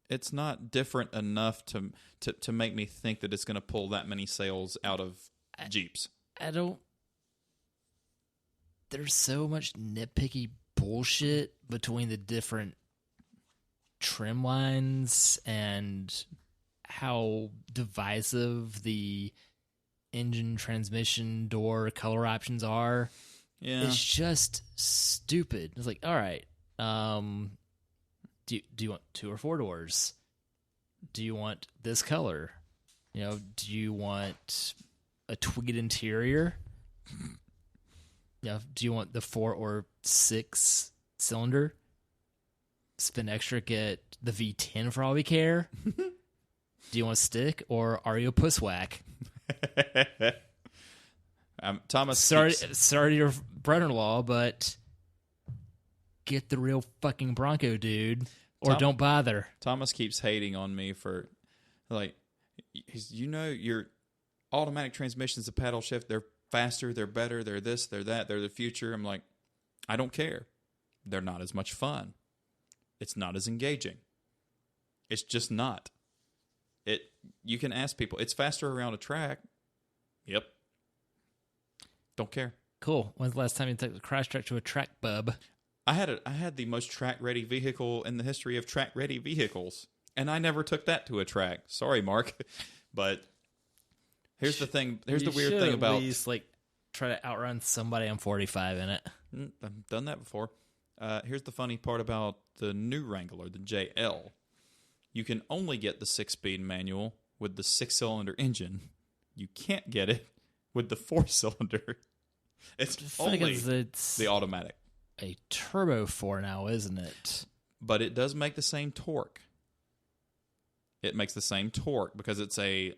[SPEAKER 1] it's not different enough to make me think that it's going to pull that many sales out of Jeeps.
[SPEAKER 2] There's so much nitpicky bullshit between the different trim lines and how divisive the engine, transmission, door, color options are.
[SPEAKER 1] Yeah.
[SPEAKER 2] It's just stupid. It's like, all right, do you want 2 or 4 doors? Do you want this color? Do you want a tweed interior? Do you want the 4 or 6 cylinder? Spend extra, get the V10 for all we care. Do you want stick or are you a pusswhack?
[SPEAKER 1] Thomas.
[SPEAKER 2] Sorry to your brother-in-law, but get the real fucking Bronco, dude. Or
[SPEAKER 1] Tom-
[SPEAKER 2] don't bother.
[SPEAKER 1] Thomas keeps hating on me for, like, your automatic transmissions, the paddle shift, they're faster, they're better, they're this, they're that, they're the future. I'm like, I don't care. They're not as much fun. It's not as engaging. It's just not. You can ask people, it's faster around a track. Yep. Don't care.
[SPEAKER 2] Cool. When's the last time you took the crash track to a track, bub?
[SPEAKER 1] I had the most track-ready vehicle in the history of track-ready vehicles, and I never took that to a track. Sorry, Mark. But here's the thing. Here's the weird thing about...
[SPEAKER 2] at least, try to outrun somebody on 45 in it.
[SPEAKER 1] I've done that before. Here's the funny part about the new Wrangler, the JL. You can only get the 6-speed manual with the 6-cylinder engine. You can't get it with the 4-cylinder. It's only the automatic.
[SPEAKER 2] A turbo 4 now, isn't it?
[SPEAKER 1] But it does make the same torque. It makes the same torque because it's a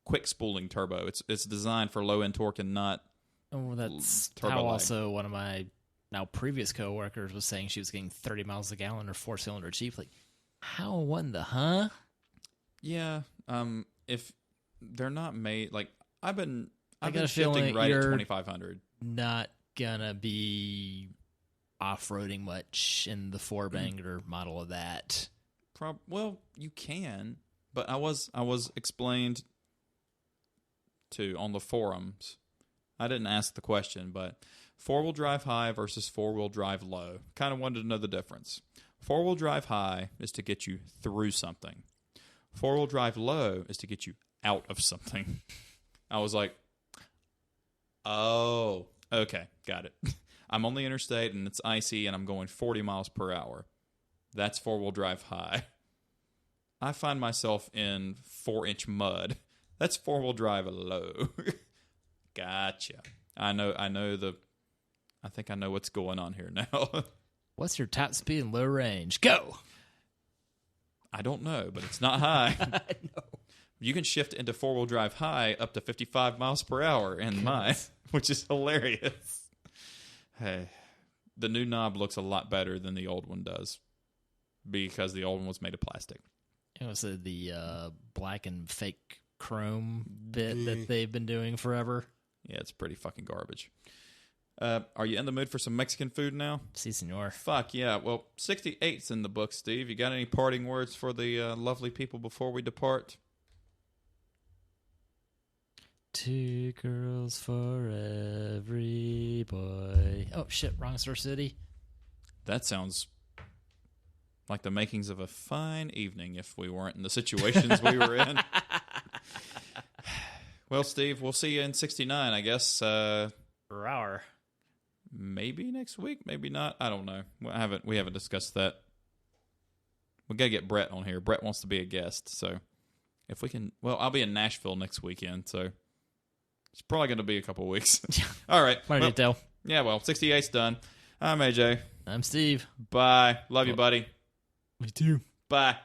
[SPEAKER 1] quick spooling turbo. It's designed for low end torque and not
[SPEAKER 2] that's
[SPEAKER 1] turbo
[SPEAKER 2] how
[SPEAKER 1] lag.
[SPEAKER 2] Also one of my now previous coworkers was saying she was getting 30 miles a gallon or 4-cylinder Jeep. Like, how what the huh?
[SPEAKER 1] Yeah. If they're not made I've been
[SPEAKER 2] got a
[SPEAKER 1] shifting
[SPEAKER 2] feeling
[SPEAKER 1] right at
[SPEAKER 2] you're
[SPEAKER 1] 2,500.
[SPEAKER 2] Not gonna be off-roading much in the 4-banger model of that.
[SPEAKER 1] Well, you can, but I was explained to on the forums. I didn't ask the question, but 4-wheel drive high versus 4-wheel drive low. Kind of wanted to know the difference. 4-wheel drive high is to get you through something. 4-wheel drive low is to get you out of something. I was like, oh, okay, got it. I'm on the interstate and it's icy and I'm going 40 miles per hour. That's 4-wheel drive high. I find myself in 4-inch mud. That's 4-wheel drive low. Gotcha. I think I know what's going on here now.
[SPEAKER 2] What's your top speed and low range? Go!
[SPEAKER 1] I don't know, but it's not high.
[SPEAKER 2] I know.
[SPEAKER 1] You can shift into 4-wheel drive high up to 55 miles per hour in mine, which is hilarious. Hey, the new knob looks a lot better than the old one does because the old one was made of plastic.
[SPEAKER 2] It was the black and fake chrome bit that they've been doing forever.
[SPEAKER 1] Yeah, it's pretty fucking garbage. Are you in the mood for some Mexican food now?
[SPEAKER 2] Si, senor.
[SPEAKER 1] Fuck yeah. Well, 68's in the book, Steve. You got any parting words for the lovely people before we depart?
[SPEAKER 2] 2 girls for every boy. Oh, shit. Wrong Star City.
[SPEAKER 1] That sounds like the makings of a fine evening if we weren't in the situations we were in. Well, Steve, we'll see you in 69, I guess.
[SPEAKER 2] Rower.
[SPEAKER 1] Maybe next week, maybe not. I don't know. We haven't discussed that. We got to get Brett on here. Brett wants to be a guest, so if we can... Well, I'll be in Nashville next weekend, so it's probably going to be a couple weeks. All right.
[SPEAKER 2] Why don't you tell?
[SPEAKER 1] Yeah, well, 68's done. I'm AJ.
[SPEAKER 2] I'm Steve.
[SPEAKER 1] Bye. Love you, buddy.
[SPEAKER 2] Me too.
[SPEAKER 1] Bye.